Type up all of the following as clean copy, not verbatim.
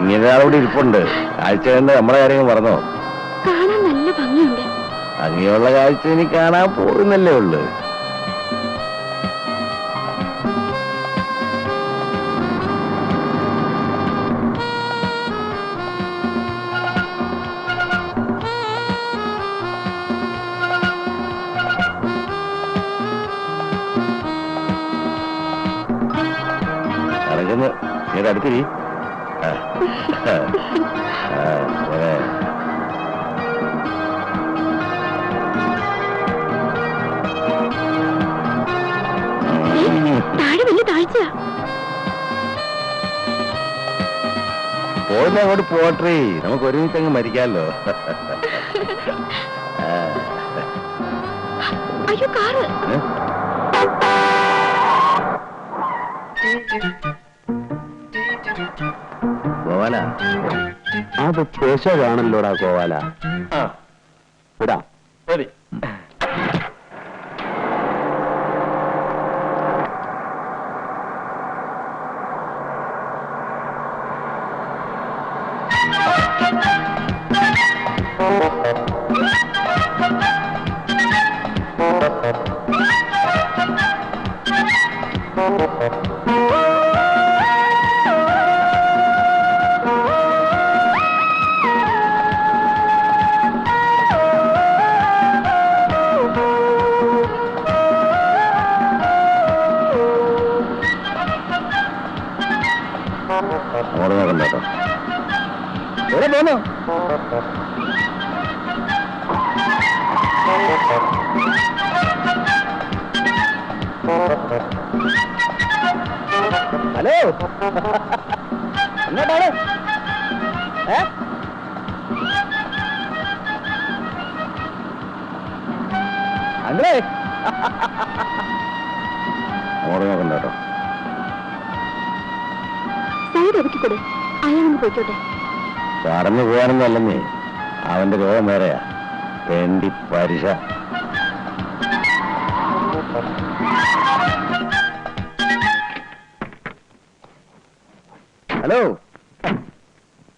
ഇങ്ങനെ അവിടെ ഇരിപ്പുണ്ട്. കാഴ്ച കണ്ട് നമ്മുടെ കാര്യങ്ങൾ പറഞ്ഞോ? കാണാൻ നല്ല ഭംഗിയുണ്ട്. ഭംഗിയുള്ള കാഴ്ച ഇനി കാണാൻ പോകുന്നല്ലേ ഉള്ളു. നടക്കുന്നു. നീ അടുത്തിരി. താഴെ വലിയ താഴ്ച. പോകുന്ന അങ്ങോട്ട് പോട്ടെ, നമുക്ക് ഒരുമിച്ച് അങ്ങ് മരിക്കാമല്ലോ. അയ്യോ കാറ്. ഗോവാല, അത് പേശാണല്ലോടാ ഗോവാല. വിടാം. ശരി. അങ്ങോട്ട് നോക്കണ്ട കേട്ടോ. എവിടെ പോന്നോ? ഹലോ, എങ്ങോട്ടാണ്? അല്ലേ അങ്ങോട്ട് നോക്കണ്ട കേട്ടോ. സൈഡ് ഒതുക്കിക്കൊടു, അയാളങ്ങ് പോയിക്കോട്ടെ. പറഞ്ഞു പോകാനൊന്നും അല്ലെന്നേ, അവന്റെ രോഗം വേറെയാ. വേണ്ടി പരിശ. ഹലോ,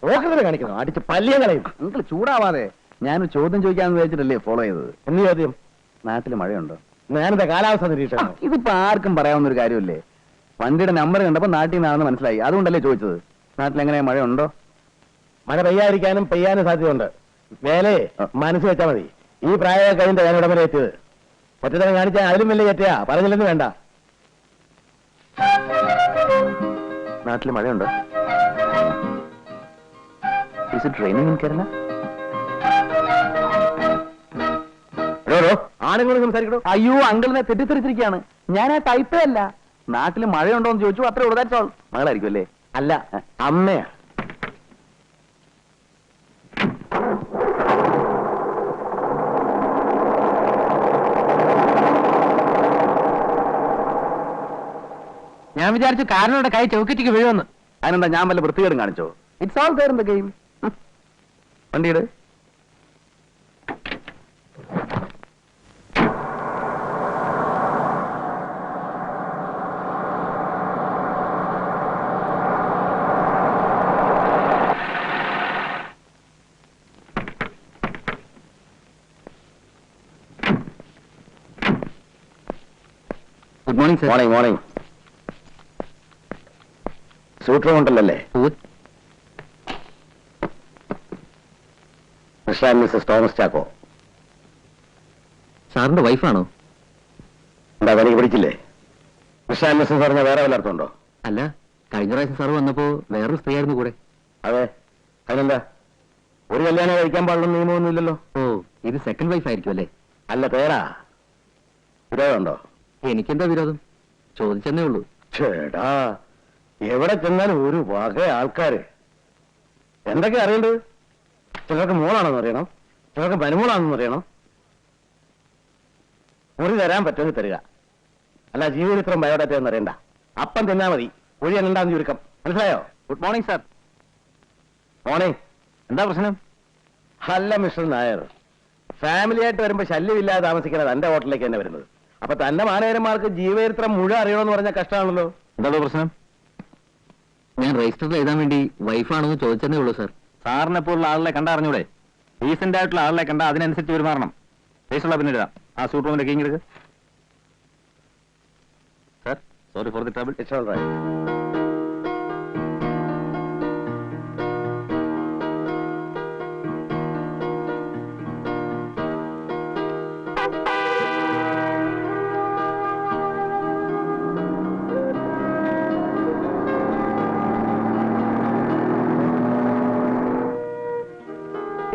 ഓക്കത്തില് കാണിക്കുന്നു. അടിച്ച് പല്ലിയെ കളയും. നിങ്ങൾ ചൂടാവാതെ. ഞാൻ ചോദ്യം ചോദിക്കാന്ന് വിചാരിച്ചിട്ടല്ലേ ഫോളോ ചെയ്തത്. എന്ത് ചോദ്യം? നാട്ടിൽ മഴയുണ്ടോ? ഞാനെന്താ കാലാവസ്ഥ നിരീക്ഷണം? ഇതിപ്പോ ആർക്കും പറയാവുന്ന ഒരു കാര്യമല്ലേ. വണ്ടിയുടെ നമ്പർ കണ്ടപ്പോ നാട്ടിൽ നിന്നാണെന്ന് മനസ്സിലായി, അതുകൊണ്ടല്ലേ ചോദിച്ചത്. നാട്ടിലെങ്ങനെയാ, മഴയുണ്ടോ? മഴ പെയ്യാതിരിക്കാനും പെയ്യാനും സാധ്യതയുണ്ട്. മേലെ മനസ്സ് വെച്ചാൽ മതി. ഈ പ്രായം കഴിഞ്ഞിട്ട് ഞാൻ ഇടം വരെ എത്തിയത്. ഒറ്റത്തരം കാണിച്ചാൽ അതിലും വലിയ ചേറ്റയാ. പറഞ്ഞില്ലെന്ന് വേണ്ട. നാട്ടിൽ മഴയുണ്ടോ? Is it raining in Kerala? ആണുങ്ങൾ സംസാരിക്കണോ? അയ്യോ, അങ്കിളിനെ തെറ്റിദ്ധരിച്ചിരിക്കുകയാണ്. ഞാൻ ആ ടൈപ്പേ അല്ല. നാട്ടിൽ മഴയുണ്ടോന്ന് ചോദിച്ചു, അത്രേ ഉള്ളൂ. That's all. മകളായിരിക്കും അല്ലേ? അല്ല, അമ്മയാ. ഞാൻ വിചാരിച്ചു കാരണയുടെ കൈ ചൗക്കറ്റിക്ക് വീഴുമെന്ന്. അതിനെന്താ, ഞാൻ വല്ല വൃത്തികേടും കാണിച്ചോ? It's all there in the game. വണ്ടിയുടെ good morning sir. Morning morning. Suitor ഉണ്ടല്ലേ? Mister and missus Thomas Chacko. സാറിന്റെ വൈഫാണോ? എന്താ, എനിക്ക് പിടിച്ചില്ലേ? മിസ്റ്റർ ആൻഡ് മിസ്സസ് പറഞ്ഞാൽ വേറെ വല്ല അർത്ഥമുണ്ടോ? അല്ല, കഴിഞ്ഞ പ്രാവശ്യം സാറ് വന്നപ്പോ വേറൊരു സ്ത്രീ ആയിരുന്നു കൂടെ. അതെ, അതിനെന്താ? ഒരു കല്യാണം കഴിക്കാൻ പാടുള്ള നിയമമൊന്നുമില്ലല്ലോ. ഓ, ഇത് സെക്കൻഡ് വൈഫ് ആയിരിക്കും അല്ലേ? അല്ല, പേരാ. വിരോധമുണ്ടോ? എനിക്കെന്താ വിരോധം? ചോദിച്ചെന്നേ ഉള്ളൂ. ചേടാ, എവിടെ ചെന്നാലും ഒരു വക ആൾക്കാര്. എന്തൊക്കെ അറിയേണ്ടത്? ചിലർക്ക് മോളാണെന്ന് അറിയണം, ചിലർക്ക് മരുമോളാണെന്ന് അറിയണം. മുറി തരാൻ പറ്റുമെങ്കിൽ തരിക. അല്ല, ജീവചരിത്രം ബയോഡാറ്റ എന്ന് അറിയണ്ട. അപ്പം തിന്നാ മതി. ഒഴി എന്നുണ്ടാന്ന് ചുരുക്കം. മനസ്സിലായോ? Good morning sir. മോർണിംഗ്. എന്താ പ്രശ്നം? അല്ല മിസ്റ്റർ നായർ, ഫാമിലി ആയിട്ട് വരുമ്പോ ശല്യമില്ലാതെ താമസിക്കുന്നത് എന്റെ ഹോട്ടലിലേക്ക് തന്നെ വരുന്നത്. അപ്പൊ തന്നെ മാനേജർമാർക്ക് ജീവചരിത്രം മുഴുവൻ അറിയണമെന്ന് പറഞ്ഞാൽ കഷ്ടമാണല്ലോ. എന്താ പ്രശ്നം? ഞാൻ രജിസ്റ്ററിൽ എഴുതാൻ വേണ്ടി വൈഫാണെന്ന് ചോദിച്ചതേ ഉള്ളൂ സാർ. സാറിനെ പോലുള്ള ആളെ കണ്ടറിഞ്ഞൂടെ? ഡീസന്റ് ആയിട്ടുള്ള ആളെ കണ്ട അതിനനുസരിച്ച് പെരുമാറണം. രജിസ്റ്ററുള്ള പിന്നെ എഴുതാം. ആ സൂട്ട് റൂമിന്റെ കീങ് എടുക്ക്. Sir, sorry for the trouble. It's all right.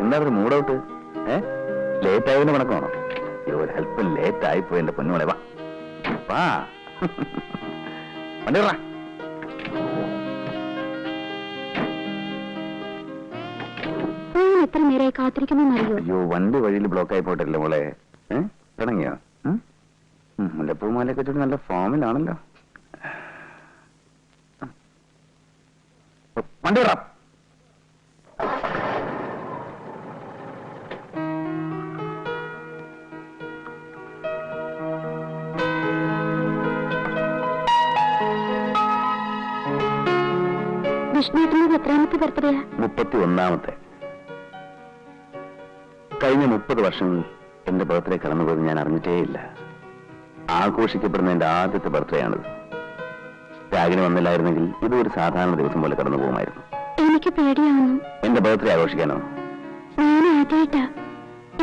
എന്താ ഒരു മൂഡൌട്ട്? ലേറ്റ് ആയതിന് കണക്കാണോ? ഒരു ഹെൽപ്പ് ലേറ്റ് ആയിപ്പോയി എന്റെ പൊന്നുമോളെ. വാ വാ, വണ്ടി വിടറാ. എത്ര നേരമായി കാത്തിരിക്കുന്നറിയോ? അയ്യോ, വണ്ടി വഴിയിൽ ബ്ലോക്ക് ആയി പോയിട്ടില്ല മോളെ. തുടങ്ങിയോ? മുല്ലപ്പൂമാലയൊക്കെ ചൂടി നല്ല ഫോമിലാണല്ലോ. വണ്ടി വിടറാ. വിഷ്ണുവിന്റെ എത്രാമത്തെ ബർത്ത്ഡേയാ? 31ാമത്തെ. കഴിഞ്ഞ 30 വർഷം എന്റെ ബർത്ത്ഡേ കടന്നുപോയത് ഞാൻ അറിഞ്ഞിട്ടേയില്ല. ആഘോഷിക്കപ്പെടുന്ന എന്റെ ആദ്യത്തെ ബർത്ത്ഡേ ആണിത്. രാഗിന് വന്നില്ലായിരുന്നെങ്കിൽ ഇത് ഒരു സാധാരണ ദിവസം പോലെ കടന്നു പോകുമായിരുന്നു. എനിക്ക് പേടിയാവുന്നു. എന്റെ ബർത്ത്ഡേ ആഘോഷിക്കാനോ? ഞാൻ ആദ്യമായിട്ടാ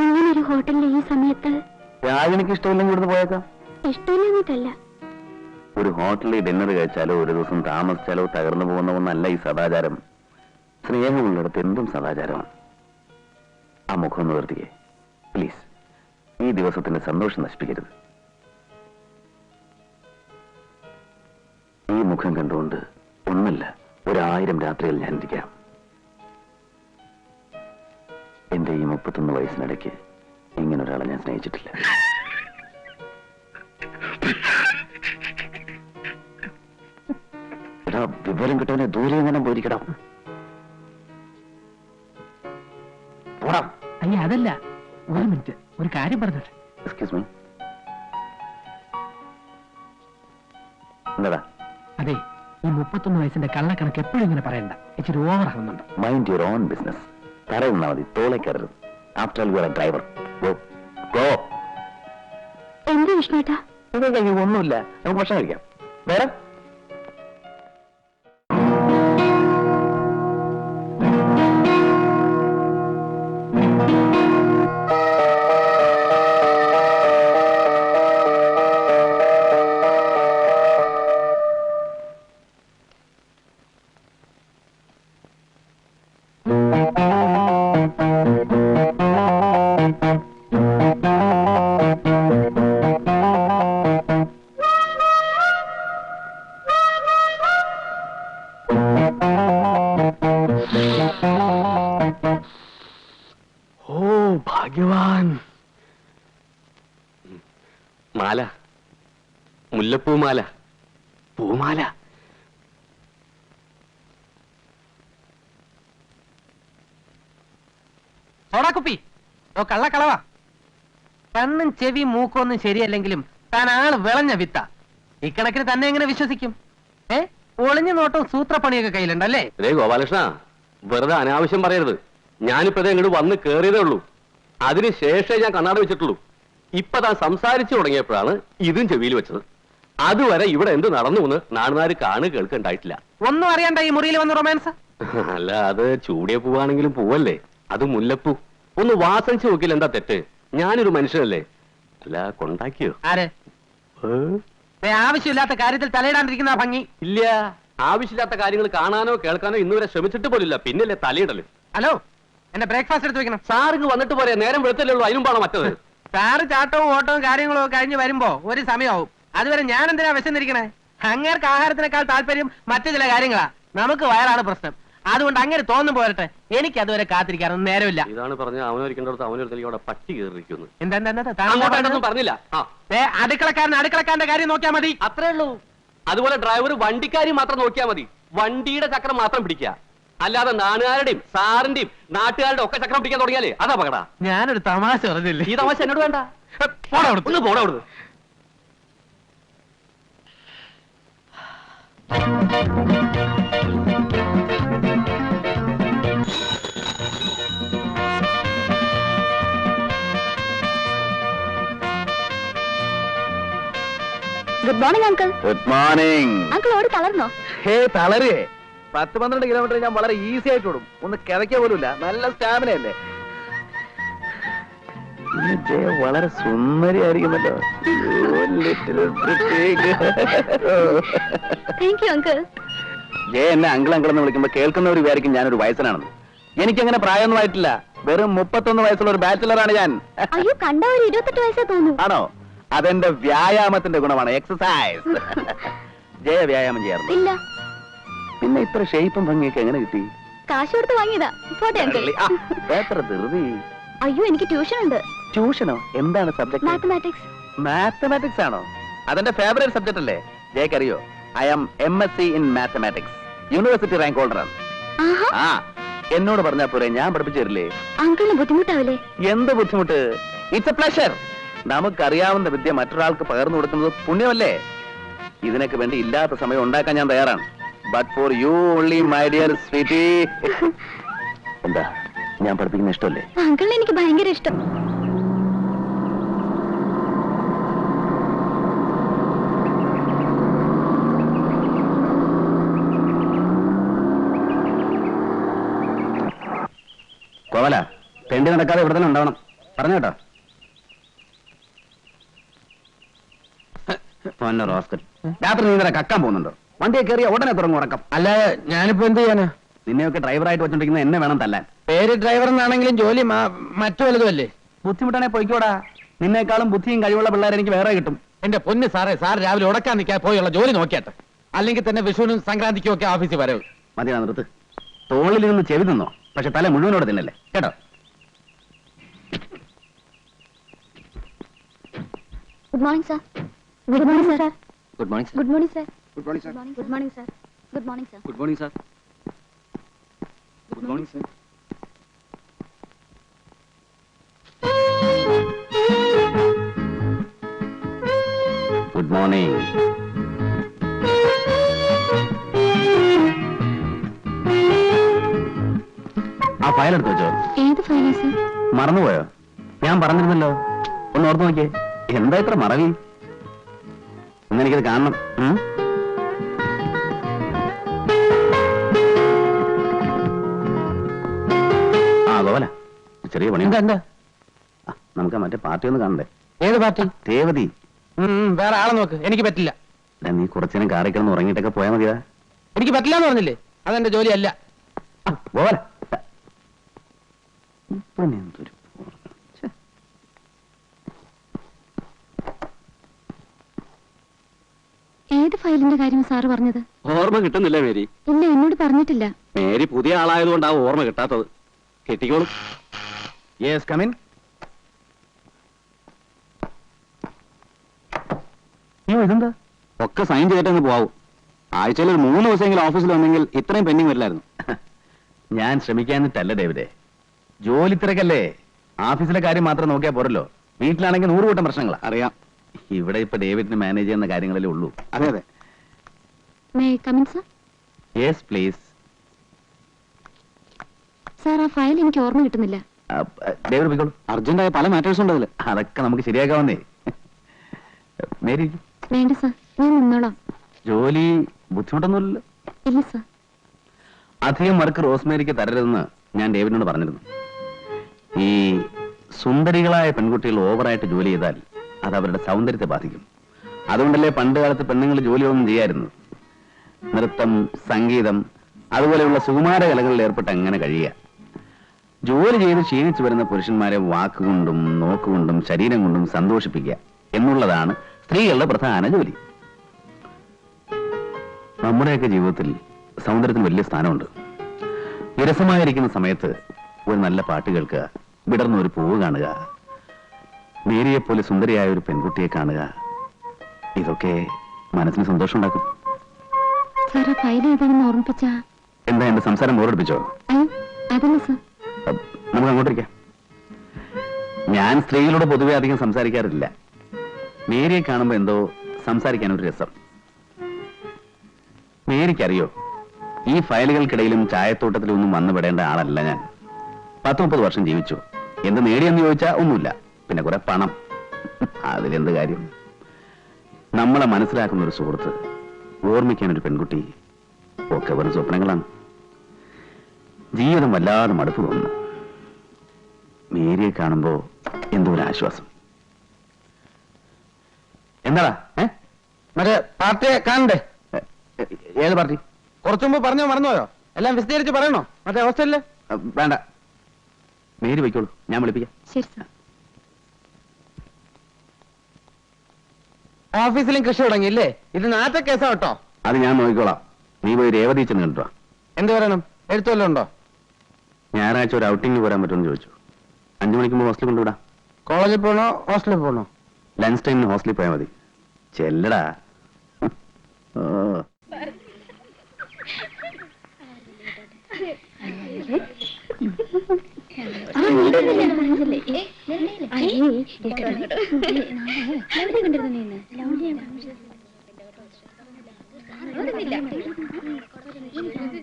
ഇങ്ങനൊരു ഹോട്ടലിൽ ഈ സമയത്ത്. രാഗിനിക്ക് ഇഷ്ടമില്ലെങ്കിൽ ഇവിടുന്ന് പോയേക്കാം. ഇഷ്ടമില്ലെന്നിട്ടല്ല, ഒരു ഹോട്ടലിൽ ഡിന്നർ കഴിച്ചാലോ ഒരു ദിവസം താമസിച്ചാലോ തകർന്നു പോകുന്ന ഒന്നല്ല ഈ സദാചാരം. സ്നേഹമുള്ളിടത്ത് എന്തും സദാചാരമാണ്. ആ മുഖം ഒന്ന് നിർത്തിക്കേ പ്ലീസ്. ഈ ദിവസത്തിന്റെ സന്തോഷം നശിപ്പിക്കരുത്. ഈ മുഖം കണ്ടുകൊണ്ട് ഒന്നല്ല 1000 രാത്രികൾ ഞാൻ ഇരിക്കാം. എന്റെ ഈ 31 വയസ്സിനിടയ്ക്ക് ഇങ്ങനൊരാളെ ഞാൻ സ്നേഹിച്ചിട്ടില്ല. വിവരം കിട്ടവനെ ദൂരെ എങ്ങനെ പോയിരിക്കണം. അയ്യ, അതല്ല, ഒരു മിനിറ്റ്, ഒരു കാര്യം പറഞ്ഞിട്ട്. Excuse me. എന്താടാ? അതെ, ഈ 31 വയസ്സിന്റെ കള്ളക്കണക്ക് എപ്പോഴും ഇങ്ങനെ പറയണ്ട. ഇച്ചിരി ഓവർ ആവുന്നുണ്ട്. Mind your own business. തറയുന്നാ മതി, തോളെ കയറരുത്. After all you are a driver. Go go. എന്താ വിഷ്ണുട്ടാ? ഒന്നുമില്ല, നമുക്ക് ഭക്ഷണം കഴിക്കാം. വേറെ ഭാഗ്യവാൻ. മാല, മുല്ലപ്പൂമാല, പൂമാല. സോടാക്കുപ്പി, ഓ കള്ളക്കളവാ. കണ്ണും ചെവി മൂക്കൊന്നും ശരിയല്ലെങ്കിലും താൻ ആള് വിളഞ്ഞ വിത്ത. ഇക്കണക്കിന് തന്നെ എങ്ങനെ വിശ്വസിക്കും? ഒളിഞ്ഞു നോട്ടവും സൂത്രപ്പണിയൊക്കെ കയ്യിലുണ്ടല്ലേ? അതേ ഗോപാലകൃഷ്ണ, വെറുതെ അനാവശ്യം പറയരുത്. ഞാനിപ്പോ ഇങ്ങോട്ട് വന്ന് കേറിയതേ ഉള്ളൂ. അതിനുശേഷമേ ഞാൻ കണ്ണാട വെച്ചിട്ടുള്ളൂ. ഇപ്പൊ താൻ സംസാരിച്ചു തുടങ്ങിയപ്പോഴാണ് ഇതും ചെവിയിൽ വെച്ചത്. അതുവരെ ഇവിടെ എന്ത് നടന്നു എന്ന് നാടുനാര് കേൾക്കുണ്ടായിട്ടില്ല. ഒന്നും അറിയണ്ട ഈ മുറിയിൽ വന്ന് റൊമാൻസ്. അല്ല, അത് ചൂടിയ പൂവാണെങ്കിലും പൂവല്ലേ, അത് മുല്ലപ്പൂ. ഒന്ന് വാസനിച്ച് നോക്കില്ല, എന്താ തെറ്റ്? ഞാനൊരു മനുഷ്യനല്ലേ. അല്ല, കൊണ്ടാക്കിയോ? ആര്? ആവശ്യമില്ലാത്ത കാര്യത്തിൽ തലയിടാണ്ടിരിക്കുന്ന ഭംഗി ഇല്ല. ആവശ്യമില്ലാത്ത കാര്യങ്ങൾ കാണാനോ കേൾക്കാനോ ഇന്നുവരെ ശ്രമിച്ചിട്ട് പോലില്ല, പിന്നല്ലേ തലയിടല്. ഹലോ, എന്റെ ബ്രേക്ക്ഫാസ്റ്റ് എടുത്ത് വെക്കണം. സാറിങ് വന്നിട്ട് പോരെ, നേരം വെളുത്തല്ലേ ഉള്ളൂ, അതിനും പാടാ മറ്റത്. സാറ് ചാട്ടവും ഓട്ടവും കാര്യങ്ങളും ഒക്കെ കഴിഞ്ഞ് വരുമ്പോ ഒരു സമയമാവും. അതുവരെ ഞാൻ എന്തിനാ വിശന്നിരിക്കണേ? അങ്ങേർക്ക് ആഹാരത്തിനേക്കാൾ താല്പര്യം മറ്റു ചില കാര്യങ്ങളാ. നമുക്ക് വയറാണ് പ്രശ്നം. അതുകൊണ്ട് അങ്ങനെ തോന്നും പോരട്ടെ. എനിക്ക് അതുവരെ കാത്തിരിക്കാനൊന്നും നേരമില്ല. ഇതാണ് പറഞ്ഞ അവനൊരിക്കേണ്ടടുത്ത് അവനൊരുത്തലേക്ക് അവിടെ പട്ടി കയറിയിരിക്കുന്നു. എന്താ പറഞ്ഞില്ല. അടുക്കളക്കാരന്റെ കാര്യം നോക്കിയാൽ മതി, അത്രേ ഉള്ളൂ. അതുപോലെ ഡ്രൈവർ വണ്ടിക്കാരി മാത്രം നോക്കിയാൽ മതി. വണ്ടിയുടെ ചക്രം മാത്രം പിടിക്കുക, അല്ലാതെ നാട്ടുകാരുടെയും സാറിന്റെയും നാട്ടുകാരുടെ ഒക്കെ ചക്രം പിടിക്കാൻ തുടങ്ങിയാലേ അതാ പകടാ. ഞാനൊരു തമാശ പറഞ്ഞില്ലേ? ഈ തമാശ എന്നോട് വേണ്ട. ഒന്ന് പോടാ അവിടുന്ന്. Good morning uncle. Good morning. Uncle ഓടി തളർന്നോ? ഹേ തളരേ, 10-12 കിലോമീറ്റർ ഞാൻ വളരെ ഈസി ആയിട്ട് ഓടും. ഒന്ന് കിതയ്ക്ക പോലുമില്ല. നല്ല സ്റ്റാമിന അല്ലേ? വളരെ സുന്ദരിയായിരിക്കുന്നല്ലോ. Thank you uncle. ജയ എന്നെ അങ്കിൾ അങ്കിൾ എന്ന് വിളിക്കുമ്പോ കേൾക്കുന്നവർ വിചാരിക്കും ഞാനൊരു വയസ്സനാണെന്ന്. എനിക്കങ്ങനെ പ്രായമൊന്നും ആയിട്ടില്ല. വെറും 31 വയസ്സുള്ള ഒരു ബാച്ചിലറാണ് ഞാൻ. അയ്യോ, കണ്ട ഒരു 28 വയസ്സേ തോന്നുന്നു. ആണോ? അതെന്റെ വ്യായാമത്തിന്റെ ഗുണമാണ്, എക്സസൈസ്. ജയ വ്യായാമം ചെയ്യാറുണ്ട്? ഇല്ല. പിന്നെ ഇത്ര ഷേപ്പും ഭംഗിയൊക്കെ എങ്ങനെ കിട്ടി? കാശ് കൊടുത്ത് വാങ്ങിയതാ. പോട്ടെ അങ്കിൾ. എത്ര ധൃതി. അയ്യോ, എനിക്ക് ട്യൂഷൻ ഉണ്ട്. ട്യൂഷനോ? എന്താണ് സബ്ജക്ട്? മാത്തമാറ്റിക്സ്. മാത്തമാറ്റിക്സ് ആണോ? അതെന്റെ ഫേവറേറ്റ് സബ്ജക്ട് അല്ലേ? ജയക്കറിയോ, I am MSc in mathematics. University rank ഹോൾഡറാണ്. ആഹാ. ആ, എന്നോട് പറഞ്ഞാ പോരെ, ഞാൻ പഠിപ്പിച്ചു തരില്ലേ? അങ്കിളിന് ബുദ്ധിമുട്ടാവില്ലേ? എന്ത് ബുദ്ധിമുട്ട്? It's A pleasure. നമുക്കറിയാവുന്ന വിദ്യ മറ്റൊരാൾക്ക് പകർന്നു കൊടുക്കുന്നത് പുണ്യമല്ലേ? ഇതിനൊക്കെ വേണ്ടി ഇല്ലാത്ത സമയം ഉണ്ടാക്കാൻ ഞാൻ തയ്യാറാണ്. But for you only, my dear sweetie. എന്താ, ഞാൻ പഠിപ്പിക്കുന്ന ഇഷ്ടമല്ലേ? അങ്കിളിന് എനിക്ക് ഭയങ്കര ഇഷ്ടം. കോവല, തെണ്ടി നടക്കാതെ ഇവിടെ തന്നെ ഉണ്ടാവണം. പറഞ്ഞു കേട്ടോ. റോസ്കൽ, രാത്രി നീ കക്കാൻ പോകുന്നുണ്ടോ? വണ്ടിയെ കയറിയ ഉടനെ തുടങ്ങും ഉറക്കം. അല്ല, ഞാനിപ്പോ എന്ത് ചെയ്യാനാ? നിന്നെയൊക്കെ ഡ്രൈവറായിട്ട് വെച്ചോണ്ടിരിക്കുന്ന എന്നെ വേണം തല്ലാൻ. പേര് ഡ്രൈവർ എന്നാണെങ്കിലും ജോലി മറ്റു വലുതും അല്ലേ? ബുദ്ധിമുട്ടാണെ പോയിക്കോടാ. നിന്നേക്കാളും ബുദ്ധിയും കഴിവുള്ള പിള്ളേരെ എനിക്ക് വേറെ കിട്ടും. എന്റെ പൊന്ന് സാറേ, സാർ രാവിലെ ഉടക്കാൻ നിൽക്കാൻ പോയുള്ള ജോലി നോക്കിയാട്ടെ. അല്ലെങ്കിൽ തന്നെ വിഷുവിനും സംക്രാന്തിക്കും ഒക്കെ ഓഫീസിൽ വരവ്. മതിയാ, നിർത്ത്. തോളിൽ നിന്ന് ചെവി തിന്നോ, പക്ഷെ തല മുഴുവനോട് തിന്നല്ലേ കേട്ടോ. Good morning sir. Good morning sir. Good morning good morning sir. Good morning sir. Good morning sir. Good morning sir. Good morning sir. Good morning sir. Good morning. ആ ഫയൽ എടുത്ത് വെച്ചോ. ഏത് ഫയലാ സർ? മറന്നുപോയോ? ഞാൻ പറഞ്ഞിരുന്നല്ലോ, ഒന്ന് ഓർത്ത് നോക്കിയേ. എന്താ ഇത്ര മറവി? ഇന്നെനിക്കത് കാണണം. ആ ഗോവല, ചെറിയ പണി. എന്താ? നമുക്ക് മറ്റേ പാർട്ടി ഒന്ന് കാണണ്ടേ? ഏത് പാർട്ടി? രേവതി. വേറെ ആളെ നോക്ക്, എനിക്ക് പറ്റില്ല. നീ കുറച്ചേരം കാറി കിടന്ന് ഉറങ്ങിയിട്ടൊക്കെ പോയാൽ മതിയാ. എനിക്ക് പറ്റില്ല എന്ന് പറഞ്ഞില്ലേ? അതെന്റെ ജോലിയല്ല. ഗോവല, ഇപ്പൊ എന്തൊരു ഏത് ഫയലിന്റെ കാര്യം സാറ് പറഞ്ഞത്? ഓർമ്മ കിട്ടുന്നില്ല മേരി. ഇല്ല, എന്നോട് പറഞ്ഞിട്ടില്ല. മേരി പുതിയ ആളായതുകൊണ്ടാണ് ഓർമ്മ കിട്ടാത്തത്. കിട്ടിക്കോളും. Yes, come in. ഇതെന്താ? ഒക്കെ സൈൻ ചെയ്തിട്ടങ്ങ് പോവും. ആഴ്ചയിൽ ഒരു 3 ദിവസമെങ്കിലും ഓഫീസിൽ വന്നെങ്കിൽ ഇത്രയും പെൻഡിങ് വരില്ലായിരുന്നു. ഞാൻ ശ്രമിക്കാനിട്ടല്ല ഡേവിഡേ, ജോലി തിരക്കല്ലേ. ഓഫീസിലെ കാര്യം മാത്രം നോക്കിയാൽ പോരല്ലോ. വീട്ടിലാണെങ്കിൽ 100 കൂട്ടം പ്രശ്നങ്ങളാ. അറിയാം. ഇവിടെ ഇപ്പൊ ഡേവിഡിന് മാനേജ് ചെയ്യുന്ന കാര്യങ്ങളല്ലേ ഉള്ളൂ. അതെ അതെ. May I come in sir? Yes please. Sir, ആ ഫയൽ എനിക്ക് ഓർമ്മ കിട്ടുന്നില്ല. ഡേവിഡ് പോയിക്കോളൂ. അർജന്റായ പല മാറ്റേഴ്സ് ഉണ്ട് അതിൽ. അതൊക്കെ നമുക്ക് ശരിയാക്കാവുന്നേ. മേരി, വേണ്ട സാർ, ഞാൻ നിന്നോളാം. ജോലി ബുദ്ധിമുട്ടൊന്നുമില്ലല്ലോ? ഇല്ല സാർ. അധികം വർക്ക് റോസ്മേരിക്ക് തരരുതെന്ന് ഞാൻ ഡേവിഡിനോട് പറഞ്ഞിരുന്നു. ഈ സുന്ദരികളായ പെൺകുട്ടികൾ ഓവറായിട്ട് ജോലി ചെയ്താൽ അത് അവരുടെ സൗന്ദര്യത്തെ ബാധിക്കും. അതുകൊണ്ടല്ലേ പണ്ട് കാലത്ത് പെണ്ണുങ്ങൾ ജോലിയൊന്നും ചെയ്യായിരുന്നു. നൃത്തം, സംഗീതം, അതുപോലെയുള്ള സുകുമാര കലകളിൽ ഏർപ്പെട്ട് അങ്ങനെ കഴിയുക. ജോലി ചെയ്ത് ക്ഷീണിച്ചു വരുന്ന പുരുഷന്മാരെ വാക്കുകൊണ്ടും നോക്കുകൊണ്ടും ശരീരം കൊണ്ടും സന്തോഷിപ്പിക്കുക എന്നുള്ളതാണ് സ്ത്രീകളുടെ പ്രധാന ജോലി. നമ്മുടെയൊക്കെ ജീവിതത്തിൽ സൗന്ദര്യത്തിന് വലിയ സ്ഥാനമുണ്ട്. വിരസമായിരിക്കുന്ന സമയത്ത് ഒരു നല്ല പാട്ട് കേൾക്കുക, വിടർന്ന ഒരു പൂവ് കാണുക, മേരിയെപ്പോലെ സുന്ദരിയായ ഒരു പെൺകുട്ടിയെ കാണുക, ഇതൊക്കെ മനസ്സിന് സന്തോഷം ഉണ്ടാക്കും. സാർ, ആ ഫയൽ ഏതാണെന്ന് ഓർമ്മിപ്പിച്ചാ? എന്താ എന്റെ സംസാരം ബോറടിപ്പിച്ചോ? അതല്ല സാർ. നമുക്ക് അങ്ങോട്ടിരിക്കാം. ഞാൻ സ്ത്രീകളോട് പൊതുവെ അധികം സംസാരിക്കാറില്ല. മേരിയെ കാണുമ്പോ എന്തോ സംസാരിക്കാനൊരു രസം. മേരിക്കറിയോ, ഈ ഫയലുകൾക്കിടയിലും ചായത്തോട്ടത്തിലും ഒന്നും വന്നുപെടേണ്ട ആളല്ല ഞാൻ. 10-30 വർഷം ജീവിച്ചു. എന്ത് നേടിയെന്ന് ചോദിച്ചാൽ ഒന്നുമില്ല. പിന്നെ കുറെ പണം, അതിലെന്ത് കാര്യം? നമ്മളെ മനസ്സിലാക്കുന്ന ഒരു സുഹൃത്ത്, ഓർമ്മിക്കാൻ ഒരു പെൺകുട്ടി, ഒക്കെ വെറും സ്വപ്നങ്ങളാണ്. ജീവിതം വല്ലാതെ മടുപ്പ് തോന്നുന്നു. മേരിയെ കാണുമ്പോ എന്തോ ഒരു ആശ്വാസം. എന്താ മറ്റേ പാർട്ടിയെ കാണണ്ടേ? ഏത് പാർട്ടി? കുറച്ചു മുമ്പ് പറഞ്ഞോ മറന്നുപോയോ? എല്ലാം വിശദീകരിച്ച് പറയണോ? മറ്റേ ഹോസ്റ്റലില് വേണ്ട, മേരി വയ്ക്കോളൂ, ഞാൻ വിളിപ്പിക്കാം. ശരി സാർ. ഓഫീസിലും കൃഷി തുടങ്ങിയില്ലേ? ഇത് നാട്ട കേസാ കേട്ടോ. അത് ഞാൻ നോക്കിക്കോളാം. നീ പോയി രേവതി ചെന്ന് കണ്ടോ. എന്ത് പറയണം? എഴുത്തുവല്ലോ ഉണ്ടോ? ഞായറാഴ്ച ഒരു ഔട്ടിങ്ങിന് പോരാൻ പറ്റുമെന്ന് ചോദിച്ചു. 5 മണിക്ക് മുമ്പ് ഹോസ്റ്റലിൽ കൊണ്ടുവിടാം. കോളേജിൽ പോകണോ ഹോസ്റ്റലിൽ പോകണോ? ലഞ്ച് ടൈമിന് ഹോസ്റ്റലിൽ പോയാൽ മതി. ചെല്ലടാ. ഓ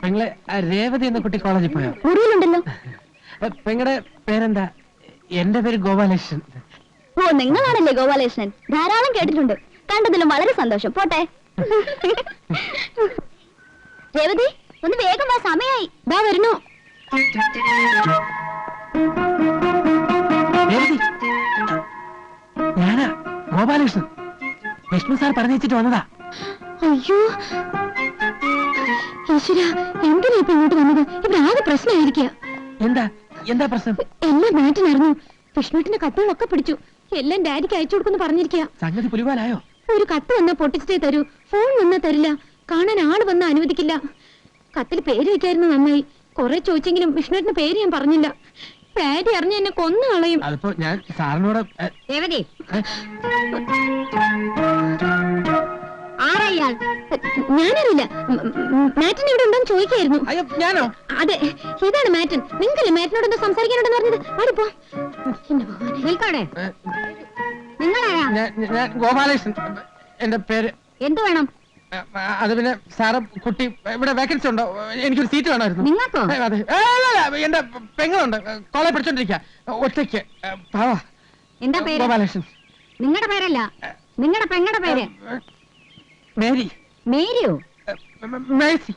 പെങ്ങളെ രേവതി എന്ന കുട്ടി കോളേജിൽ പോയോ? മുറിയിലുണ്ടല്ലോ. പെങ്ങളുടെ പേരെന്താ? എന്റെ പേര് ഗോപാലകൃഷ്ണൻ. ഓ, നിങ്ങളാണല്ലേ ഗോപാലകൃഷ്ണൻ? ധാരാളം കേട്ടിട്ടുണ്ട്. കണ്ടതിലും വളരെ സന്തോഷം. പോട്ടെ. രേവതി, ഒന്ന് വേഗം വാ, സമയായി. ദാ വരുന്നു. രേവതി, ഞാനാ ഗോപാലകൃഷ്ണൻ. വിഷ്ണു സാർ പറഞ്ഞു വെച്ചിട്ട് വന്നതാ. അയ്യോ ഈശ്വര, എന്തിനാ ഇപ്പൊ ഇങ്ങോട്ട് വന്നത്? ഇവിടെ ആകെ പ്രശ്നമായിരിക്കുക. എന്താ എന്താ പ്രശ്നം? എല്ലാം മാറ്റിനറിഞ്ഞു. വിഷ്ണുട്ടിന്റെ കത്തുകളൊക്കെ പിടിച്ചു. എല്ലാം ഡാഡിക്ക് അയച്ചു കൊടുക്കുന്നു പറഞ്ഞിരിക്കുക. സംഗതി പുലിവാലായോ? ഒരു കത്ത് വന്നാ പൊട്ടിച്ചിട്ടേ തരൂ. ഫോൺ വന്നാ തരില്ല. കാണാൻ ആള് വന്നാ അനുവദിക്കില്ല. കത്തിൽ പേര് വെക്കായിരുന്നു നന്നായി. കുറെ ചോദിച്ചെങ്കിലും വിഷ്ണുട്ടിന്റെ പേര് ഞാൻ പറഞ്ഞില്ല. ഡാഡി അറിഞ്ഞ എന്നെ കൊന്നു കളയും. അതിപ്പോ ഞാൻ സാറിനോട് രേവതി, ആരായാൾ? ഞാനറിയില്ല. മാറ്റൻ ഇവിടെ ഉണ്ടോന്ന് ചോദിക്കായിരുന്നു. അയ്യോ, ഞാനോ? അതെ, ഇതാണ് മാറ്റൻ. നിങ്ങൾക്കല്ലേ മാറ്റനോട് എന്താ സംസാരിക്കാനുണ്ടെന്ന് പറഞ്ഞത്? ആടിപ്പോ നിൽക്കോടെ. നിങ്ങളാരാ? ഞാൻ ഗോപാലകൃഷ്ണൻ. എന്റെ പേര്. എന്ത് വേണം? അത് പിന്നെ സാറ് കുട്ടി ഇവിടെ വേക്കൻസി ഉണ്ടോ? എനിക്കൊരു സീറ്റ് വേണമായിരുന്നു. നിങ്ങൾക്കോ? അതെ, എന്റെ പെങ്ങളുണ്ട്, കോളേജ് പഠിച്ചോണ്ടിരിക്ക, ഒറ്റയ്ക്ക്. എന്താ പേര്? ഗോപാലകൃഷ്ണൻ. നിങ്ങളുടെ പേരല്ല, നിങ്ങളുടെ പെങ്ങളുടെ പേര്. മേരി. മേരിയോ? മേഴ്സി.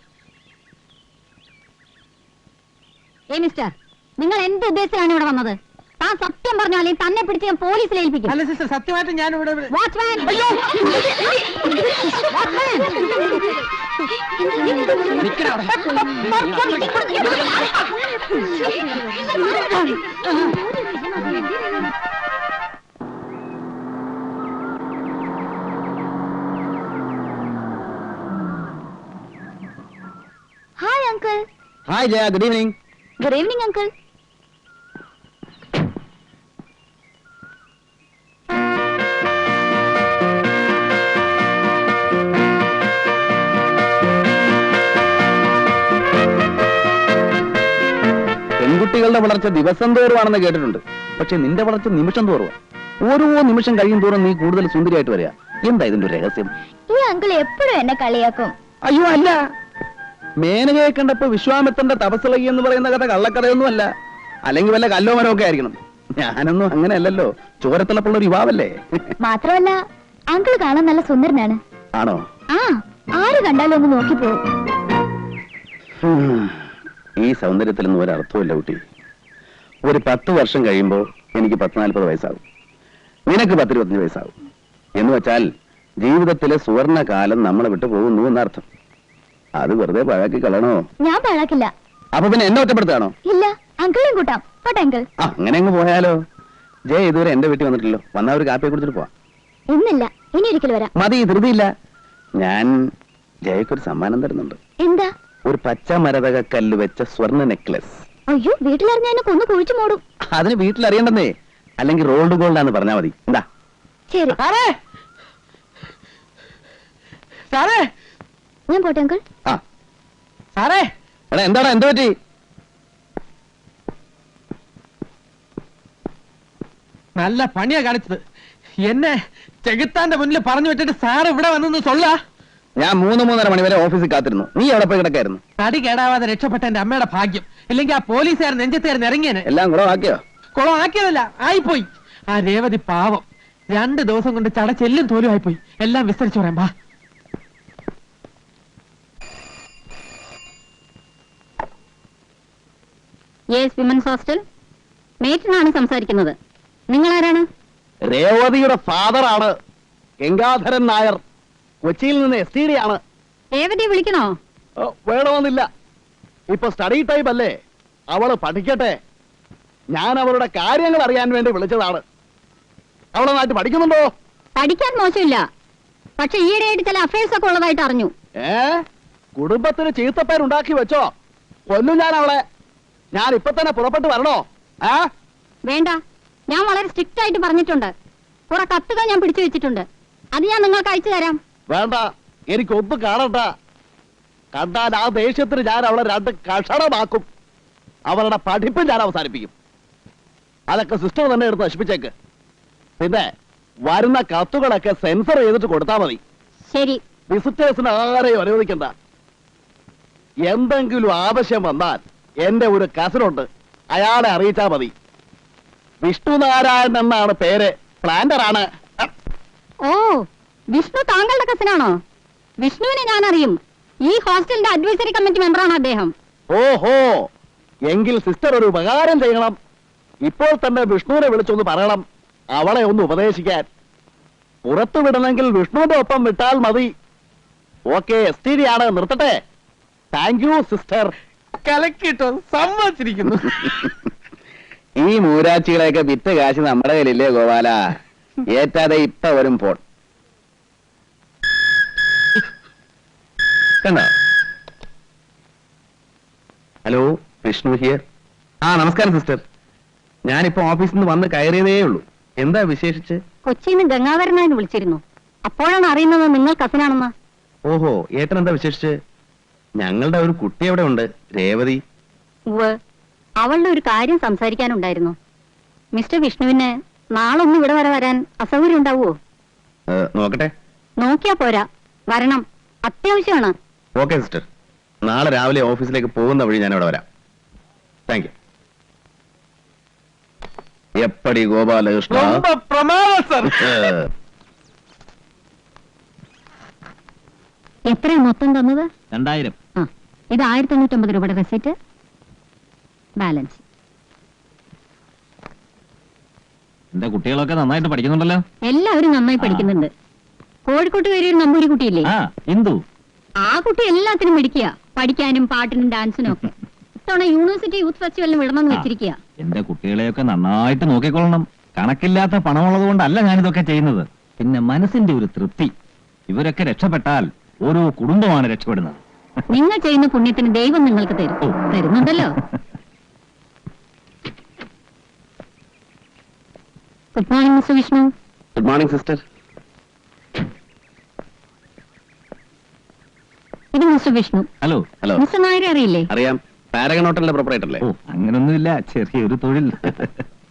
മിസ്റ്റർ, നിങ്ങൾ എന്ത് ഉദ്ദേശത്തിലാണ് ഇവിടെ വന്നത്? താൻ സത്യം പറഞ്ഞാലേ തന്നെ പിടിച്ച് ഞാൻ പോലീസിൽ ഏൽപ്പിക്കും. അല്ല സിസ്റ്റർ, സത്യമായിട്ട് ഞാൻ ഇവിടെ watchman! Hi uncle. Hi Jaya, good evening. Good evening uncle. പെൺകുട്ടികളുടെ വളർച്ച ദിവസം തോറുവാണെന്ന് കേട്ടിട്ടുണ്ട്. പക്ഷെ നിന്റെ വളർച്ച നിമിഷം തോറുവാ. ഓരോ നിമിഷം കഴിയും തോറും നീ കൂടുതൽ സുന്ദരിയായിട്ട് വരിക. എന്താ ഇതിന്റെ ഒരു രഹസ്യം? ഈ അങ്കിൾ എപ്പോഴും എന്നെ കളിയാക്കും. അയ്യോ അല്ല, മേനകയെ കണ്ടപ്പോ വിശ്വാമിത്രന്റെ തപസ്സിളകി എന്ന് പറയുന്ന കഥ കള്ളക്കഥയൊന്നും അല്ല. അല്ലെങ്കിൽ വല്ല കല്ലോമരോ ഒക്കെ ആയിരിക്കണം. ഞാനൊന്നും അങ്ങനെ അല്ലല്ലോ. ചോരത്തിളപ്പുള്ള ഒരു യുവാവല്ലേ. മാത്രമല്ല അങ്കിൾ കാണാൻ നല്ല സുന്ദരനാണ്. ആണോ? ആ, ആര് കണ്ടാലും ഒന്ന് നോക്കിപ്പോവും. ഈ സൗന്ദര്യത്തിലൊന്നും ഒരർത്ഥമില്ല കുട്ടി. ഒരു 10 വർഷം കഴിയുമ്പോ എനിക്ക് 40 വയസ്സാകും. നിനക്ക് 25 വയസ്സാകും. എന്ന് വെച്ചാൽ ജീവിതത്തിലെ സുവർണ കാലം നമ്മളെ വിട്ടു പോകുന്നു എന്നർത്ഥം. അത് വെറുതെ പഴക്കി കളയണോ? ഞാൻ പഴക്കില്ല. അപ്പൊ പിന്നെ എന്നെ ഒറ്റപ്പെടുത്താണോ? ഇല്ല, അങ്കിളും കൂട്ടാം. പോട്ടെ അങ്കിൾ. അങ്ങനെ അങ്ങ് പോയാലോ? ജയ ഇതുവരെ എന്റെ വീട്ടിൽ വന്നിട്ടില്ലോ. വന്നാ ഒരു കാപ്പിയെ കുടിച്ചിട്ട് പോവാം. ഇന്നില്ല, ഇനി ഒരിക്കൽ വരാം. മതി, ധൃതിയില്ല. ഞാൻ ജയക്കൊരു സമ്മാനം തരുന്നുണ്ട്. എന്താ? ഒരു പച്ച മരതക കല്ല് വെച്ച സ്വർണ്ണ നെക്ലസ്. അയ്യോ, വീട്ടിലറിഞ്ഞ എന്നെ കൊന്നു കുഴിച്ചു മൂടും. അതിന് വീട്ടിൽ അറിയണ്ടെന്നേ. അല്ലെങ്കിൽ റോൾഡ് ഗോൾഡാന്ന് പറഞ്ഞാ മതി. എന്താ? ശരി. സാറേ, ഞാൻ പോട്ടെ അങ്കിൾ. ആ സാറേ. എടാ, എന്താടാ, എന്ത് പറ്റി? നല്ല പണിയാ കാണിച്ചത്. എന്നെ ചെകുത്താന്റെ മുന്നിൽ പറഞ്ഞു വെച്ചിട്ട് സാർ ഇവിടെ വന്നു സൊള്ള. ഞാൻ 3-3:30 മണി വരെ ഓഫീസിൽ കാത്തിരുന്നു. നീ എവിടെ പോയി കിടക്കായിരുന്നു? തടി കേടാവാതെ രക്ഷപ്പെട്ട എന്റെ അമ്മയുടെ ഭാഗ്യം. ഇല്ലെങ്കിൽ ആ പോലീസുകാരൻ നെഞ്ചത്തേർന്ന് ഇറങ്ങിയനെ. എല്ലാം കുളമാക്കിയോ? കുളമാക്കിയതല്ല, ആയിപ്പോയി. ആ രേവതി പാവം. 2 ദിവസം കൊണ്ട് ചടച്ചെല്ലും തോലും ആയിപ്പോയി. എല്ലാം വിസ്തരിച്ചു പറയാം. ബാ. Yes, women's hostel. മേറ്റിനാണ് സംസാരിക്കുന്നത്. നിങ്ങൾ ആരാണ്? രേവതിയുടെ ഫാദറാണ് ഗംഗാധരൻ നായർ. കൊച്ചിയിൽ നിന്ന് STD ആണ്. രേവതിയെ വിളിക്കണോ? വേണമെന്നില്ല. ഇപ്പൊ സ്റ്റഡി ടൈം അല്ലേ, അവള് പഠിക്കട്ടെ. ഞാൻ അവളുടെ കാര്യങ്ങൾ അറിയാൻ വേണ്ടി വിളിച്ചതാണ്. അവളെ നാട്ടിൽ പഠിക്കുന്നുണ്ടോ? പഠിക്കാൻ മോശമില്ല, പക്ഷെ ഈയിടെയായിട്ട് ചില അഫയേഴ്സ് ഒക്കെ ഉള്ളതായിട്ട് അറിഞ്ഞു. കുടുംബത്തിന് ചീത്തപ്പേരുണ്ടാക്കി വെച്ചോ? കൊല്ലും ഞാൻ അവളെ. ഞാൻ ഇപ്പൊ തന്നെ പുറപ്പെട്ടു വരണോ? വേണ്ട, ഞാൻ വളരെ സ്ട്രിക്റ്റ് ആയിട്ട് പറഞ്ഞിട്ടുണ്ട്. കുറെ കത്തുകൾ ഞാൻ പിടിച്ചു വെച്ചിട്ടുണ്ട്, അത് ഞാൻ നിങ്ങൾക്ക് അയച്ചു തരാം. വേണ്ട, എനിക്കൊന്നും കാണണ്ട. കണ്ടാൽ ആ ദേഷ്യത്തിന് ഞാൻ അവളെ 2 കഷണമാക്കും. അവളുടെ പഠിപ്പും ഞാൻ അവസാനിപ്പിക്കും. അതൊക്കെ സിസ്റ്റർ തന്നെ എടുത്ത് നശിപ്പിച്ചേക്ക്. പിന്നെ വരുന്ന കത്തുകളൊക്കെ സെൻസർ ചെയ്തിട്ട് കൊടുത്താൽ മതി. ശരി. വിസിറ്റേഴ്സിന് ആരെയും അനുവദിക്കണ്ട. എന്തെങ്കിലും ആവശ്യം വന്നാൽ എന്റെ ഒരു കസിനുണ്ട്, അയാളെ അറിയിച്ചാൽ മതി. വിഷ്ണുനാരായണൻ എന്നാണ് പേര്. പ്ലാന്ററാണ്. ഓ, വിഷ്ണു താങ്കളുടെ കസിനാണോ? വിഷ്ണുവിനെ ഞാൻ അറിയും. ഈ ഹോസ്റ്റലിന്റെ അഡ്വൈസറി കമ്മിറ്റി മെമ്പറാണ് അദ്ദേഹം. ഓഹോ, എങ്കിൽ സിസ്റ്റർ ഒരു ഉപകാരം ചെയ്യണം. ഇപ്പോൾ തന്നെ വിഷ്ണുവിനെ വിളിച്ചൊന്ന് പറയണം, അവളെ ഒന്ന് ഉപദേശിക്കാൻ. പുറത്തു വിടണമെങ്കിൽ വിഷ്ണുവിന്റെ ഒപ്പം വിട്ടാൽ മതി. ഓക്കെ, STD ആണ്. നിർത്തട്ടെ. Thank you sister. കലക്കിട്ടോ, സമ്മതിച്ചിരിക്കുന്നു. ഈ മൂരാച്ചികളെയൊക്കെ വിറ്റ് കാശ് നമ്മുടെ കയ്യിലില്ലേ ഗോപാല? ഏറ്റാതെ ഇപ്പൊ വരും ഫോൺ. കണ്ടോ? Hello, Vishnu here. നമസ്കാരം സിസ്റ്റർ. ഞാനിപ്പോ ഓഫീസിൽ നിന്ന് വന്ന് കയറിയതേ ഉള്ളൂ. എന്താ വിശേഷിച്ച്? കൊച്ചിയിൽ നിന്ന് ഗംഗാധരനായിട്ട് വിളിച്ചിരുന്നു. അപ്പോഴാണ് അറിയുന്നത് നിങ്ങൾ കസിനാണെന്ന്. ഓഹോ, ഏട്ടൻ എന്താ വിശേഷിച്ച്? ഞങ്ങളുടെ ഒരു കുട്ടി അവിടെ ഉണ്ട്, രേവതി. അവളുടെ ഒരു കാര്യം സംസാരിക്കാനുണ്ടായിരുന്നു. മിസ്റ്റർ വിഷ്ണുവിന് നാളൊന്നും ഇവിടെ വരെ വരാൻ അസൗകര്യം ഉണ്ടാവുമോ? നോക്കട്ടെ. നോക്കിയാ പോരാ, വരണം, അത്യാവശ്യമാണ്. ഓക്കെ സിസ്റ്റർ, നാളെ രാവിലെ ഓഫീസിലേക്ക് പോകുന്ന വഴി ഞാൻ ഇവിടെ വരാം. Thank you. എപ്പടി ഗോപാലകൃഷ്ണ. എത്രയാ മൊത്തം തന്നത്? 2000. ഇത് 1550 രൂപയുടെ റെസിറ്റ്, ബാലൻസ്. എന്റെ കുട്ടികളൊക്കെ നന്നായിട്ട് പഠിക്കുന്നുണ്ടല്ലോ. എല്ലാവരും നന്നായി പഠിക്കുന്നുണ്ട്. കോഴിക്കോട്ട് കയറിയ ഒരു നമ്പൂരി കുട്ടിയില്ലേ, എന്തു? ആ കുട്ടി എല്ലാത്തിനും മിടിക്കുക, പഠിക്കാനും പാട്ടിനും ഡാൻസിനും ഒക്കെ. ഇത്തവണ യൂണിവേഴ്സിറ്റി യൂത്ത് ഫെസ്റ്റിവലിന് വിടണമെന്ന് വെച്ചിരിക്കുക. എന്റെ കുട്ടികളെയൊക്കെ നന്നായിട്ട് നോക്കിക്കൊള്ളണം. കണക്കില്ലാത്ത പണമുള്ളത് കൊണ്ടല്ല ഞാനിതൊക്കെ ചെയ്യുന്നത്. പിന്നെ മനസ്സിന്റെ ഒരു തൃപ്തി. ഇവരൊക്കെ രക്ഷപ്പെട്ടാൽ ഓരോ കുടുംബമാണ് രക്ഷപ്പെടുന്നത്. നിങ്ങൾ ചെയ്യുന്ന പുണ്യത്തിന് ദൈവം നിങ്ങൾക്ക് തരും. തരുന്നുണ്ടല്ലോ. Good morning mister Vishnu. Good morning sister. ഇത് mister Vishnu. Hello. Hello. Mister നായരെ അറിയില്ലേ? അറിയാം, പാരഗൺ ഹോട്ടലിന്റെ പ്രൊപ്പറേറ്റർ അല്ലേ? ഓ, അങ്ങനൊന്നുമില്ല, ചെറിയൊരു തൊഴിൽ.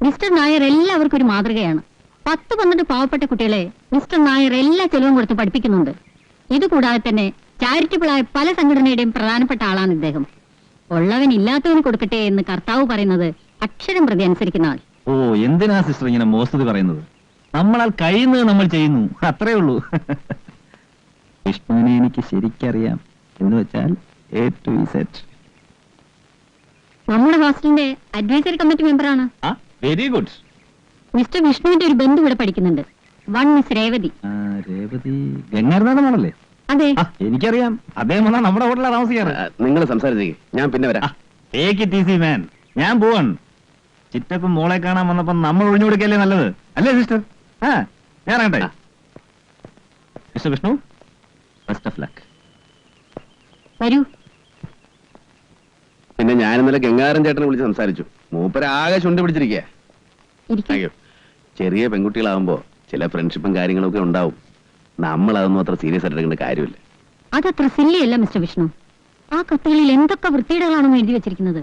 മിസ്റ്റർ നായർ എല്ലാവർക്കും ഒരു മാതൃകയാണ്. 10-12 പാവപ്പെട്ട കുട്ടികളെ മിസ്റ്റർ നായർ എല്ലാ ചെലവും കൊടുത്ത് പഠിപ്പിക്കുന്നുണ്ട്. ഇതുകൂടാതെ തന്നെ ചാരിറ്റബിളായ പല സംഘടനയുടെയും പ്രധാനപ്പെട്ട ആളാണ് ഇദ്ദേഹം. ഉള്ളവൻ ഇല്ലാത്തവന് കൊടുക്കട്ടെ എന്ന് കർത്താവ് പറയുന്നത് അക്ഷരം പ്രതി അനുസരിക്കുന്ന ആൾ. ഓ, എന്തിനാ സിസ്റ്റർ ഇങ്ങനെ മോശം പറയുന്നത്? നമ്മളാൽ കഴിയുന്നത് നമ്മൾ ചെയ്യുന്നു, അത്രേ ഉള്ളൂ. വിഷ്ണുവിനെ എനിക്ക് ശരിക്കറിയാം. എന്ന് വെച്ചാൽ A to Z. നമ്മുടെ ഹോസ്റ്റലിന്റെ അഡ്വൈസറി കമ്മിറ്റി മെമ്പറാണ്. Very good. മിസ്റ്റർ വിഷ്ണുവിന്റെ ഒരു ബന്ധു ഇവിടെ പഠിക്കുന്നുണ്ട്. One miss Revathi. രേവതി ഗംഗാരനാഥ് മോളല്ലേ? അതെ. എനിക്കറിയാം, അദ്ദേഹം വന്നാ നമ്മുടെ ഹോട്ടലിലാണ് താമസിക്കാറ്. നിങ്ങൾ സംസാരിച്ചേ, ഞാൻ പിന്നെ വരാം. Take it easy man. ഞാൻ പോവാൻ. ചിറ്റപ്പം മോളെ കാണാൻ വന്നപ്പോ നമ്മൾ ഒഴിഞ്ഞു കൊടുക്കല്ലേ നല്ലത്, അല്ലേ സിസ്റ്റർ? ഞാൻ ഇറങ്ങട്ടെ. Mister Vishnu, best of luck. വരൂ. പിന്നെ ഞാൻ ഇന്നലെ ഗംഗാരൻ ചേട്ടനെ വിളിച്ച് സംസാരിച്ചു. മൂപ്പര് ആകെ ചുണ്ടി പിടിച്ചിരിക്കുക. ചെറിയ പെൺകുട്ടികളാവുമ്പോ ചില ഫ്രണ്ട്ഷിപ്പും കാര്യങ്ങളും ഒക്കെ ഉണ്ടാവും. നമ്മൾ അതൊന്നും അത്ര സീരിയസ് ആയിട്ട് എടുക്കേണ്ട കാര്യമില്ല. അതത്ര സില്ലിയല്ല മിസ്റ്റർ വിഷ്ണു. ആ കത്തുകളിൽ എന്തൊക്കെ വൃത്തിയിടകളാണെന്ന് എഴുതി വെച്ചിരിക്കുന്നത്.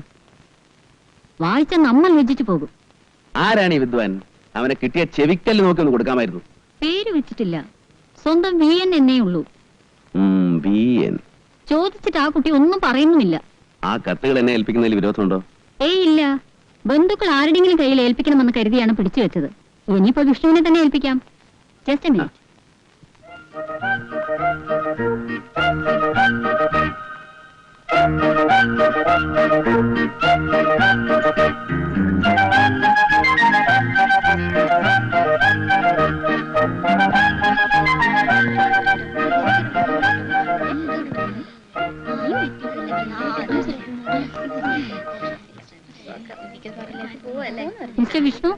വായിച്ച നമ്മൾ വെച്ചിട്ട് പോകും. ആരാണ് ഈ വിദ്വാൻ? അവനെ കിട്ടിയ ചെവിക്കല്ല് നോക്കി ഒന്ന് കൊടുക്കാമായിരുന്നു. പേര് വെച്ചിട്ടില്ല, സ്വന്തം VN എന്നേ ഉള്ളൂ. VN. ചോദിച്ചിട്ട് ആ കുട്ടി ഒന്നും പറയുന്നുമില്ല. ആ കത്തുകൾ എന്നെ ഏൽപ്പിക്കുന്നതിൽ വിരോധമുണ്ടോ? ഇല്ല. ബന്ധുക്കൾ ആരുടെങ്കിലും കയ്യിൽ ഏൽപ്പിക്കണമെന്ന് കരുതിയാണ് പിടിച്ചു വെച്ചത്. ഇനിയിപ്പോ വിഷ്ണുവിനെ തന്നെ ഏൽപ്പിക്കാം. Just a minute. Mister Vishnu,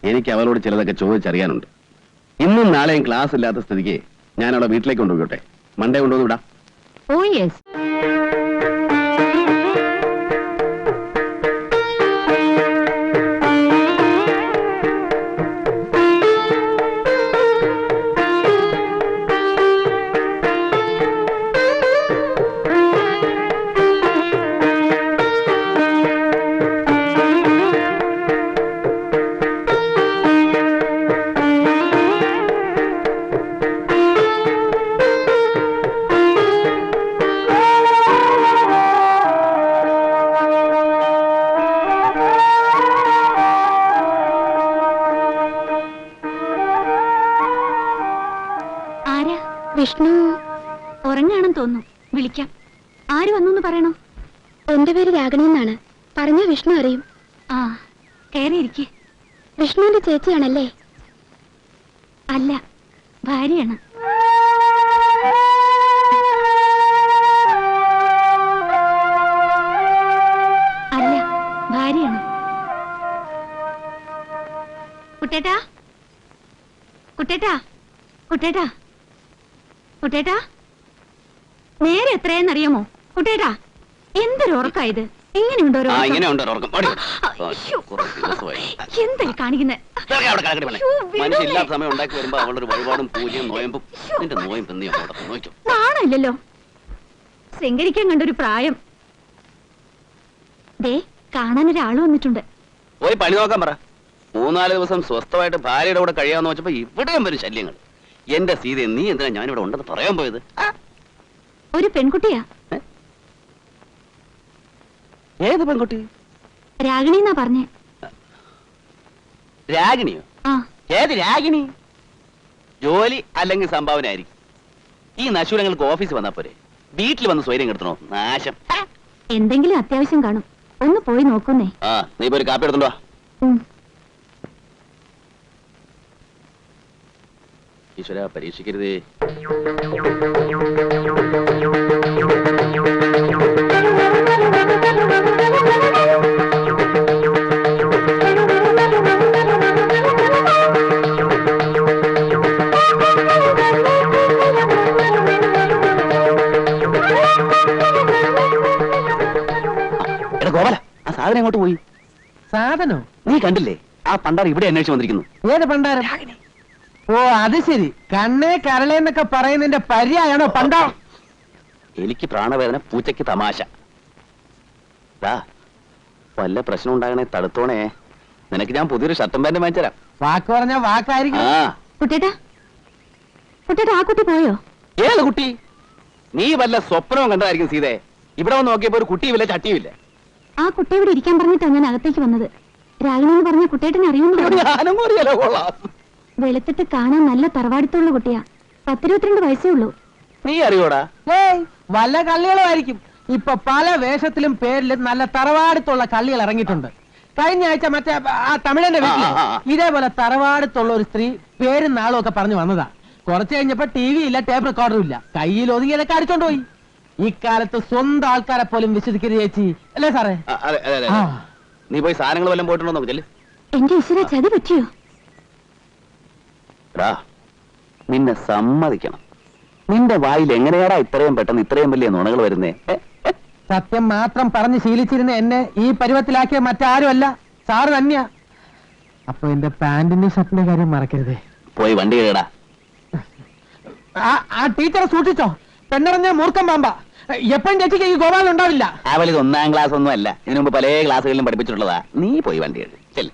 എനിക്ക് അവളോട് ചിലതൊക്കെ ചോദിച്ചറിയാനുണ്ട്. ഇന്നും നാളെയും ക്ലാസ് ഇല്ലാത്ത സ്ഥിതിക്ക് ഞാൻ അവളെ വീട്ടിലേക്ക് കൊണ്ടുപോയിട്ടെ. മണ്ടേ കൊണ്ടുവന്ന് വിടാം. ഓ യെസ്. വിഷ്ണു ഉറങ്ങാണെന്ന് തോന്നുന്നു. വിളിക്കാം. ആര് വന്നു പറയണോ? എന്റെ പേര് രാഗിണി എന്നാണ്. പറഞ്ഞ വിഷ്ണു അറിയും. ആ, കയറിയിരിക്കെ. വിഷ്ണുവിന്റെ ചേച്ചിയാണല്ലേ? അല്ല, ഭാര്യയാണ്. അല്ല, ഭാര്യയാണ്. കുട്ടേട്ടാ, കുട്ടേട്ടാ, കുട്ടേട്ടാ, കുട്ടേട്ടാ, നേരെ എത്രയെന്നറിയാമോ? കുട്ടേട്ടാ, എന്തൊരു ഉറക്കായത്. എങ്ങനെയുണ്ടോ? എന്തായി കാണിക്കുന്നത്? മനുഷ്യല്ലാത്ത സമയം ഉണ്ടാക്കി വരുമ്പോ അവളുടെ ഒരു വഴിപാടും പൂജയും നോയമ്പും. നിന്റെ നോയമ്പ് നീ നോക്കും. നാണമില്ലല്ലോ. ശൃംഗരിക്കാൻ കണ്ടൊരു പ്രായം. ദേ, കാണാനൊരാള് വന്നിട്ടുണ്ട്. പോയി പണി നോക്കാൻ പറ. 3-4 ദിവസം സ്വസ്ഥമായിട്ട് ഭാര്യയുടെ കൂടെ കഴിയാന്ന് വെച്ചപ്പോ ഇവിടെയും വരും ശല്യങ്ങൾ. എന്റെ സീത, നീ എന്തിനാ ഞാനിവിടെ ഉണ്ടെന്ന് പറയാൻ പോയത്? ഒരു പെൺകുട്ടിയാ. ഏത് പെൺകുട്ടി? രാഗിണി എന്നാ പറഞ്ഞേ. രാഗിണിയോ? ആ. ഏത് രാഗിണി? ജോലി അല്ലെങ്കിൽ സംഭാവന ആയിരിക്കും. ഈ നശൂരങ്ങൾക്ക് ഓഫീസിൽ വന്നാ പോരെ, വീട്ടിൽ വന്ന് സ്വൈര്യം കെടുത്തണോ? നാശം. എന്തെങ്കിലും അത്യാവശ്യം കാണും. ഒന്ന് പോയി നോക്കുന്നേ. ആ, നീ ഇപ്പൊ ഒരു കാപ്പി എടുത്തുണ്ടോ? ഈശ്വര, പരീക്ഷിക്കരുതേ. എടാ ഗോപാല, ആ സാധനം എങ്ങോട്ട് പോയി? സാധനോ? നീ കണ്ടില്ലേ? ആ പണ്ടാർ ഇവിടെ അന്വേഷിച്ച് വന്നിരിക്കുന്നു. ഏത് പണ്ടാരം? ഓ, അത് ശരി. കണ്ണേ കരളേന്നൊക്കെ പറയുന്നതിന്റെ പര്യായാണോ പണ്ടാ? എനിക്ക് പ്രാണവേദന, പൂച്ചയ്ക്ക് തമാശ. വല്ല പ്രശ്നം ഉണ്ടാകണേ തടുത്തോണേ. നിനക്ക് ഞാൻ പുതിയൊരു ഷർട്ടും പാന്റും വാങ്ങിച്ചരാം. വാക്ക് പറഞ്ഞ വാക്കായിരിക്കും. കുട്ടേട്ടാ, കുട്ടേട്ടാ, ആ കുട്ടി പോയോ? ഏത് കുട്ടി? നീ വല്ല സ്വപ്നവും കണ്ടതായിരിക്കും സീതേ. ഇവിടെ വന്ന് നോക്കിയപ്പോ ഒരു കുട്ടിയുമില്ല, ചട്ടിയുമില്ല. ആ കുട്ടി ഇവിടെ ഇരിക്കാൻ പറഞ്ഞിട്ടാ ഞാൻ അകത്തേക്ക് വന്നത്. രാഗിണി എന്ന് പറഞ്ഞ കുട്ടേട്ടനെ അറിയുന്നു. ഞാനും അറിയാലോ. കൊള്ളാം. വെളുത്തിട്ട് കാണാൻ നല്ല തറവാടിത്തുള്ള കുട്ടിയാ. 10-22 വയസ്സേ ഉള്ളൂ. നീ അറിയോടാ? ഏയ്, വല്ല കള്ളികളും ആയിരിക്കും. ഇപ്പൊ പല വേഷത്തിലും പേരിലും നല്ല തറവാടത്തുള്ള കള്ളികൾ ഇറങ്ങിയിട്ടുണ്ട്. കഴിഞ്ഞ ആഴ്ച മറ്റേ ആ തമിഴന്റെ വീട്ടിൽ ഇതേപോലെ തറവാടത്തുള്ള ഒരു സ്ത്രീ പേരും നാളും ഒക്കെ പറഞ്ഞു വന്നതാ. കുറച്ച് കഴിഞ്ഞപ്പോ TV ഇല്ല, ടേപ്പ് റെക്കോർഡറും ഇല്ല. കയ്യിൽ ഒതുങ്ങിയതൊക്കെ അടിച്ചോണ്ട് പോയി. ഇക്കാലത്ത് സ്വന്തം ആൾക്കാരെ പോലും വിശ്വസിക്കരുത് ചേച്ചി, അല്ലേ സാറേ? നീ പോയി സാധനങ്ങൾ വല്ലതും പോയിട്ടുണ്ടോ നോക്കില്ലേ? എന്റെ ഈശ്വര, ചതി പറ്റിയോ? നിന്നെ സമ്മതിക്കണം. നിന്റെ വായിൽ എങ്ങനെയാടാ ഇത്രയും പെട്ടെന്ന് ഇത്രയും വലിയ നുണകൾ വരുന്നേ? സത്യം മാത്രം പറഞ്ഞ് ശീലിച്ചിരുന്ന എന്നെ ഈ പരുവത്തിലാക്കിയ മറ്റാരും അല്ല, സാറ് തന്നെയാ. അപ്പൊ എന്റെ പാന്റിന്റെ ഷർട്ടിന്റെ കാര്യം മറക്കരുതേ. പോയി വണ്ടി കേടാ. ആ ടീച്ചറെ സൂക്ഷിച്ചോ, പെണ്ണറിഞ്ഞ മൂർഖം പാമ്പ. എപ്പോഴും ചേച്ചിക്ക് ഈ ഗോപാലൻ ഉണ്ടാവില്ല. അവൾ ഇത് 1-ാം ക്ലാസ് ഒന്നും അല്ല, ഇതിനു മുമ്പ് പല ക്ലാസ്സുകളിലും പഠിപ്പിച്ചിട്ടുള്ളതാ. നീ പോയി വണ്ടി കേട്. ചെല്ല്.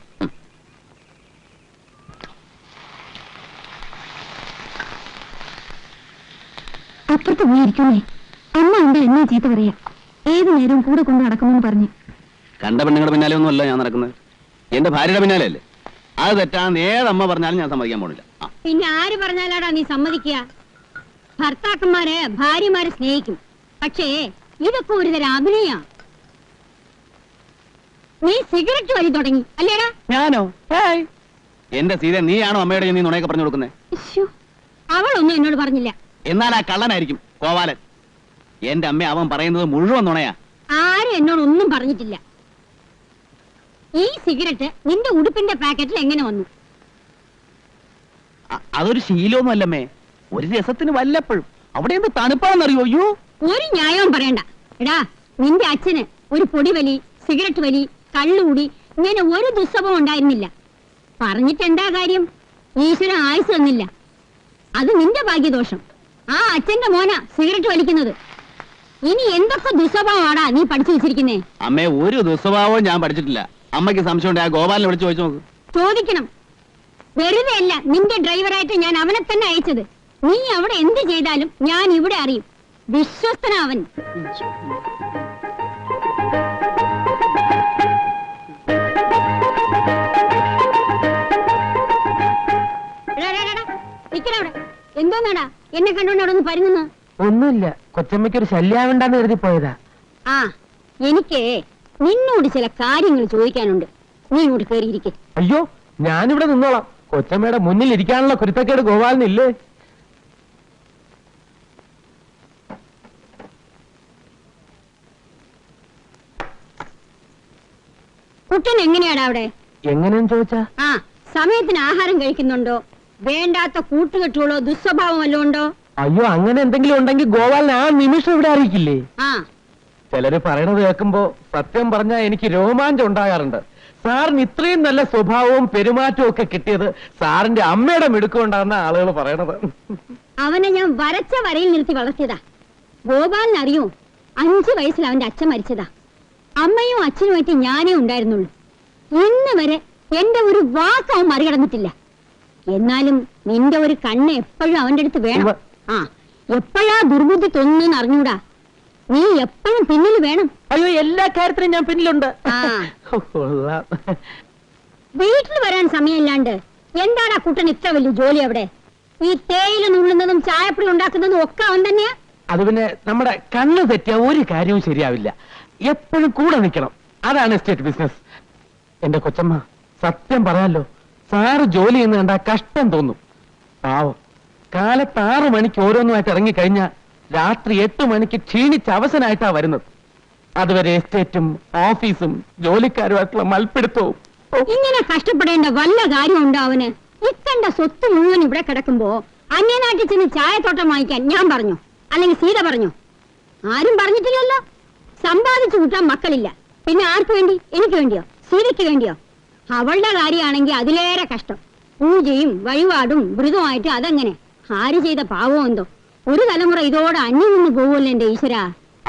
അപ്പുറത്ത് പോയിരിക്കുന്നേ. അമ്മ ഉണ്ട് എന്നെ ചീത്ത പറയാ. ഏതു നേരവും കൂടെ കൊണ്ട് നടക്കുമെന്ന് പറഞ്ഞു. കണ്ട പെണ്ണുങ്ങളുടെ പിന്നാലെ ഒന്നും അല്ല ഞാൻ നടക്കുന്നത്, എന്റെ ഭാര്യയുടെ പിന്നാലെ അല്ലേ. അത് തെറ്റാണെന്ന് ഏതമ്മ പറഞ്ഞാലും ഞാൻ സമ്മതിക്കാൻ പോണില്ല. പിന്നെ ആര് പറഞ്ഞാലാടാ നീ സമ്മതിക്കുക? ഭർത്താക്കന്മാര് ഭാര്യമാരെ സ്നേഹിക്കും, പക്ഷേ ഇതൊക്കെ ഒരു തരം അഭിനയ. നീ സിഗരറ്റ് വലി തുടങ്ങി അല്ലേടാ? ഞാനോ? എന്റെ സീത, നീയാണോ അമ്മയോട് നീ നുണയൊക്കെ പറഞ്ഞു കൊടുക്കുന്നത്? അവളൊന്നും എന്നോട് പറഞ്ഞില്ല. എന്നാൽ ആ കള്ളനായിരിക്കും കോവാലൻ. എന്റെ അമ്മ അവൻ പറയുന്നത് മുഴുവൻ നുണയാ. ആരും എന്നോടൊന്നും പറഞ്ഞിട്ടില്ല. ഈ സിഗരറ്റ് നിന്റെ ഉടുപ്പിന്റെ പാക്കറ്റിൽ എങ്ങനെ വന്നു? അതൊരു ശീലമൊന്നും അല്ലമ്മേ, ഒരു രസത്തിന് വല്ലപ്പോഴും. അവിടെ എന്ത് തണുപ്പാണെന്നറിയോ? അയ്യോ, ഒരു ന്യായവും പറയണ്ട. എടാ, നിന്റെ അച്ഛന് ഒരു പൊടിവലി, സിഗരറ്റ് വലി, കള്ളുകൂടി ഇങ്ങനെ ഒരു ദുസ്വഭാവം ഉണ്ടായിരുന്നില്ല. പറഞ്ഞിട്ടെന്താ കാര്യം? ഈശ്വരൻ ആയുസ് തന്നില്ല. അത് നിന്റെ ഭാഗ്യദോഷം. ആ അച്ഛന്റെ മോനാ സിഗരറ്റ് വലിക്കുന്നത്. ഇനി എന്തൊക്കെ ദുസ്വഭാവമാടാ നീ പഠിച്ചു വെച്ചിരിക്കുന്നേ? അമ്മേ, ഒരു ദുസ്വഭാവവും ഞാൻ പഠിച്ചിട്ടില്ല. അമ്മയ്ക്ക് സംശയമുണ്ട്, ആ ഗോപാലിനെ വിളിച്ച് ചോദിച്ചു നോക്ക്. ചോദിക്കണം. വെറുതെ അല്ല നിന്റെ ഡ്രൈവറായിട്ട് ഞാൻ അവനെ തന്നെ അയച്ചത്. നീ അവിടെ എന്ത് ചെയ്താലും ഞാൻ ഇവിടെ അറിയും. വിശ്വസ്തനാവൻ. എന്തോന്നാടാ എന്നെ കണ്ടോണ്ട് അവിടെ ഒന്ന് പരുങ്ങുന്നു? ഒന്നുമില്ല, കൊച്ചമ്മയ്ക്ക് ഒരു ശല്യാവണ്ടെന്ന് കരുതി പോയതാ. ആ, എനിക്ക് നിന്നോട് ചില കാര്യങ്ങൾ ചോദിക്കാനുണ്ട്. നീ ഇങ്ങോട്ട് കയറിയിരിക്കെ. അയ്യോ, ഞാനിവിടെ നിന്നോളാം. കൊച്ചമ്മയുടെ മുന്നിൽ ഇരിക്കാനുള്ള കുരുത്തക്കേട് ഗോപാലിനില്ലേ? കുട്ടൻ എങ്ങനെയാടാ അവിടെ? എങ്ങനെയെന്ന് ചോദിച്ചാ? ആ, സമയത്തിന് ആഹാരം കഴിക്കുന്നുണ്ടോ? വേണ്ടാത്ത കൂട്ടുകെട്ടുകളോ ദുസ്വഭാവം വല്ലതും ഉണ്ടോ? അയ്യോ, അങ്ങനെ എന്തെങ്കിലും ഉണ്ടെങ്കിൽ ഗോപാലിനെ ആ നിമിഷം ഇവിടെ അറിയിക്കില്ലേ? ആ, ചിലര് പറയണത് കേൾക്കുമ്പോ സത്യം പറഞ്ഞാൽ എനിക്ക് രോമാഞ്ചം ഉണ്ടാകാറുണ്ട്. സാറിന് ഇത്രയും നല്ല സ്വഭാവവും പെരുമാറ്റവും ഒക്കെ കിട്ടിയത് സാറിന്റെ അമ്മയുടെ മിടുക്കുകൊണ്ടാണെന്ന ആളുകൾ പറയണത്. അവനെ ഞാൻ വരച്ച വരയിൽ നിർത്തി വളർത്തിയതാ. ഗോപാലിനറിയോ, 5 വയസ്സിൽ അവന്റെ അച്ഛൻ മരിച്ചതാ. അമ്മയും അച്ഛനുമായിട്ട് ഞാനേ ഉണ്ടായിരുന്നുള്ളൂ. ഇന്ന് വരെ എന്റെ ഒരു വാക്ക് അവൻ മറികടന്നിട്ടില്ല. എന്നാലും നിന്റെ ഒരു കണ്ണ് എപ്പോഴും അവന്റെ അടുത്ത് വേണം. ആ, എപ്പോഴാ ദുർബുദ്ധി തോന്നുന്നെന്ന് അറിഞ്ഞൂടാ. നീ എപ്പോഴും പിന്നിൽ വേണം. അയ്യോ, എല്ലാ കാര്യത്തിനും ഞാൻ പിന്നിലുണ്ട്. ആ, വീട്ടിൽ വരാൻ സമയമില്ലാണ്ട് എന്താടാ കുട്ടൻ ഇത്ര വലിയ ജോലി അവിടെ? ഈ തേയില നുള്ളുന്നതും ചായപ്പൊടി ഉണ്ടാക്കുന്നതും ഒക്കെ അവൻ തന്നെയാ. അത് പിന്നെ നമ്മുടെ കണ്ണ് തെറ്റിയ ഒരു കാര്യവും ശരിയാവില്ല. എപ്പോഴും കൂടെ നിൽക്കണം. അതാണ് എസ്റ്റേറ്റ് ബിസിനസ്. എന്റെ കൊച്ചമ്മ, സത്യം പറയാലോ, സാറ് ജോലി ചെയ്യുന്ന കണ്ടാ കഷ്ടം തോന്നും. പാവം, കാലത്ത് 6 മണിക്ക് ഓരോന്നുമായിട്ട് ഇറങ്ങിക്കഴിഞ്ഞാൽ രാത്രി 8 മണിക്ക് ക്ഷീണിച്ച് അവസനായിട്ടാ വരുന്നത്. അതുവരെ എസ്റ്റേറ്റും ഓഫീസും ജോലിക്കാരുമായിട്ടുള്ള മൽപ്പിടുത്തവും. ഇങ്ങനെ കഷ്ടപ്പെടേണ്ട വല്ല കാര്യമുണ്ടോ അവന്? ഇക്കണ്ട സ്വത്ത് മുഴുവൻ ഇവിടെ കിടക്കുമ്പോ അന്യനാട്ടിൽ ചെന്ന് ചായത്തോട്ടം വാങ്ങിക്കാൻ ഞാൻ പറഞ്ഞു, അല്ലെങ്കിൽ സീത പറഞ്ഞു? ആരും പറഞ്ഞിട്ടില്ലല്ലോ. സമ്പാദിച്ചു കൂട്ടാൻ മക്കളില്ല. പിന്നെ ആർക്ക് വേണ്ടി? എനിക്ക് വേണ്ടിയോ? സീതയ്ക്ക് വേണ്ടിയോ? അവളുടെ കാര്യമാണെങ്കിൽ അതിലേറെ കഷ്ടം. പൂജയും വഴിപാടും വ്രതമായിട്ട് അതെങ്ങനെ? ആര് ചെയ്ത പാവോ എന്തോ. ഒരു തലമുറ ഇതോടെ അന്യം നിന്ന് പോവുമല്ലോ എന്റെ ഈശ്വരാ.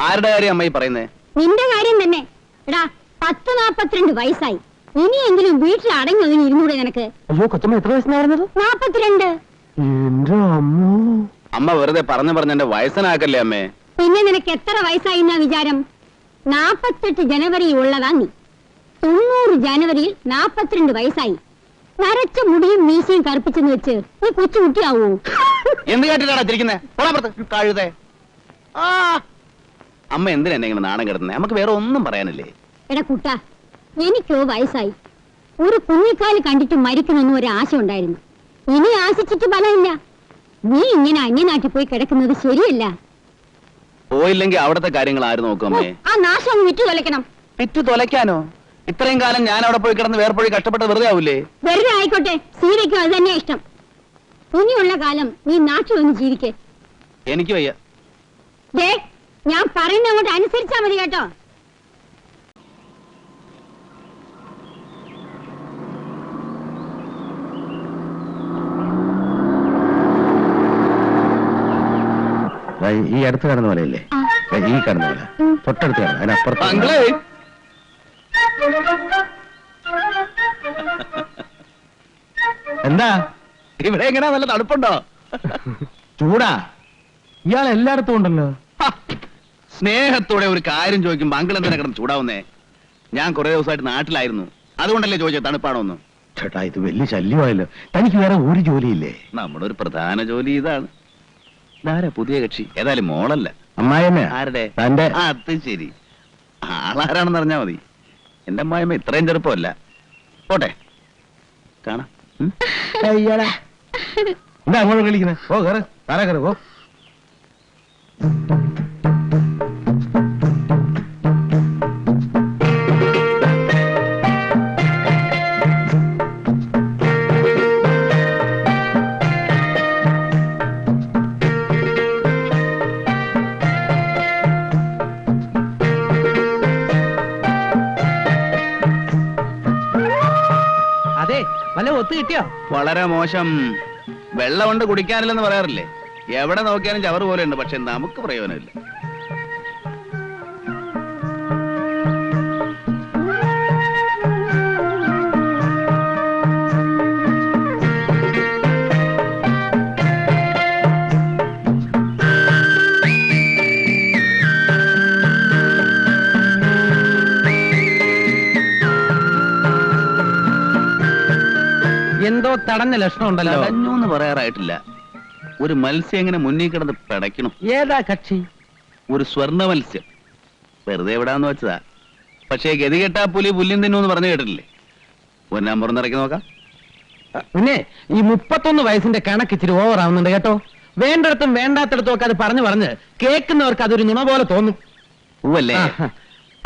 ആരുടെ കാര്യം അമ്മ പറയുന്നേ? നിന്റെ കാര്യം തന്നെ. എടാ, 10-42 വയസ്സായി. ഇനിയെങ്കിലും വീട്ടിൽ അടങ്ങി ഒതുങ്ങി ഇരുന്നൂടെ നിനക്ക്? അയ്യോ, കൊച്ചമ്മ എത്ര വയസ്സിനായിരുന്നത്? 42. എന്റെ അമ്മോ. അമ്മ വെറുതെ പറഞ്ഞു എന്റെ വയസ്സനാക്കല്ലേ അമ്മേ. പിന്നെ നിനക്ക് എത്ര വയസ്സായി എന്നാ വിചാരം? 48 ജനുവരി ഉള്ളതാ നീ. 90 ജനുവരിയിൽ 42 വയസ്സായി. നരച്ച മുടിയും മീശയും കറുപ്പിച്ചെന്ന് വെച്ച് നീ കൊച്ചു കുട്ടിയാവൂ? എന്ത് കേട്ടിട്ടാണ് ചിരിക്കുന്നേ? അമ്മ എന്തിനാ എന്നെ ഇങ്ങനെ നാണം കിടന്നേ? നമുക്ക് വേറെ ഒന്നും പറയാനില്ലേ? എടാ കുട്ടാ, എനിക്കോ വയസ്സായി. ഒരു കുഞ്ഞിക്കാല് കണ്ടിട്ട് മരിക്കണമെന്ന് ഒരു ആശ ഉണ്ടായിരുന്നു. ഇനി ആശിച്ചിട്ട് ഫലമില്ല. നീ ഇങ്ങനെ അന്യനാട്ടിൽ പോയി കിടക്കുന്നത് ശരിയല്ല. പോയില്ലെങ്കിൽ അവിടത്തെ കാര്യങ്ങൾ ആര് നോക്കും അമ്മേ? ആ നാശം അങ്ങ് വിറ്റു തൊലയ്ക്കണം. വിറ്റു തൊലയ്ക്കാനോ? ഇത്രയും കാലം ഞാൻ അവിടെ പോയി കിടന്ന് വേർപ്പൊഴി കഷ്ടപ്പെട്ട് വെറുതെ ആവൂലേ? വെറുതെ ആയിക്കോട്ടെ, സീതയ്ക്കും അത് തന്നെയാ ഇഷ്ടം. കുഞ്ഞുള്ള കാലം നീ നാട്ടിൽ വന്ന് ജീവിക്കേ. എനിക്ക് വയ്യ. ദേ, ഞാൻ പറയുന്ന അങ്ങോട്ട് അനുസരിച്ചാ മതി കേട്ടോ. ഈ അടുത്ത് കിടന്ന പോലെയല്ലേ? ഈ കിടന്ന പോലെ തൊട്ടടുത്ത് കിടന്നു, അതിനപ്പുറത്ത്. എന്താ ഇവിടെ എങ്ങനെയാ? നല്ല തണുപ്പുണ്ടോ? ചൂടാ. ഇയാൾ എല്ലായിടത്തും ഉണ്ടല്ലോ. സ്നേഹത്തോടെ ഒരു കാര്യം ചോദിക്കുമ്പോ അങ്കിൾ എന്തിനാ കിടന്ന് ചൂടാവുന്നേ? ഞാൻ കുറെ ദിവസമായിട്ട് നാട്ടിലായിരുന്നു, അതുകൊണ്ടല്ലേ ചോദിച്ചത് തണുപ്പാണോ ഒന്ന്. ചേട്ടാ ഇത് വലിയ ശല്യമായല്ലോ. തനിക്ക് വേറെ ഒരു ജോലിയില്ലേ? നമ്മുടെ ഒരു പ്രധാന ജോലി ഇതാണ്. ഇതാരാ പുതിയ കക്ഷി? ഏതായാലും മോളല്ല. അമ്മായിയമ്മ ആരുടെ? തന്റെ. ആ, അത് ശരി. ആളാരാണെന്ന് അറിഞ്ഞാ മതി. എന്റെ അമ്മായിമ്മ ഇത്രയും ചെറുപ്പമല്ല. പോട്ടെ, കാണാം. എന്താ അങ്ങോട്ട് കളിക്കുന്നത്? ഓ കയറ്, താരാ കയറ്, ഓ. അതെ, വല്ല ഒത്തു കിട്ടിയോ? വളരെ മോശം. വെള്ളം കൊണ്ട് കുടിക്കാനില്ലെന്ന് പറയാറില്ലേ? എവിടെ നോക്കിയാലും ചവറ് പോലെ ഉണ്ട്, പക്ഷെ നമുക്ക് പ്രയോജനമില്ല. എന്തോ തടഞ്ഞ ലക്ഷണം ഉണ്ടല്ലോ. തടഞ്ഞൂന്ന് പറയാറായിട്ടില്ല. ഒരു മത്സ്യം എങ്ങനെ മുന്നിൽ കിടന്ന് പിടയ്ക്കണം. ഏതാ കക്ഷി? ഒരു സ്വർണ്ണ മത്സ്യം. വെറുതെ എവിടാന്ന് വെച്ചതാ. പക്ഷേ ഗതികെട്ടാ പുലി പുല്ലും തിന്നൂന്ന് പറഞ്ഞു കേട്ടിട്ടില്ലേ? ഒന്നാം പുറന്നിറക്കി നോക്കാം. പിന്നെ ഈ 31 വയസ്സിന്റെ കണക്ക് ഇച്ചിരി ഓവർ ആവുന്നുണ്ട് കേട്ടോ. വേണ്ടിടത്തും വേണ്ടാത്തിടത്തും ഒക്കെ അത് പറഞ്ഞ് കേൾക്കുന്നവർക്ക് അതൊരു നുണ പോലെ തോന്നും. പൂവല്ലേ?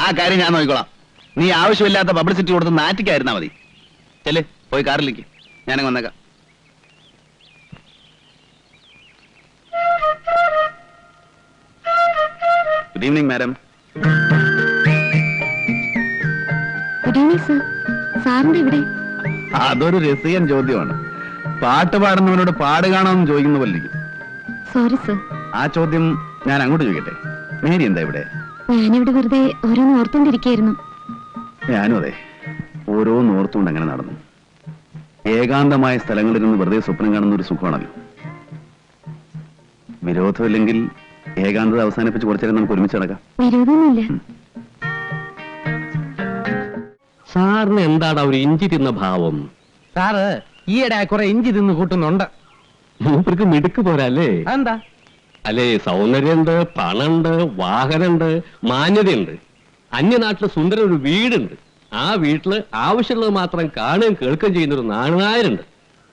ആ കാര്യം ഞാൻ നോക്കിക്കോളാം. നീ ആവശ്യമില്ലാത്ത പബ്ലിസിറ്റി കൊടുത്ത് നാറ്റിക്കായിരുന്നാ മതി. ചെല്, പോയി കാറിലേക്ക്. ഞാനങ്ങ് വന്നേക്കാം. Good evening madam. Good evening sir. സാറിന്റെ ഇവിടെ? അതൊരു രസികൻ ചോദ്യമാണ്. പാട്ട് പാടുന്നവനോട് പാട് കാണാമെന്ന് ചോദിക്കുന്ന പോലെ ഇരിക്കും. Sorry sir. ആ ചോദ്യം ഞാൻ അങ്ങോട്ട് ചോദിക്കട്ടെ. മേരി എന്താ ഇവിടെ? ഞാനിവിടെ വെറുതെ ഓരോന്ന് ഓർത്തോണ്ടിരിക്കായിരുന്നു. ഞാനും അതെ, ഓരോന്ന് ഓർത്തുകൊണ്ട് അങ്ങനെ നടന്നു. ഏകാന്തമായ സ്ഥലങ്ങളിൽ നിന്ന് വെറുതെ സ്വപ്നം കാണുന്ന ഒരു സുഖമാണല്ലോ. വിരോധമില്ലെങ്കിൽ ഏകാന്തത അവസാനിപ്പിച്ച് കുറച്ചേരം നമുക്ക് ഒരുമിച്ച് നടക്കാം. വിരോധമൊന്നുമില്ല. സാറിന് എന്താണ് ഒരു ഇഞ്ചി തിന്ന ഭാവം? സാറ് ഈയിടെ കുറെ ഇഞ്ചി തിന്ന് കൂട്ടുന്നുണ്ട്. മൂപ്പർക്ക് മിടുക്ക് പോരല്ലേ? അതെന്താ? അല്ലേ, സൗന്ദര്യമുണ്ട്, പണമുണ്ട്, വാഹനമുണ്ട്, മാന്യതയുണ്ട്. അന്യനാട്ടില് സുന്ദര ഒരു വീടുണ്ട്. ആ വീട്ടില് ആവശ്യമുള്ളത് മാത്രം കാണുകയും കേൾക്കുകയും ചെയ്യുന്ന ഒരു നാണുനായരുണ്ട്.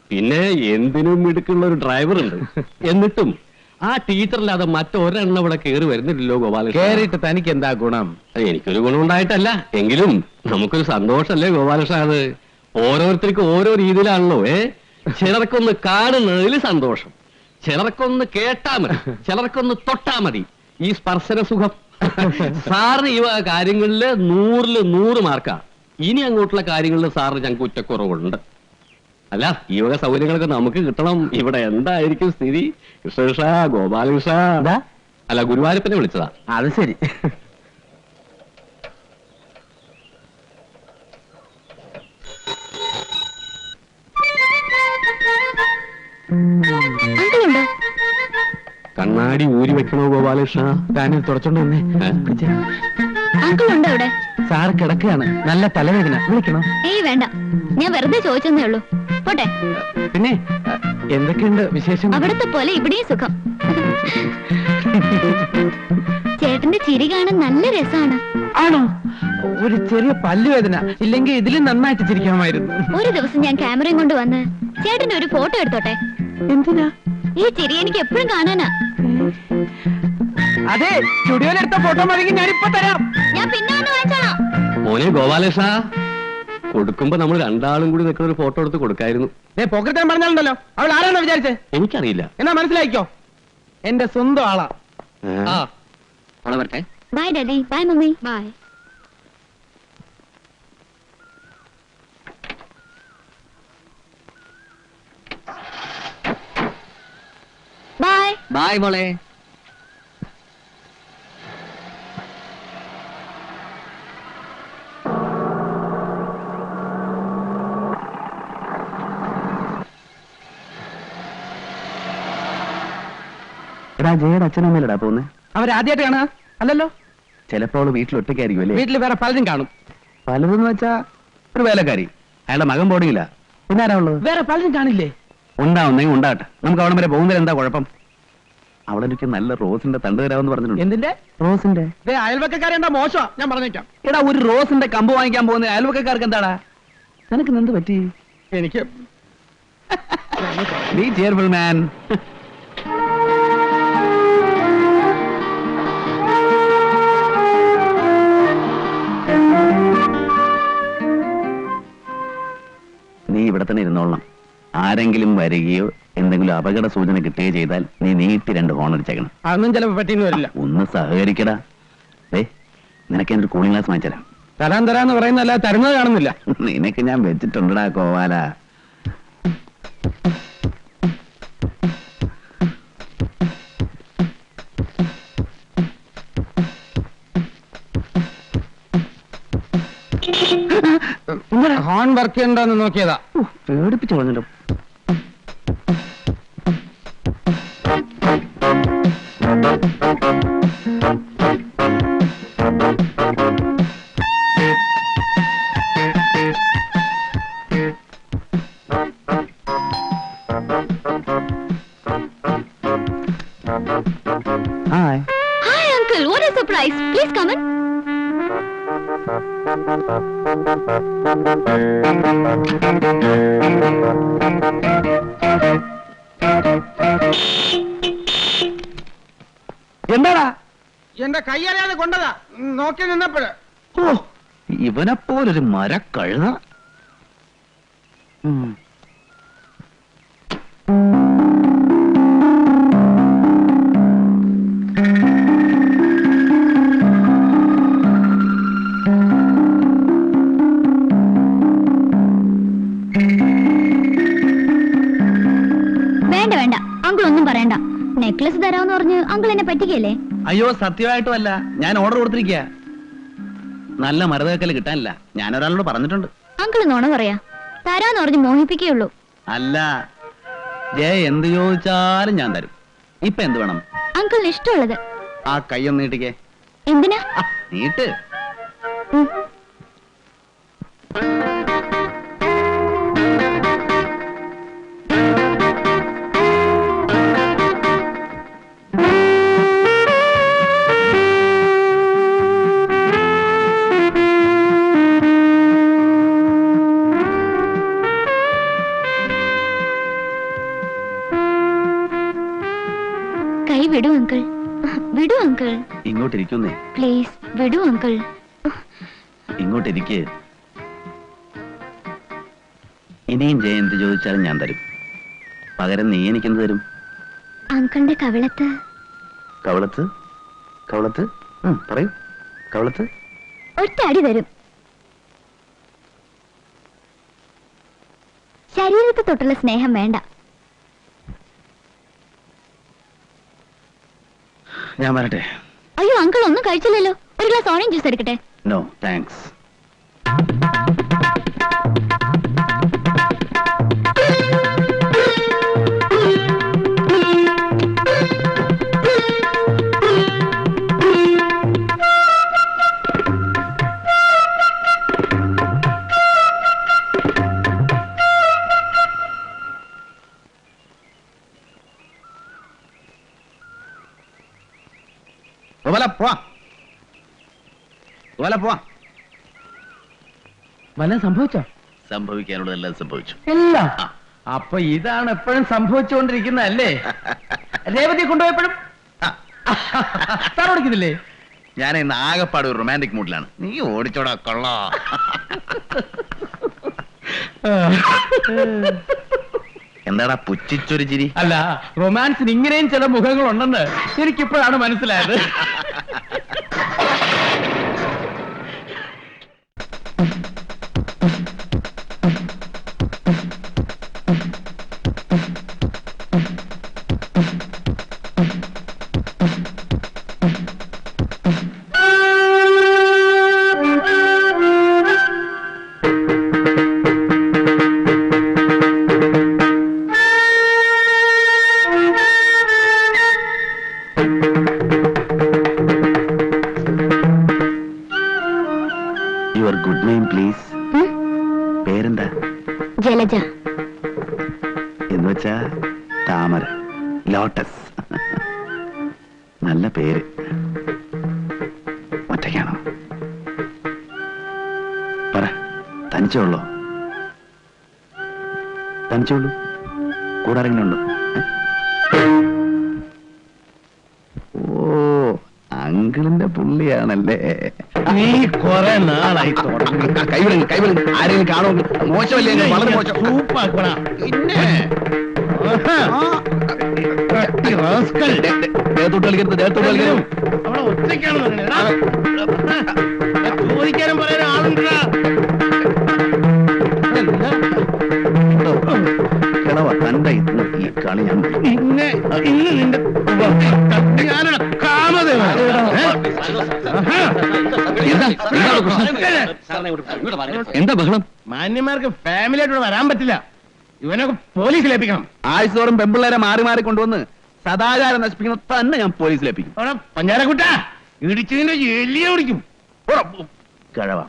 പിന്നെ എന്തിനും മിടുക്കുള്ള ഒരു ഡ്രൈവർ ഉണ്ട്. എന്നിട്ടും ആ ടീച്ചറില്ലാതെ മറ്റൊരെണ്ണം ഇവിടെ കയറി വരുന്നില്ലല്ലോ ഗോപാലകൃഷ്ണൻ. കേറിയിട്ട് തനിക്ക് എന്താ ഗുണം? എനിക്കൊരു ഗുണം ഉണ്ടായിട്ടല്ല, എങ്കിലും നമുക്കൊരു സന്തോഷല്ലേ ഗോപാലകൃഷ്ണൻ. അത് ഓരോരുത്തർക്കും ഓരോ രീതിയിലാണല്ലോ. ചിലർക്കൊന്ന് കാണുന്നതിൽ സന്തോഷം, ചിലർക്കൊന്ന് കേട്ടാ മതി, ചിലർക്കൊന്ന് തൊട്ടാ മതി. ഈ സ്പർശന സുഖം. സാറിന് ഈ കാര്യങ്ങളില് 100-ൽ 100 മാർക്കാ. ഇനി അങ്ങോട്ടുള്ള കാര്യങ്ങളിൽ സാറിന് ഞങ്ങൾക്ക് കുറ്റക്കുറവുണ്ട്. അല്ല, ഈ വക സൗകര്യങ്ങളൊക്കെ നമുക്ക് കിട്ടണം. ഇവിടെ എന്തായിരിക്കും സ്ഥിതി? കൃഷ്ണകൃഷ്ണ, ഗോപാലകൃഷ്ണ. അല്ല, ഗുരുവായൂരപ്പനെ വിളിച്ചതാ. അത് ശരി. അങ്കിളുണ്ടോ? കണ്ണാടി ഊരി വെക്കണോ ഗോപാലകൃഷ്ണ? താനും തുടച്ചോണ്ട് വന്നേ. അങ്കിളുണ്ടോ അവിടെ? സാറ് കിടക്കുകയാണ്, നല്ല തലവേദന. വിളിക്കണോ? ഏയ് വേണ്ട, ഞാൻ വെറുതെ ചോദിച്ചെന്നേ ഉള്ളൂ. പോട്ടെ. പിന്നെ എന്തൊക്കെയുണ്ട് വിശേഷം? അവിടത്തെ പോലെ ഇവിടെയും സുഖം. ചേട്ടന്റെ ചിരി കാണാൻ നല്ല രസമാണ്. ആണോ? ഒരു ചെറിയ പല്ലുവേദന. ഇല്ലെങ്കിൽ ഇതിലും നന്നായിട്ട് ചിരിക്കാമായിരുന്നു. ഒരു ദിവസം ഞാൻ ക്യാമറയും കൊണ്ട് വന്ന് ചേട്ടന്റെ ഒരു ഫോട്ടോ എടുത്തോട്ടെ? എന്തിനാ? ഈ ചിരി എനിക്ക് എപ്പോഴും കാണാനാ. അതെ, സ്റ്റുഡിയോയിലെടുത്ത ഫോട്ടോ മതി, ഞാനിപ്പോ തരാം. ഞാൻ പിന്നെ വന്ന് വാങ്ങിച്ചോളാം. മോനെ ഗോപാലകൃഷ്ണ, കൊടുക്കുമ്പോ നമ്മൾ രണ്ടാളും കൂടി നിൽക്കുന്ന ഒരു ഫോട്ടോ എടുത്ത് കൊടുക്കായിരുന്നു. പോക്കറ്റാൻ പറഞ്ഞാലുണ്ടല്ലോ. അവൾ ആരാണോ വിചാരിച്ചേ? എനിക്കറിയില്ല. എന്നാ മനസ്സിലാക്കിക്കോ, എന്റെ സ്വന്തം ആളാ. വരട്ടെ. Bye daddy. Bye mummy. Bye. Bye. Bye മോളെ. എടാ, ജയുടെ അച്ഛനമ്മയിലടാ പോന്നെ. അവരാദ്യമായിട്ട് കാണാ. അല്ലല്ലോ, ചിലപ്പോൾ അവള് വീട്ടിൽ ഒറ്റയ്ക്കായിരിക്കും അല്ലേ? വീട്ടിൽ വേറെ പലരും കാണും. പലതെന്ന് വെച്ചാ ഒരു വേലക്കാരി, അയാളുടെ മകൻ ബോർഡിങ്ങില്ല, പിന്നെ ആരാ ഉള്ളത്? വേറെ പലരും കാണില്ലേ? ഉണ്ടാവുന്നെങ്കിൽ ഉണ്ടാകട്ടെ, നമുക്ക് അവിടെ വരെ പോകുന്നതിൽ എന്താ കുഴപ്പം? അവളെനിക്ക് നല്ല റോസിന്റെ തണ്ട് തരാമെന്ന് പറഞ്ഞിട്ടുണ്ട്. എന്തിന്റെ? റോസിന്റെ. അയൽവക്കാരെ എന്താ മോശമാ, ഞാൻ പറഞ്ഞേക്കാം. എടാ, ഒരു റോസിന്റെ കമ്പ് വാങ്ങിക്കാൻ പോകുന്ന അയൽവക്കാർക്ക് എന്താടാ? നിനക്ക് എന്ത് പറ്റി? എനിക്ക് ബി ചെയർഫുൾ മാൻ. നീ ഇവിടെ തന്നെ ഇരുന്നോളണം. ആരെങ്കിലും വരികയോ എന്തെങ്കിലും അപകട സൂചന കിട്ടുകയോ ചെയ്താൽ നീ നീട്ടി 2 ഹോൺ അടിച്ചേക്കണം. അതൊന്നും ചിലപ്പോ പറ്റിയെന്ന് വരില്ല. ഒന്ന് സഹകരിക്കടാ. നിനക്ക് എന്റെ കൂളിംഗ് ഗ്ലാസ് വാങ്ങിച്ചരാം. തരാന്ന് പറയുന്നല്ല, തരുന്നത് കാണുന്നില്ല. നിനക്ക് ഞാൻ വെച്ചിട്ടുണ്ടടാ കോവാല. ഹോൺ വർക്ക് ചെയ്യണ്ടോന്ന് നോക്കിയതാ. പേടിപ്പിച്ചു പറഞ്ഞല്ലോ. Hi. Hi, uncle. What a surprise. Please come in. എന്താടാ? എന്റെ കയ്യറിയാതെ കൊണ്ടതാ, നോക്കി നിന്നപ്പോഴ്. ഓ, ഇവനെപ്പോലൊരു മരക്കഴുത. വേണ്ട വേണ്ട, അങ്കിൾ ഒന്നും പറയണ്ട. നെക്ലസ് തരാമെന്ന് പറഞ്ഞ് അങ്കിൾ എന്നെ പറ്റിക്കല്ലേ? അയ്യോ, സത്യമായിട്ടും അല്ല, ഞാൻ ഓർഡർ കൊടുത്തിരിക്കുക. നല്ല മരതക്കല് കിട്ടാനില്ല, ഞാൻ ഒരാളോട് പറഞ്ഞിട്ടുണ്ട്. അങ്കിൾ നോണ പറയാ, തരാന്ന് പറഞ്ഞ് മോഹിപ്പിക്കുകയുള്ളൂ. അല്ല, ജയ എന്ത് ചോദിച്ചാലും ഞാൻ തരും. ഇപ്പൊ എന്ത് വേണം? അങ്കിളിന് ഇഷ്ടമുള്ളത്. ആ കൈയൊന്ന് നീട്ടിക്കേ. എന്തിനാ? നീട്ട്. കൈ വിടൂ അങ്കിൾ, വിടൂ അങ്കിൾ. ഇങ്ങോട്ടിരിക്കുന്നേ. പ്ലീസ് വിടൂ അങ്കിൾ. ഇങ്ങോട്ടിരിക്കേ. ഇനിയും ജയ എന്ത് ചോദിച്ചാലും ഞാൻ തരും. പകരം നീ എനിക്കെന്ത് തരും? അങ്കിളിന്റെ കവിളത്ത്. കവളത്ത്? കവളത്ത്? പറയൂ. കവളത്ത്? ഒറ്റ അടി തരും. ശരീരത്തെ തൊട്ടുള്ള സ്നേഹം വേണ്ട. ഞാൻ വരട്ടെ? അയ്യോ അങ്കിൾ ഒന്നും കഴിച്ചില്ലല്ലോ. ഒരു ഗ്ലാസ് ഓറഞ്ച് ജ്യൂസ് എടുക്കട്ടെ? No thanks. വല്ലതും സംഭവിച്ചോ? സംഭവിക്കാനുള്ളതെല്ലാം സംഭവിച്ചു. എല്ലാം. അപ്പൊ ഇതാണ് എപ്പോഴും സംഭവിച്ചുകൊണ്ടിരിക്കുന്നതല്ലേ? രേവതി കൊണ്ടുപോയപ്പോഴും സാർ ഓടിക്കുന്നില്ലേ? ഞാൻ ഇന്ന് ആകെപ്പാട് ഒരു റൊമാൻറ്റിക് മൂഡിലാണ്. നീ ഓടിച്ചോടാ കൊള്ളാ. എന്താടാ പുച്ഛിച്ചൊരു ചിരി? അല്ല, റൊമാൻസിന് ഇങ്ങനെയും ചില മുഖങ്ങളുണ്ടെന്ന് എനിക്കിപ്പോഴാണ് മനസ്സിലായത്. Good name please. പേരെന്താ? ജലജ. എന്ന് വെച്ചാ താമര, ലോട്ടസ്. നല്ല പേര്. ഒറ്റയ്ക്കാണോ? പറ, തനിച്ചുള്ളോ? തനിച്ചുള്ളൂ? കൂടെ ആരെങ്കിലും ഉണ്ടോ? ഓ, അങ്കിളിന്റെ പുള്ളിയാണല്ലേ. നീ കുറെ നാളായി തുടങ്ങി. കൈവിടും ആരെങ്കിലും കാണോ? മോശമല്ലേ? വളരെ മോശം. സൂപ്പാക്കണ. പിന്നെ റാസ്കൽ. ദേഹത്തോട്ട് കളിക്കരുത്, ദേഹത്തോട്ട് കളിക്കരുത്. അവിടെ ഒറ്റയ്ക്കാണ് ചോദിക്കാനും പറയാൻ ആളുണ്ടാ. കിളവ തന്റെ ഈ കളി ഞാൻ ഇന്ന് നിന്റെ ഞാനോട് കാമദേവ. എന്താ ബഹളം? മാന്യന്മാർക്ക് ഫാമിലി ആയിട്ട് വരാൻ പറ്റില്ല. ഇവനൊക്കെ പോലീസിലേപ്പിക്കണം. ആഴ്ചതോറും പെമ്പിള്ളേരെ മാറി മാറി കൊണ്ടുവന്ന് സദാചാരം നശിപ്പിക്കുന്ന തന്നെ ഞാൻ പോലീസിലേപ്പിക്കും. അവിടെ പഞ്ചാരക്കുട്ട ഇടിച്ചതിന്റെ എല്ലിയ ഓടിക്കും. കിഴവ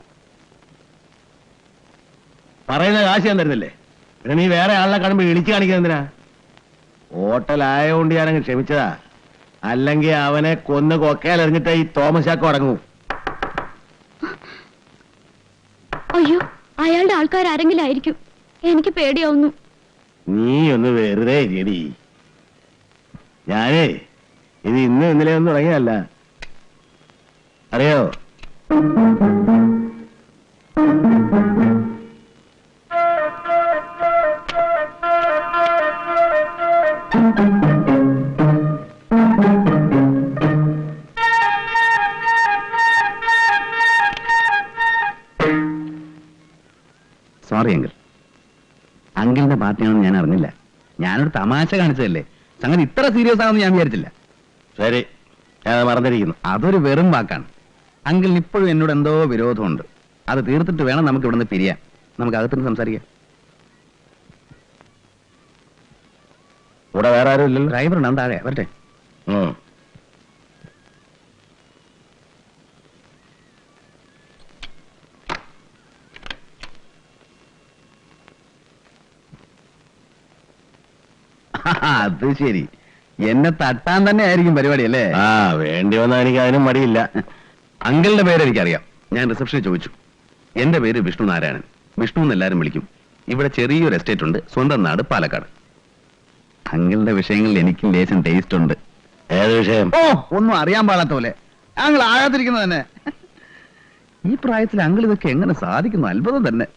പറയുന്ന കാശ് ഞാൻ തരുന്നില്ലേ? പിന്നെ നീ വേറെ ആളിനെ കാണുമ്പോ ഇടിച്ചു കാണിക്കുന്നത് എന്തിനാ? ഹോട്ടലായോണ്ട് ഞാനങ്ങ് ക്ഷമിച്ചതാ. അല്ലെങ്കിൽ അവനെ കൊന്ന് കൊക്കയിലെറിഞ്ഞിട്ട് ഈ തോമസ് ചാക്കോ അടങ്ങൂ. അയ്യോ, അയാളുടെ ആൾക്കാരാരെങ്കിലും ആയിരിക്കും. എനിക്ക് പേടിയാവുന്നു. നീ ഒന്ന് വെറുതെ ഇരിയടി. ഞാനേ ഇത് ഇന്നലെ ഒന്നും തുടങ്ങിയതല്ല, അറിയോ? Sorry uncle. അങ്കിളിന്റെ പാർട്ടിയാണെന്ന് ഞാൻ അറിഞ്ഞില്ല. ഞാനൊരു തമാശ കാണിച്ചതല്ലേ. സംഗതി ഇത്ര സീരിയസ് ആണെന്ന് ഞാൻ വിചാരിച്ചില്ല. ശരി, ഞാൻ മറന്നിരിക്കുന്നു. അതൊരു വെറും വാക്കാണ്. അങ്കിളിന് ഇപ്പോഴും എന്നോട് എന്തോ വിരോധമുണ്ട്. അത് തീർത്തിട്ട് വേണം നമുക്ക് ഇവിടുന്ന് പിരിയാൻ. നമുക്ക് അകത്തുനിന്ന് സംസാരിക്കാം. ഇവിടെ വേറെ ആരും ഇല്ലല്ലോ. ഡ്രൈവർ ഉണ്ട്, താഴെ വരട്ടെ. അത് ശരി, എന്നെ തട്ടാൻ തന്നെ ആയിരിക്കും പരിപാടി അല്ലേ? ആ, വേണ്ടി വന്നാൽ എനിക്ക് അതിനും മടിയില്ല. അങ്കിളിന്റെ പേര് എനിക്കറിയാം. ഞാൻ റിസപ്ഷനിൽ ചോദിച്ചു. എന്റെ പേര് വിഷ്ണു നാരായണൻ. വിഷ്ണു എന്ന് എല്ലാവരും വിളിക്കും. ഇവിടെ ചെറിയൊരു എസ്റ്റേറ്റ് ഉണ്ട്. സ്വന്തം നാട് പാലക്കാട്. അങ്കിളിന്റെ വിഷയങ്ങളിൽ എനിക്കും ലേശം ടേസ്റ്റ് ഉണ്ട്. ഏത് വിഷയം? ഓ, ഒന്നും അറിയാൻ പാടാത്ത പോലെ. അങ്കിൾ ആകാതിരിക്കുന്നത് തന്നെ. ഈ പ്രായത്തിൽ അങ്കിൾ ഇതൊക്കെ എങ്ങനെ സാധിക്കുന്നു? അത്ഭുതം തന്നെ.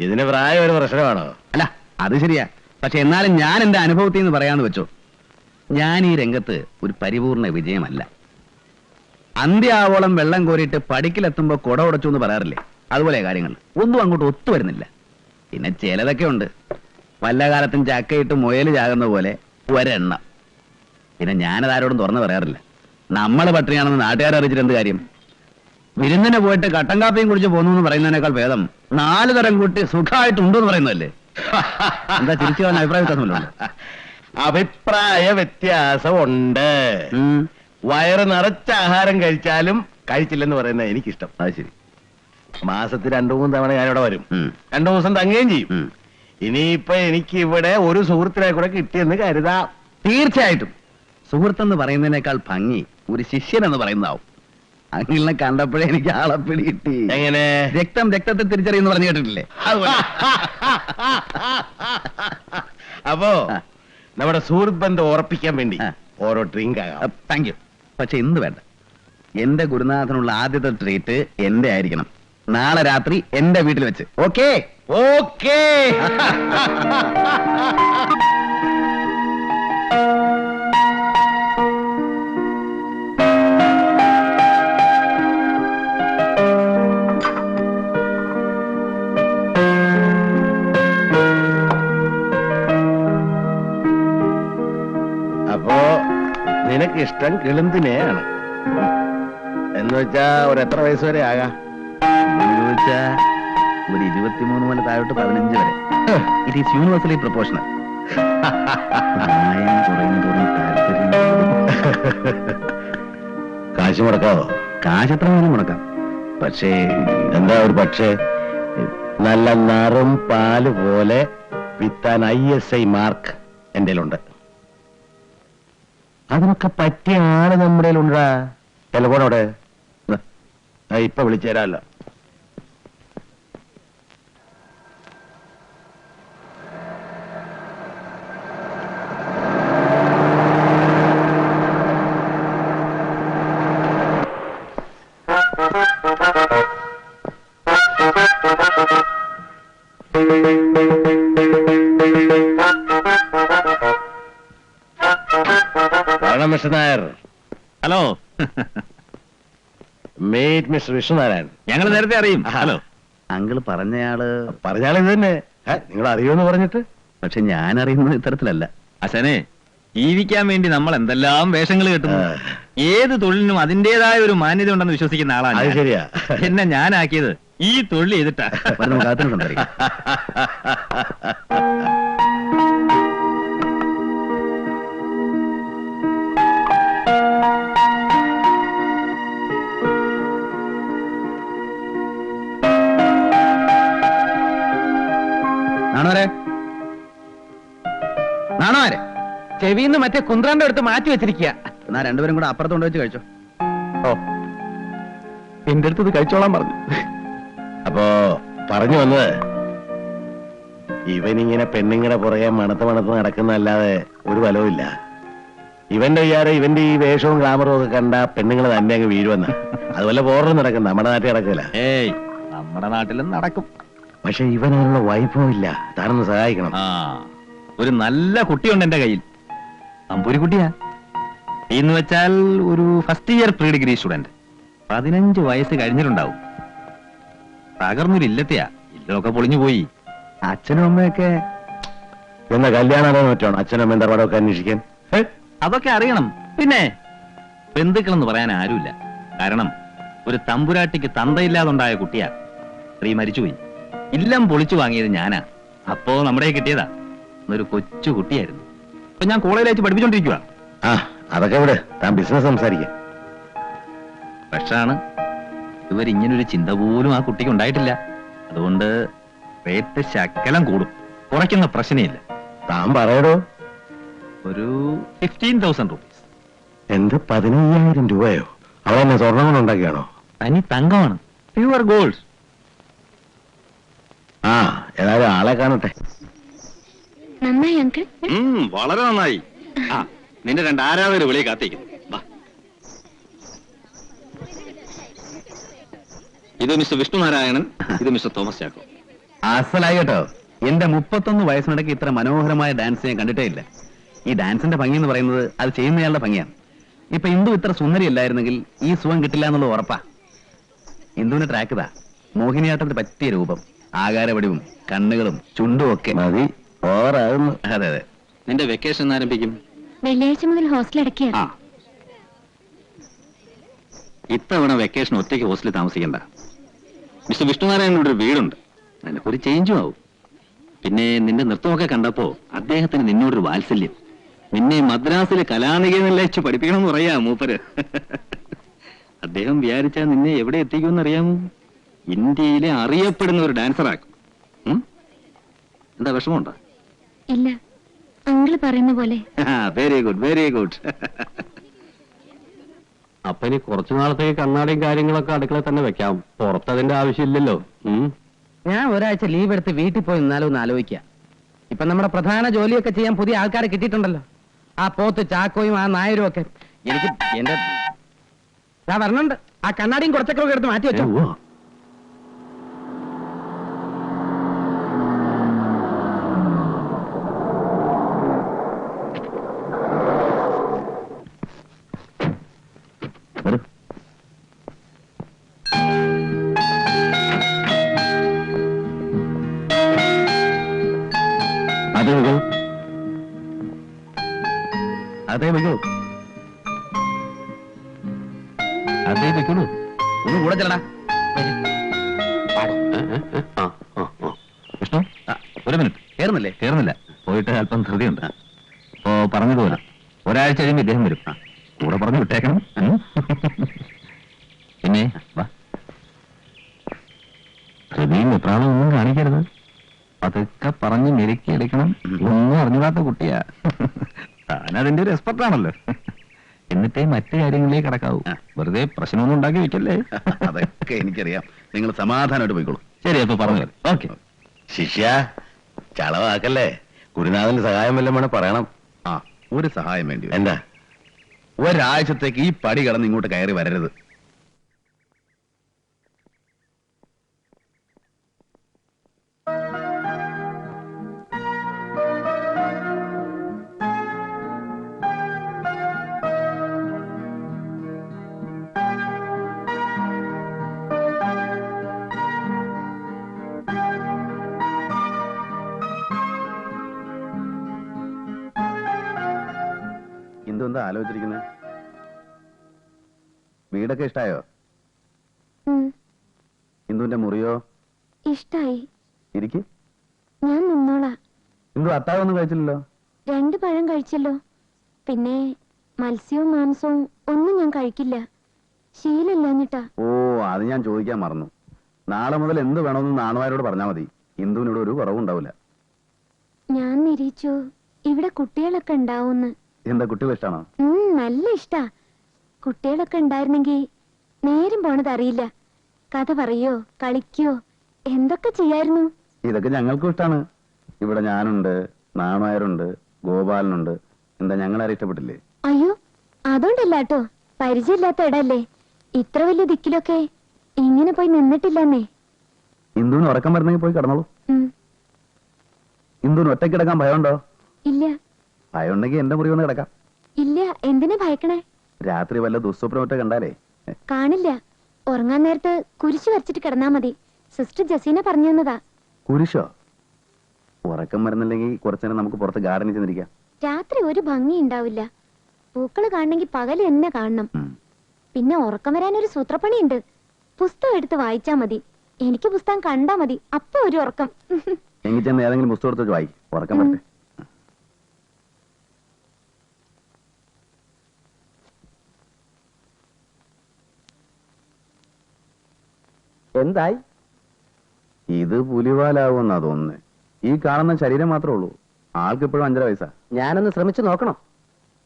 ഇതിന് പ്രായം ഒരു പ്രശ്നമാണോ? അല്ല, അത് ശരിയാ. പക്ഷെ എന്നാലും ഞാൻ എന്റെ അനുഭവത്തിൽ നിന്ന് പറയാന്ന് വെച്ചോ, ഞാൻ ഈ രംഗത്ത് ഒരു പരിപൂർണ വിജയമല്ല. അന്ത്യാവോളം വെള്ളം കോരിയിട്ട് പടിക്കിലെത്തുമ്പോ കുട ഉടച്ചു എന്ന് പറയാറില്ലേ? അതുപോലെ കാര്യങ്ങൾ ഒന്നും അങ്ങോട്ട് ഒത്തുവരുന്നില്ല. പിന്നെ ചിലതൊക്കെ ഉണ്ട്. വല്ല കാലത്തും ചക്കയിട്ട് മുയല് ചാകുന്ന പോലെ ഒരെണ്ണം. പിന്നെ ഞാനതാരോടും തുറന്നു പറയാറില്ല. നമ്മള് പട്ടിണിയാണെന്ന് നാട്ടുകാരെ അറിയിച്ചിട്ട് എന്ത് കാര്യം? വിരുന്നിന് പോയിട്ട് കട്ടൻ കാപ്പിയും കുടിച്ച് പോന്നു എന്ന് പറയുന്നതിനേക്കാൾ ഭേദം 4 തരം കൂട്ടി സുഖമായിട്ടുണ്ടോ എന്ന് പറയുന്നതല്ലേ? എന്താ തിരിച്ചു പോകാൻ അഭിപ്രായ വ്യത്യാസമല്ലോ? അഭിപ്രായ വ്യത്യാസമുണ്ട്. വയറ് നിറച്ച ആഹാരം കഴിച്ചാലും കഴിച്ചില്ലെന്ന് പറയുന്നത് എനിക്കിഷ്ടം. അത് ശരി. മാസത്തിൽ 2-3 തവണ ഞാനിവിടെ വരും. 2 ദിവസം തങ്ങുകയും ചെയ്യും. ഇനിയിപ്പൊ എനിക്ക് ഇവിടെ ഒരു സുഹൃത്തിനെ കൂടെ കിട്ടിയെന്ന് കരുതാം. തീർച്ചയായിട്ടും. സുഹൃത്തെന്ന് പറയുന്നതിനേക്കാൾ ഭംഗി ഒരു ശിഷ്യൻ എന്ന് പറയുന്നതാവും. അങ്കിളിനെ കണ്ടപ്പോഴേ എനിക്ക് ആളെ പിടി കിട്ടി. എങ്ങനെ? രക്തം രക്തത്തെ തിരിച്ചറിയുന്നു പറഞ്ഞു കേട്ടിട്ടില്ലേ? അപ്പോ നമ്മുടെ സുഹൃത്ത് ബന്ധം ഉറപ്പിക്കാൻ വേണ്ടി ഓരോ ഡ്രിങ്ക് ആകാം. Thank you. പക്ഷെ ഇന്ന് വേണ്ട. എന്റെ ഗുരുനാഥനുള്ള ആദ്യത്തെ ട്രീറ്റ് എന്റെ ആയിരിക്കണം. നാളെ രാത്രി എന്റെ വീട്ടിൽ വെച്ച്. ഓക്കേ? ഓക്കേ. അപ്പോ നിനക്കിഷ്ടം കിളുന്തിനെയാണ് എന്ന് വെച്ചാ ഒരു എത്ര വയസ്സ് വരെ ആകാം? ചോദിച്ചാ ഒരു 23 മുതൽ താഴോട്ട് 15 വരെ. It is universally proportional. പ്രായം കുറയുന്നതോറും താല്പര്യം. കാശ് മുടക്കാവോ? കാശ് എത്ര വേണം മുടക്കാം. പക്ഷേ എന്താ ഒരു പക്ഷേ, നല്ല നറും പാല് പോലെ വിത്താൻ ISI മാർക്ക് എന്റെ ഉണ്ട്. അതിനൊക്കെ പറ്റിയ ആള് നമ്മുടെ ഉണ്ടാ. ടെലഫോണോടെ ഇപ്പൊ വിളിച്ചേരാല്ലോ. Mister Nair. Hello. Meet mister Vishnunarayan. ഞങ്ങൾ നേരത്തെ അറിയും. ഹലോ. അങ്കിള് പറഞ്ഞയാള് ഇത് തന്നെ. നിങ്ങൾ അറിയുമെന്ന് പറഞ്ഞിട്ട്. പക്ഷെ ഞാൻ അറിയുന്നത് ഇത്തരത്തിലല്ല. അച്ഛനെ, ജീവിക്കാൻ വേണ്ടി നമ്മൾ എന്തെല്ലാം വേഷങ്ങൾ കെട്ടുന്നു. ഏത് തൊഴിലിനും അതിന്റേതായ ഒരു മാന്യത ഉണ്ടെന്ന് വിശ്വസിക്കുന്ന അത് ആളാണ്. ശരിയാ. എന്നെ ഞാനാക്കിയത് ഈ തൊഴിൽ ചെയ്തിട്ടാ. സംസാരിക്കാം. നാണോരെ ചെവിന്ന് മറ്റേ കുന്ത്രാന്റെ അടുത്ത് മാറ്റി വെച്ചിരിക്കുക. എന്നാ രണ്ടുപേരും കൂടെ അപ്പുറത്തോണ്ട് വെച്ച് കഴിച്ചോ. ഓ, എന്റെ അടുത്ത് ഇത് കഴിച്ചോളാൻ പറഞ്ഞു. അപ്പോ പറഞ്ഞു വന്നത്, ഇവനിങ്ങനെ പെണ്ണുങ്ങളുടെ പുറകെ മണത്ത് നടക്കുന്നതല്ലാതെ ഒരു ഫലവുമില്ല. ഇവന്റെ വിചാരം ഇവന്റെ ഈ വേഷവും ഗ്ലാമറും ഒക്കെ കണ്ട പെണ്ണുങ്ങൾ തന്നെ അങ്ങ് വീഴുവെന്ന. അതുപോലെ പോറും നടക്കും. നമ്മുടെ നാട്ടിൽ നടക്കില്ല. ഏയ്, നമ്മുടെ നാട്ടിലും നടക്കും. പക്ഷെ ഇവനുള്ള വൈഫും ഇല്ല. താനൊന്ന് സഹായിക്കണം. ആ, ഒരു നല്ല കുട്ടിയുണ്ട് എന്റെ കയ്യിൽ. നമ്പൂരി കുട്ടിയാ. എന്ന് വെച്ചാൽ ഒരു first year pre degree student. 15 വയസ്സ് കഴിഞ്ഞിട്ടുണ്ടാവും. തകർന്നൊരു ഇല്ലത്തെയാ. ഇല്ലൊക്കെ പൊളിഞ്ഞു പോയി. അച്ഛനും അമ്മയൊക്കെ എന്നാ കല്യാണം പറ്റണം. അച്ഛനും അമ്മയും തറവാടൊക്കെ അന്വേഷിക്കാൻ. അതൊക്കെ അറിയണം. പിന്നെ ബന്ധുക്കളെന്ന് പറയാൻ ആരുമില്ല. കാരണം ഒരു തമ്പുരാട്ടിക്ക് തന്തയില്ലാതുണ്ടായ കുട്ടിയാ. സ്ത്രീ മരിച്ചുപോയി. ഇല്ലം പൊളിച്ചു വാങ്ങിയത് ഞാനാ. അപ്പോ നമ്മുടെ കിട്ടിയതാ. ഒരു കൊച്ചു കുട്ടിയായിരുന്നു. ഇപ്പൊ ഞാൻ കോളേജിൽ വെച്ച് പഠിപ്പിച്ചോണ്ടിരിക്കുക. ആ, അതൊക്കെ ഇവിടെ താൻ ബിസിനസ് സംസാരിക്കാം. പക്ഷാണ് ഇതുവരെ ഇങ്ങനൊരു ചിന്ത പോലും ആ കുട്ടിക്ക് ഉണ്ടായിട്ടില്ല. അതുകൊണ്ട് റേറ്റ് ശകലം കൂടും. കുറയ്ക്കുന്ന പ്രശ്നമില്ല. താൻ പറയടോ. ഒരു 15,000 റുപ്പീസ്. എന്ത് 15,000 രൂപയോ? അവളെന്നെ സ്വർണ്ണം കൊണ്ട് ഉണ്ടാക്കിയാണോ? തനി തങ്കമാണ്. Pure gold. ആ, ഏതായാലും ആളെ കാണട്ടെ. നന്നായി അങ്കിൾ. വളരെ നന്നായി. ആ, നിന്റെ 2 ആരാധകർ വിളിയെ കാത്തിരിക്കുന്നു. ഇത് മിസ്റ്റർ വിഷ്ണുനാരായണൻ, ഇത് മിസ്റ്റർ തോമസ് ചാക്കോ. അസലായി കേട്ടോ. എന്റെ 31 വയസ്സിനിടയ്ക്ക് ഇത്ര മനോഹരമായ ഡാൻസ് ഞാൻ കണ്ടിട്ടേ ഇല്ല. ഈ ഡാൻസിന്റെ ഭംഗി എന്ന് പറയുന്നത് അത് ചെയ്യുന്നയാളുടെ ഭംഗിയാണ്. ഇപ്പൊ ഇന്ദു ഇത്ര സുന്ദരിയല്ലായിരുന്നെങ്കിൽ ഈ സുഖം കിട്ടില്ല എന്നുള്ളത് ഉറപ്പാ. ഇന്ദുവിന്റെ ട്രാക്ക് ഇതാ. മോഹിനിയാട്ടത്തിന് പറ്റിയ രൂപം, ആകാരവടിവും കണ്ണുകളും ചുണ്ടും ഒക്കെ മതി, ഓവറാകുന്നു. അതെ അതെ. നിന്റെ വെക്കേഷൻ ആരംഭിക്കും? വെള്ളിയാഴ്ച മുതൽ ഹോസ്റ്റൽ അടയ്ക്കുക. ആ, ഇത്തവണ വെക്കേഷൻ ഒറ്റയ്ക്ക് ഹോസ്റ്റലിൽ താമസിക്കണ്ട. മിസ്റ്റർ വിഷ്ണുനാരായണനോട് ഒരു വീടുണ്ട്. നിനക്കൊരു ചേഞ്ചും ആവും. പിന്നെ നിന്റെ നൃത്തമൊക്കെ കണ്ടപ്പോ അദ്ദേഹത്തിന് നിന്നോടൊരു വാത്സല്യം. നിന്നെ മദ്രാസിലെ കലാനികേതനിൽ വെച്ച് പഠിപ്പിക്കണം എന്ന് പറയാ മൂപ്പര്. അദ്ദേഹം വിചാരിച്ചാൽ നിന്നെ എവിടെ എത്തിക്കുമെന്ന് അറിയാമോ? ഇന്ത്യയിലെ അറിയപ്പെടുന്ന ഒരു ഡാൻസറാക്കും. എന്താ വിഷമമുണ്ടോ? ഇല്ല, അങ്കിള് പറയുന്ന പോലെ. Very good, very good. അപ്പൊ ഇനി കുറച്ചു നാളത്തേക്ക് കണ്ണാടിയും കാര്യങ്ങളൊക്കെ അടുക്കള തന്നെ വെക്കാം. പുറത്തതിന്റെ ആവശ്യമില്ലല്ലോ. ഞാൻ ഒരാഴ്ച ലീവ് എടുത്ത് വീട്ടിൽ പോയി നിന്നാലും ഒന്ന് ആലോചിക്കാം. ഇപ്പൊ നമ്മുടെ പ്രധാന ജോലിയൊക്കെ ചെയ്യാൻ പുതിയ ആൾക്കാരെ കിട്ടിയിട്ടുണ്ടല്ലോ. ആ പോത്ത് ചാക്കോയും ആ നായരും ഒക്കെ. എനിക്ക് എന്റെ വരണുണ്ട്. ആ കണ്ണാടിയും കുറച്ചൊക്കെ എടുത്ത് മാറ്റി വെച്ചോ. അതേ വയ്ക്കൂ, അതേ വയ്ക്കൂ, അതേ വയ്ക്കുള്ളൂ. ഒന്ന് കൂടെ ചെല്ലടാ. വിഷ്ണു, ഒരു മിനിറ്റ്. കേറുന്നില്ലേ? കേറുന്നില്ല. പോയിട്ട് അല്പം ധൃതിയുണ്ട്. അപ്പോ പറഞ്ഞതുപോലെ ഒരാഴ്ച കഴിയുമ്പോൾ ഇദ്ദേഹം വരും. കൂടെ പറഞ്ഞു വിട്ടേക്കണം. പിന്നെ വാ. ശ്രുതിയും എത്രാളും ഒന്നും കാണിക്കരുത്. അതൊക്കെ പറഞ്ഞ് മെരുക്കിയെടുക്കണം. ഒന്നും അറിഞ്ഞിടാത്ത കുട്ടിയാ. താനതിന്റെ ഒരു എക്സ്പെർട്ടാണല്ലോ. എന്നിട്ടേ മറ്റു കാര്യങ്ങളിലേക്ക് കടക്കാവൂ. വെറുതെ പ്രശ്നമൊന്നും ഉണ്ടാക്കി വെക്കല്ലേ. അതൊക്കെ എനിക്കറിയാം. നിങ്ങൾ സമാധാനമായിട്ട് പോയിക്കോളൂ. ശരി, അപ്പൊ പറഞ്ഞു. ഓക്കെ. ശിഷ്യ, ചളവാക്കല്ലേ. ഗുരുനാഥന്റെ സഹായം വല്ലതും വേണം പറയണം. ആ, ഒരു സഹായം വേണ്ടി വരും. എന്താ? ഒരാഴ്ചത്തേക്ക് ഈ പടി കടന്ന് ഇങ്ങോട്ട് കയറി വരരുത്. എന്താ ആലോചിച്ചിരിക്കുന്നത്? വീടൊക്കെ ഇഷ്ടായോ? ഇന്ദുവിന്റെ മുറിയോ? ഇഷ്ടായി. ഇരിക്ക്. ഞാൻ നിന്നോളാ. ഇന്ദു അത്താഴമൊന്നും കഴിച്ചില്ലല്ലോ. 2 പഴം കഴിച്ചല്ലോ. പിന്നെ മത്സ്യവും മാംസവും ഒന്നും ഞാൻ കഴിക്കില്ല. ശീലമില്ലാഞ്ഞിട്ടാ. ഓ, അത് ഞാൻ ചോദിക്കാൻ മറന്നു. നാളെ മുതൽ എന്ത് വേണമെന്ന് നാണുമാരോട് പറഞ്ഞാൽ മതി. ഇന്ദുവിനോട് ഒരു കുറവുണ്ടാവില്ല. ഞാൻ നിരീച്ചു ഇവിടെ കുട്ടികളൊക്കെ ഉണ്ടാവുമെന്ന്. എന്താ, കുട്ടികൾ ഇഷ്ടാണോ? നല്ല ഇഷ്ടാ. കുട്ടികളൊക്കെ ഉണ്ടായിരുന്നെങ്കി നേരം പോണത് അറിയില്ല. കഥ പറയോ കളിക്കോ എന്തൊക്കെ ചെയ്യായിരുന്നു. ഇതൊക്കെ ഞങ്ങൾക്കും ഇഷ്ടാണ്. ഇവിടെ ഞാനുണ്ട്, നാണുമാരുണ്ട്, ഗോപാലനുണ്ട്. എന്താ, ഞങ്ങളാരും ഇഷ്ടപ്പെട്ടില്ലേ? അയ്യോ, അതുകൊണ്ടല്ലാട്ടോ. പരിചയമില്ലാത്ത ഇടല്ലേ. ഇത്ര വലിയ ദിക്കിലൊക്കെ ഇങ്ങനെ പോയി നിന്നിട്ടില്ലെന്നേ. ഇന്ദുവിന് ഉറക്കം വരുന്നെങ്കിൽ പോയി കിടന്നോളൂ. ഇന്ദുവിന് ഒറ്റയ്ക്ക് കിടക്കാൻ ഭയമുണ്ടോ? ഇല്ല. ഭയം ഉണ്ടെങ്കിൽ എന്റെ മുറി വന്ന് കിടക്കാം. ഇല്ല. എന്തിനാ ഭയക്കണേ? രാത്രി വല്ല ദുസ്വപ്നമൊക്കെ കണ്ടാലേ. കാണില്ല. ഉറങ്ങാൻ നേരത്ത് കുരിശ് വരച്ചിട്ട് കിടന്നാ മതി. സിസ്റ്റർ ജസീന പറഞ്ഞു തന്നതാ. കുരിശോ? ഉറക്കം വരുന്നില്ലെങ്കിൽ കുറച്ചുനേരം നമുക്ക് പുറത്ത് ഗാർഡനിൽ ചെന്നിരിക്കാം. രാത്രി ഒരു ഭംഗി ഉണ്ടാവില്ല. പൂക്കള് കാണണമെങ്കിൽ പകല് എന്നെ കാണണം. പിന്നെ ഉറക്കം വരാനൊരു സൂത്രപ്പണിയുണ്ട്. പുസ്തകം എടുത്ത് വായിച്ചാ മതി. എനിക്ക് പുസ്തകം കണ്ടാ മതി. അപ്പൊ ഒരു ഉറക്കം. എങ്കിൽ ചെന്ന് ഏതെങ്കിലും പുസ്തകം എടുത്ത് വായി. ഉറക്കം വരട്ടെ. എന്തായി? ഇത് പുലിവാലാവുമെന്നാ തോന്നുന്നേ. ഈ കാണുന്ന ശരീരം മാത്രമേ ഉള്ളൂ. ആൾക്ക് ഇപ്പോഴും 5.5 വയസ്സാ. ഞാനൊന്ന് ശ്രമിച്ചു നോക്കണം.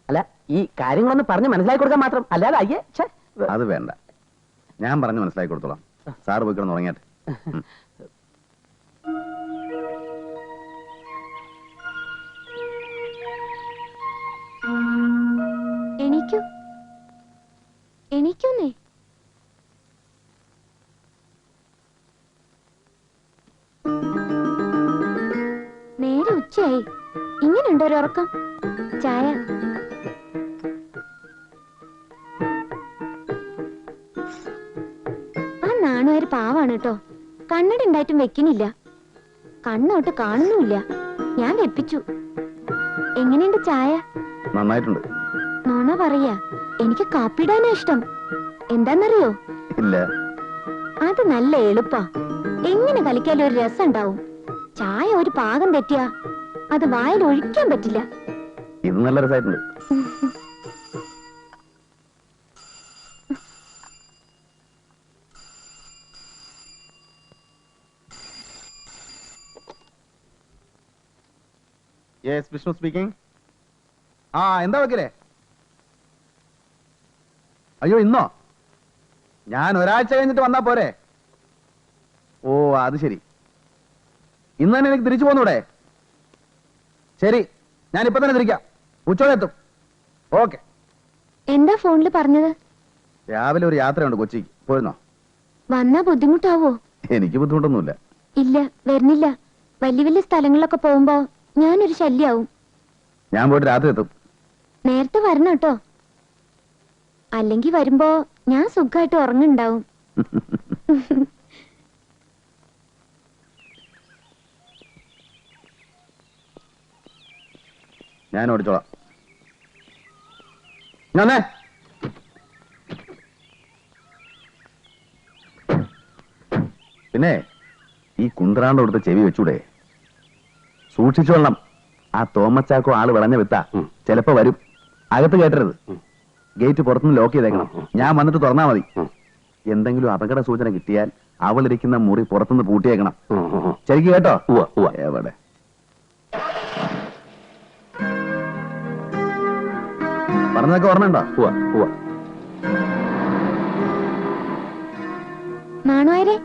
അല്ല, ഈ കാര്യങ്ങളൊന്ന് പറഞ്ഞ് മനസ്സിലാക്കി കൊടുക്കാൻ മാത്രം. അല്ലാതെ അയ്യേ. അത് വേണ്ട, ഞാൻ പറഞ്ഞ് മനസ്സിലാക്കി കൊടുത്തോളാം. സാറ് പോയി കിടന്ന് ഉറങ്ങിയാട്ടെ. എണീക്കൂ. എണീക്കൂന്നേ. നേരെ ഉച്ചയായി. ഇങ്ങനെയുണ്ടോ ഒരു ഉറക്കം? ചായ. ആ നാണുകാര് പാവാണ് കേട്ടോ. കണ്ണട ഉണ്ടായിട്ടും വെക്കണില്ല. കണ്ണോട്ട് കാണുന്നുമില്ല. ഞാൻ വെപ്പിച്ചു. എങ്ങനെയുണ്ട് ചായ? നന്നായിട്ടുണ്ട്. നോണ പറയാ. എനിക്ക് കാപ്പിടാനാ ഇഷ്ടം. എന്താന്നറിയോ? ഇല്ല. അത് നല്ല എളുപ്പാ. എങ്ങനെ കളിക്കാലും ഒരു രസം ഉണ്ടാവും. ചായ ഒരു പാകം തെറ്റിയാ അത് വായിൽ ഒഴിക്കാൻ പറ്റില്ല. ഇത് നല്ല രസമായിട്ടുണ്ട്. Yes, Vishnu speaking. ആ, എന്താ വക്കീലേ? അയ്യോ, ഇന്നോ? ഞാൻ ഒരാഴ്ച കഴിഞ്ഞിട്ട് വന്നാ പോരെ? ഓ, അത് ശരി. ഇന്ന് തന്നെ എനിക്ക് തിരിച്ചു പോന്നൂടെ? ശരി, ഞാൻ ഇപ്പൊ തന്നെ തിരിക്കാം. ഉച്ചയോടെ എത്തും. ഓക്കെ. എന്താ ഫോണില് പറഞ്ഞത്? രാവിലെ ഒരു യാത്രയുണ്ട് കൊച്ചിക്ക്. പോയിരുന്നോ? വന്നാ ബുദ്ധിമുട്ടാവോ? എനിക്ക് ബുദ്ധിമുട്ടൊന്നുമില്ല. ഇല്ല, വരുന്നില്ല. വലിയ വലിയ സ്ഥലങ്ങളിലൊക്കെ പോകുമ്പോ ഞാനൊരു ശല്യാവും. ഞാൻ പോയിട്ട് രാത്രി എത്തും. നേരത്തെ വരണം കേട്ടോ. അല്ലെങ്കിൽ വരുമ്പോ ഞാൻ സുഖമായിട്ട് ഉറങ്ങുണ്ടാവും. ഞാൻ ഓടിച്ചോളാം. ഞാനേ പിന്നെ ഈ കുന്ത്രാണ്ട് കൊടുത്ത ചെവി വെച്ചൂടെ? സൂക്ഷിച്ചോളണം. ആ തോമസ് ചാക്കോ ആള് വിളഞ്ഞ വിത്താ. ചിലപ്പോ വരും. അകത്ത് കേട്ടരുത്. ഗേറ്റ് പുറത്തുനിന്ന് ലോക്ക് ചെയ്തേക്കണം. ഞാൻ വന്നിട്ട് തുറന്നാ മതി. എന്തെങ്കിലും അപകട സൂചന കിട്ടിയാൽ അവളിരിക്കുന്ന മുറി പുറത്തുനിന്ന് പൂട്ടിയേക്കണം. ശരിക്കും കേട്ടോ? എവിടെ പറഞ്ഞതൊക്കെ ഓർമ്മയുണ്ടോ? നാണുവായരെ,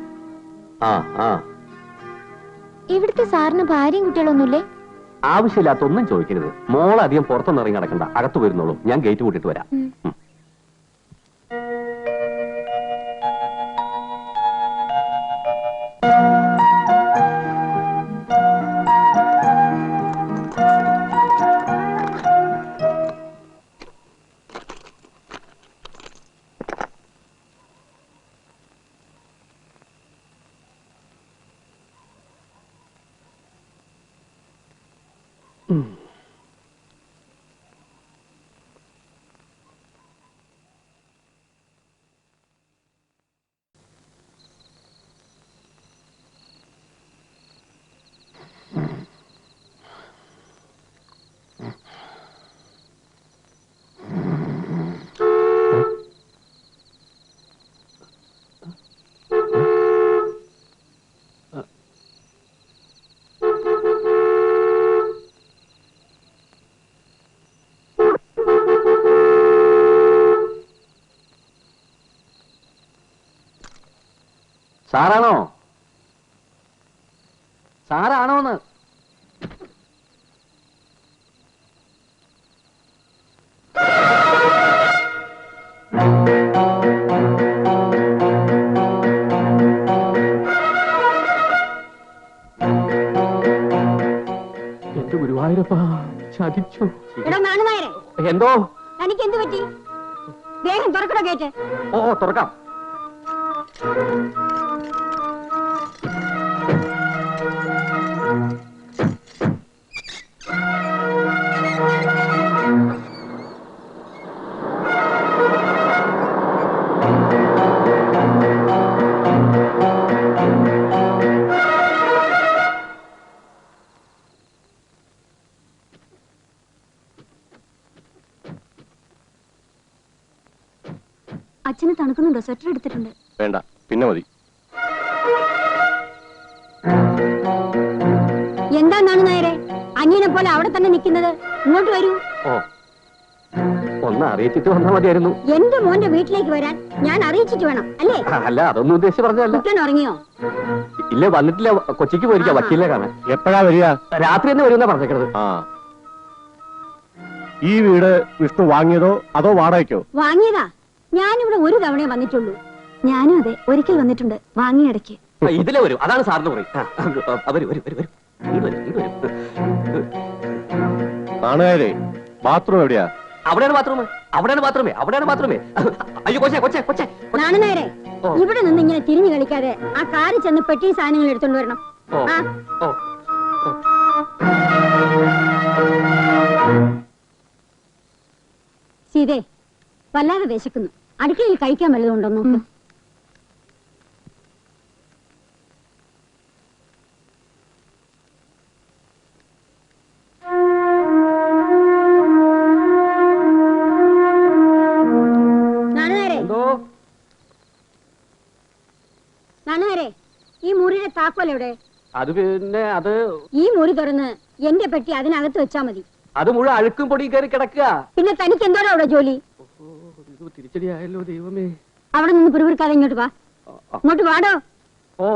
ഇവിടുത്തെ സാറിന് ഭാര്യയും കുട്ടികളൊന്നുമില്ലേ? ആവശ്യമില്ലാത്തൊന്നും ചോദിക്കരുത്. മോളധികം പുറത്തൊന്നും ഇറങ്ങി നടക്കണ്ട, അകത്ത് വരുന്നുള്ളൂ. ഞാൻ ഗേറ്റ് കൂട്ടിട്ട് വരാം. സാറാണോ? സാറാണോന്ന്? എന്റെ ഗുരുവായൂരപ്പാ, ചതിച്ചു. എന്തോ തനിക്ക് എന്ത് പറ്റി? വേഗം തുറക്കണോ ഗേറ്റ്? ഓ, തുറക്കാം. അച്ഛന് തണുക്കുന്നുണ്ടോ? സ്വെറ്റർ എടുത്തിട്ടുണ്ട്. വേണ്ട, പിന്നെ മതി. എന്താണെന്നാണ് നേരെ അനിയനെ പോലെ അവിടെ തന്നെ നിൽക്കുന്നത്? ഇങ്ങോട്ട് വരൂ. ഓ, ഒന്ന് അറിയിച്ചിട്ട് വന്നാൽ മതിയായിരുന്നു. എന്റെ മോന്റെ വീട്ടിലേക്ക് വരാൻ ഞാൻ അറിയിച്ചിട്ട് വേണം അല്ലേ? അല്ല, അതൊന്നും ഉദ്ദേശിച്ച് പറഞ്ഞല്ല. കുട്ടൻ ഉറങ്ങിയോ? ഇല്ല, വന്നിട്ടില്ല. കൊച്ചിക്ക് പോയിരിക്കാം വക്കീലിനെ കാണാൻ. എപ്പോഴാ വരിക? രാത്രി തന്നെ വരുമെന്നാ പറഞ്ഞേക്കണത്. ഈ വീട് വിഷ്ണു വാങ്ങിയതോ അതോ വാടകയ്ക്കോ? വാങ്ങിയതാ. ഞാനിവിടെ ഒരു തവണയെ വന്നിട്ടുള്ളൂ. ഞാനും അതെ, ഒരിക്കൽ വന്നിട്ടുണ്ട്, വാങ്ങിയ ഇടയ്ക്ക്. ഇതിലെ വരും, അതാണ് സാറിന് പറയും. കാണുകാരെ, ബാത്റൂം എവിടെയാ? അവിടെയാണ് ബാത്റൂം. അവിടെയാണ് ബാത്റൂമേ. അയ്യോ, കൊച്ചേ. നാണുനേരെ, ഇവിടെ നിന്ന് ഇങ്ങനെ തിരിഞ്ഞു കളിക്കാതെ ആ കാറിൽ ചെന്ന് പെട്ടി സാധനങ്ങൾ എടുത്തോണ്ട് വരണം. സീതേ, വല്ലാതെ വിശക്കുന്നു. അടുക്കളയിൽ കഴിക്കാൻ വല്ലതുണ്ടോ നോക്ക്. നാണുനേരെ, ഈ മുറിയുടെ താക്കോൽ എവിടെ? അത് പിന്നെ ഈ മുറി തുറന്ന് എന്റെ പെട്ടി അതിനകത്ത് വെച്ചാ മതി. അത് മുഴുവൻ അഴുക്കും പൊടിയും കയറി കിടക്കുക. പിന്നെ തനിക്ക് എന്തോടാ അവിടെ ജോലി? തിരിച്ചടിയായല്ലോ ദൈവമേ. അവിടെ നിന്ന് പിറുപിറുക്കാതെ ഇങ്ങോട്ട് വാ. ഇങ്ങോട്ട് വാടോ. ഓ,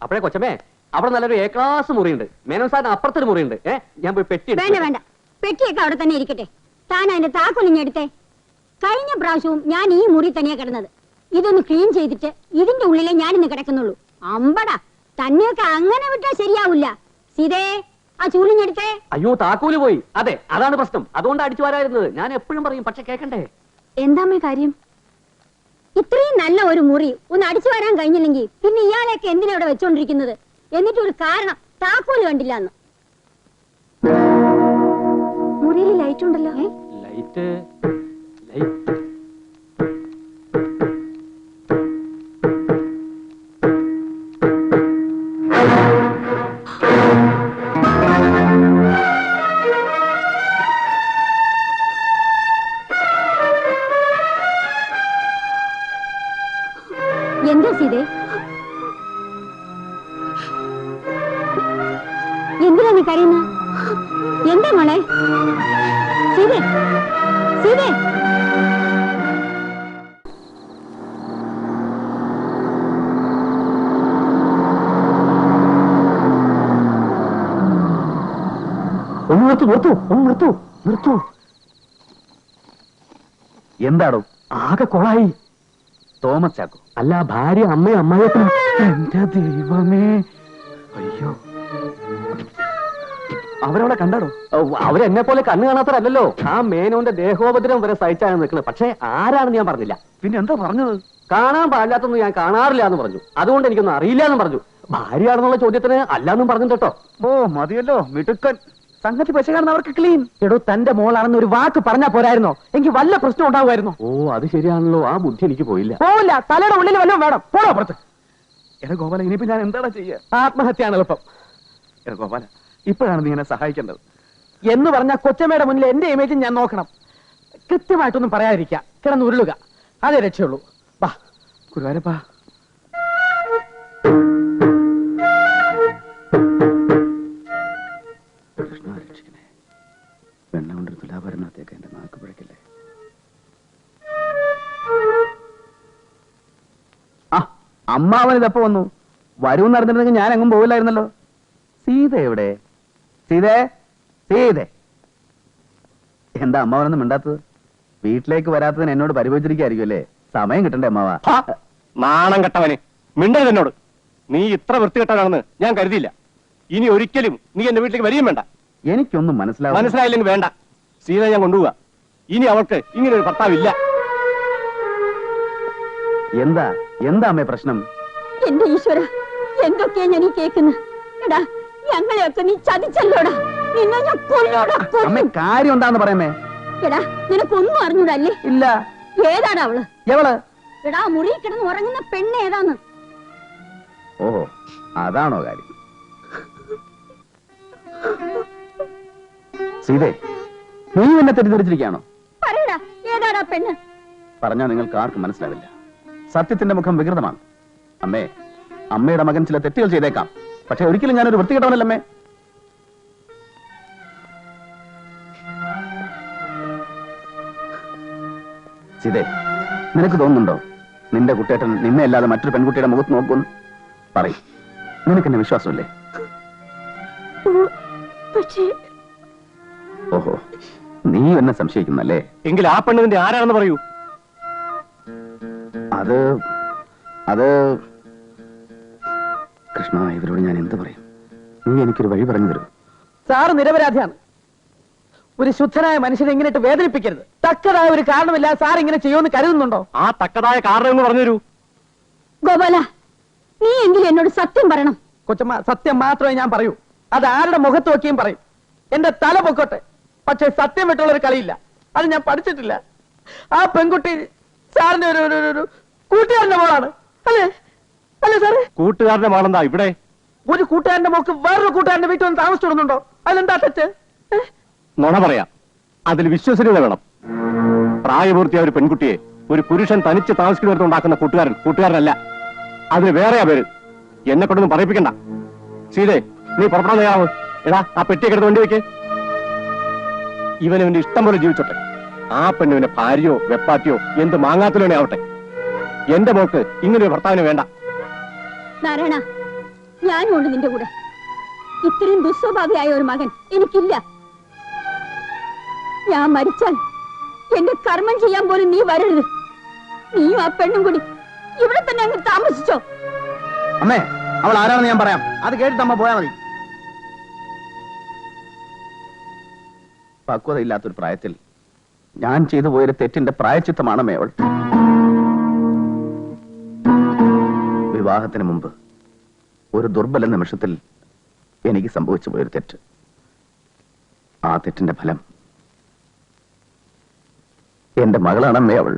അപ്പഴേ കൊച്ചമ്മേ, അവിടെ നല്ലൊരു എ ക്ലാസ് മുറിയുണ്ട്. മേനോൻ സാറിന് അപ്പുറത്തൊരു മുറിയുണ്ട്. ഞാൻ പോയി പെട്ടി വേണ്ട, പെട്ടിയൊക്കെ അവിടെ തന്നെ ഇരിക്കട്ടെ. താൻ അതിന്റെ താക്കോലിഞ്ഞെടുത്തേ. കഴിഞ്ഞ പ്രാവശ്യവും ഞാൻ ഈ മുറി തന്നെയാ കിടന്നത്. ഇതൊന്ന് ക്ലീൻ ചെയ്തിട്ട് ഇതിന്റെ ഉള്ളിലേ ഞാനിന്ന് കിടക്കുന്നുള്ളൂ. അമ്പടാ, തന്നെയൊക്കെ അങ്ങനെ വിട്ടാ ശരിയാവില്ല. സീതേ, ആ ചൂളിഞ്ഞെടുത്തേ. അയ്യോ, താക്കോല് പോയി. അതെ, അതാണ് പ്രശ്നം. അതുകൊണ്ട് അടിച്ചു വരായിരുന്നത്. ഞാൻ എപ്പോഴും പറയും, പക്ഷെ കേക്കണ്ടേ. എന്താമ്മേ കാര്യം? ഇത്രയും നല്ല ഒരു മുറി ഒന്ന് അടിച്ചു വരാൻ കഴിഞ്ഞില്ലെങ്കിൽ പിന്നെ ഇയാളെയൊക്കെ എന്തിനാ ഇവിടെ വെച്ചോണ്ടിരിക്കുന്നത്? എന്നിട്ടൊരു കാരണം, താക്കോല് കണ്ടില്ല എന്ന്. മുറിയിൽ ലൈറ്റ് ഉണ്ടല്ലോ. ലൈറ്റ് സീതേ, എന്തിനാ നീ കരയുന്ന? എന്താ മോളെ? സീതേ, സീതേ. ഒന്ന് നിർത്തൂ. എന്താടോ? ആകെ കൊളായി. തോമസ് ചാക്കോ? അല്ല, ഭാര്യ അമ്മയും അമ്മായിയപ്പനും. എന്റെ ദൈവമേ, അയ്യോ, അവരവിടെ കണ്ടാടോ? അവരെന്നെ പോലെ കണ്ണു കാണാത്തവരല്ലോ. ആ മേനോന്റെ ദേഹോപദ്രവം വരെ സഹിച്ചാണ് നിൽക്കുന്നത്. പക്ഷെ ആരാണെന്ന് ഞാൻ പറഞ്ഞില്ല. പിന്നെ എന്താ പറഞ്ഞത്? കാണാൻ പാടില്ലാത്തൊന്നും ഞാൻ കാണാറില്ല എന്ന് പറഞ്ഞു. അതുകൊണ്ട് എനിക്കൊന്നും അറിയില്ല എന്ന് പറഞ്ഞു. ഭാര്യയാണെന്നുള്ള ചോദ്യത്തിന് അല്ലാന്നും പറഞ്ഞു കേട്ടോ. ഓ മതിയല്ലോ, മിടുക്കൻ. സംഗതി പശകാരൻ അവർക്ക് ക്ലീൻ. എടോ, തന്റെ മോളാണെന്ന് ഒരു വാക്ക് പറഞ്ഞാ പോരായിരുന്നോ? എനിക്ക് വല്ല പ്രശ്നം ഉണ്ടാവുമായിരുന്നോ? ഓ, അത് ശരിയാണല്ലോ. ആ ബുദ്ധി എനിക്ക് പോയില്ല. പോവില്ല, തലയുടെ ഉള്ളിൽ വല്ലതും വേണം. പോണോ പുറത്ത്. എടാ ഗോപാല, ഇനിയിപ്പോ ഞാൻ എന്താടാ ചെയ്യുക? ആത്മഹത്യയാണ് എളുപ്പം. എടാ ഗോപാല, ഇപ്പോഴാണ് നീ എന്നെ സഹായിക്കേണ്ടത്. എന്ന് പറഞ്ഞാൽ കൊച്ചമ്മയുടെ മുന്നിൽ എന്റെ ഇമേജ് ഞാൻ നോക്കണം. കൃത്യമായിട്ടൊന്നും പറയാതിരിക്കുക, കിടന്ന് ഉരുളുക, അതേ രക്ഷയുള്ളൂ. വാ ഗുരുവായൂരപ്പാ. കൃഷ്ണ രക്ഷിക്കണേ. വെണ്ണ കൊണ്ടൊരു തുലാഭരണത്തേക്ക് എന്റെ നാക്ക് പിഴക്കില്ലേ. ആ, അമ്മാവൻ ഇതപ്പോ വന്നു. വരൂന്ന് അറിഞ്ഞിരുന്നെങ്കിൽ ഞാൻ എങ്ങും പോവില്ലായിരുന്നല്ലോ. സീത എവിടെ? സീതേ, സീതേ. എന്താ അമ്മാവനൊന്നും മിണ്ടാത്തത്? വീട്ടിലേക്ക് വരാത്തതിന് എന്നോട് പരിഭവിച്ചിരിക്കായിരിക്കും അല്ലേ? സമയം കിട്ടണ്ടേ അമ്മാവ? നാണം കെട്ടവന്, മിണ്ടരുത് എന്നോട്. നീ ഇത്ര വൃത്തികെട്ടവനാണെന്ന് ഞാൻ കരുതിയില്ല. ഇനി ഒരിക്കലും നീ എന്റെ വീട്ടിലേക്ക് വരികയും വേണ്ട. എനിക്കൊന്നും മനസ്സിലായില്ലെങ്കിൽ വേണ്ട. സീത ഞാൻ കൊണ്ടുപോവാ. ഇനി അവൾക്ക് ഇങ്ങനെ ഒരു ഭർത്താവില്ല. എന്താ എന്താ അമ്മേ പ്രശ്നം? എന്റെ ഈശ്വര, എന്തൊക്കെയാ ഞാൻ ഈ കേൾക്കുന്നത്? എടാ, ഞങ്ങളെയൊക്കെ നീ ചതിച്ചല്ലോടാ. നിന്നെ ഞാൻ കൊല്ലോടാ. അമ്മേ, കാര്യം എന്താന്ന് പറയാമേ? എടാ, നിനക്കൊന്നും അറിഞ്ഞൂടല്ലേ? ഇല്ല. ഏതാണ് അവള്? എവള്? എടാ, മുറി കിടന്ന് ഉറങ്ങുന്ന പെണ്ണ് ഏതാന്ന്? ഓഹോ, അതാണോ കാര്യം? സീതേ, നീ എന്നെ തെറ്റിദ്ധരിച്ചിരിക്കുകയാണോ? പറയടാ, ഏതാടാ പെണ്ണ്? പറഞ്ഞാൽ നിങ്ങൾക്ക് ആർക്കും മനസ്സിലാവില്ല. സത്യത്തിന്റെ മുഖം വികൃതമാണ്. അമ്മേ, അമ്മയുടെ മകൻ ചില തെറ്റുകൾ ചെയ്തേക്കാം. പക്ഷെ ഒരിക്കലും ഞാനൊരു വൃത്തികെട്ടവനല്ലമ്മേ. സീതേ, നിനക്ക് തോന്നുന്നുണ്ടോ നിന്റെ കുട്ടിയേട്ടൻ നിന്നെ അല്ലാതെ മറ്റൊരു പെൺകുട്ടിയുടെ മുഖത്ത് നോക്കുമെന്ന്? പറയും. നിനക്കെന്നെ വിശ്വാസമല്ലേ? പക്ഷേ ഓഹോ, നീ എന്നെ സംശയിക്കുന്നല്ലേ? എങ്കിൽ ആ പെണ്ണിന്റെ ആരാണെന്ന് പറയൂ. അത് അത് കൃഷ്ണ, ഇവരോട് ഞാൻ എന്ത് പറയും? നീ എനിക്കൊരു വഴി പറഞ്ഞു തരൂ. സാറ് നിരപരാധിയാണ്. ഒരു ശുദ്ധനായ മനുഷ്യനെ ഇങ്ങനെ വേദനിപ്പിക്കരുത്. തക്കതായ ഒരു കാരണമില്ല സാർ ഇങ്ങനെ ചെയ്യുമെന്ന് കരുതുന്നുണ്ടോ? ആ തക്കതായ കാരണം എന്ന് പറഞ്ഞു തരൂ. ഗോപാല, നീ എങ്കിലും എന്നോട് സത്യം പറയണം. കൊച്ചമ്മ, സത്യം മാത്രമേ ഞാൻ പറയൂ. അത് ആരുടെ മുഖത്ത് നോക്കിയും പറയും. എന്റെ തല പൊക്കോട്ടെ, പക്ഷെ സത്യം വിട്ടുള്ള ഒരു കളിയില്ല. അത് ഞാൻ പഠിച്ചിട്ടില്ല. ആ പെൺകുട്ടി സാറിന്റെ ഒരു കൂട്ടുകാരന്റെ മോളാണ്. അല്ലേ അല്ലേ സാറ്? കൂട്ടുകാരന്റെ മോളെന്താ ഇവിടെ? ഒരു കൂട്ടുകാരന്റെ മോക്ക് വേറൊരു കൂട്ടുകാരന്റെ വീട്ടിൽ വന്ന് താമസിച്ചിടുന്നുണ്ടോ? അതിലെന്താ തെറ്റ്? നുണ പറയാം. അതിൽ വിശ്വസനീയത വേണം. പ്രായപൂർത്തിയായ ഒരു പെൺകുട്ടിയെ ഒരു പുരുഷൻ തനിച്ച് താമസിക്കുന്നിടത്തുണ്ടാക്കുന്ന കൂട്ടുകാരനല്ല. അതിന് വേറെയാ പേര്. എന്നെ കൊണ്ടൊന്നും പറയിപ്പിക്കണ്ട. സീതേ, നീ പുറപ്പെടാൻ തയ്യാറാവ്. എടാ, ആ പെട്ടിയൊക്കെ എടുത്ത് വണ്ടി വെക്ക്. ഇവനവന്റെ ഇഷ്ടം പോലെ ജീവിച്ചോട്ടെ. ആ പെണ്ണുവിന്റെ ഭാര്യയോ വെപ്പാറ്റിയോ എന്ത് മാങ്ങാത്തിലോനെ ആവട്ടെ. എന്റെ മോക്ക് ഇങ്ങനെ ഒരു ഭർത്താവിന് വേണ്ട. നാരായണ, ഞാനും ഉണ്ട് നിന്റെ കൂടെ. ഇത്രയും ദുസ്വഭാവിയായ ഒരു മകൻ എനിക്കില്ല. ഞാൻ മരിച്ചാൽ എന്റെ കർമ്മം ചെയ്യാൻ പോലും നീ വരരുത്. നീയും ആ പെണ്ണും കൂടി ഇവിടെ തന്നെ അങ്ങ് താമസിച്ചോ. അമ്മേ, അവൾ ആരാണെന്ന് ഞാൻ പറയാം. അത് കേട്ടിട്ട് അമ്മ പോയാൽ മതി. പക്വതയില്ലാത്തൊരു പ്രായത്തിൽ ഞാൻ ചെയ്തു പോയൊരു തെറ്റിന്റെ പ്രായച്ചിത്തമാണമ്മേ അവൾ. വിവാഹത്തിന് മുമ്പ് ഒരു ദുർബല നിമിഷത്തിൽ എനിക്ക് സംഭവിച്ചു പോയൊരു തെറ്റ്. ആ തെറ്റിന്റെ ഫലം എന്റെ മകളാണമ്മേ അവൾ.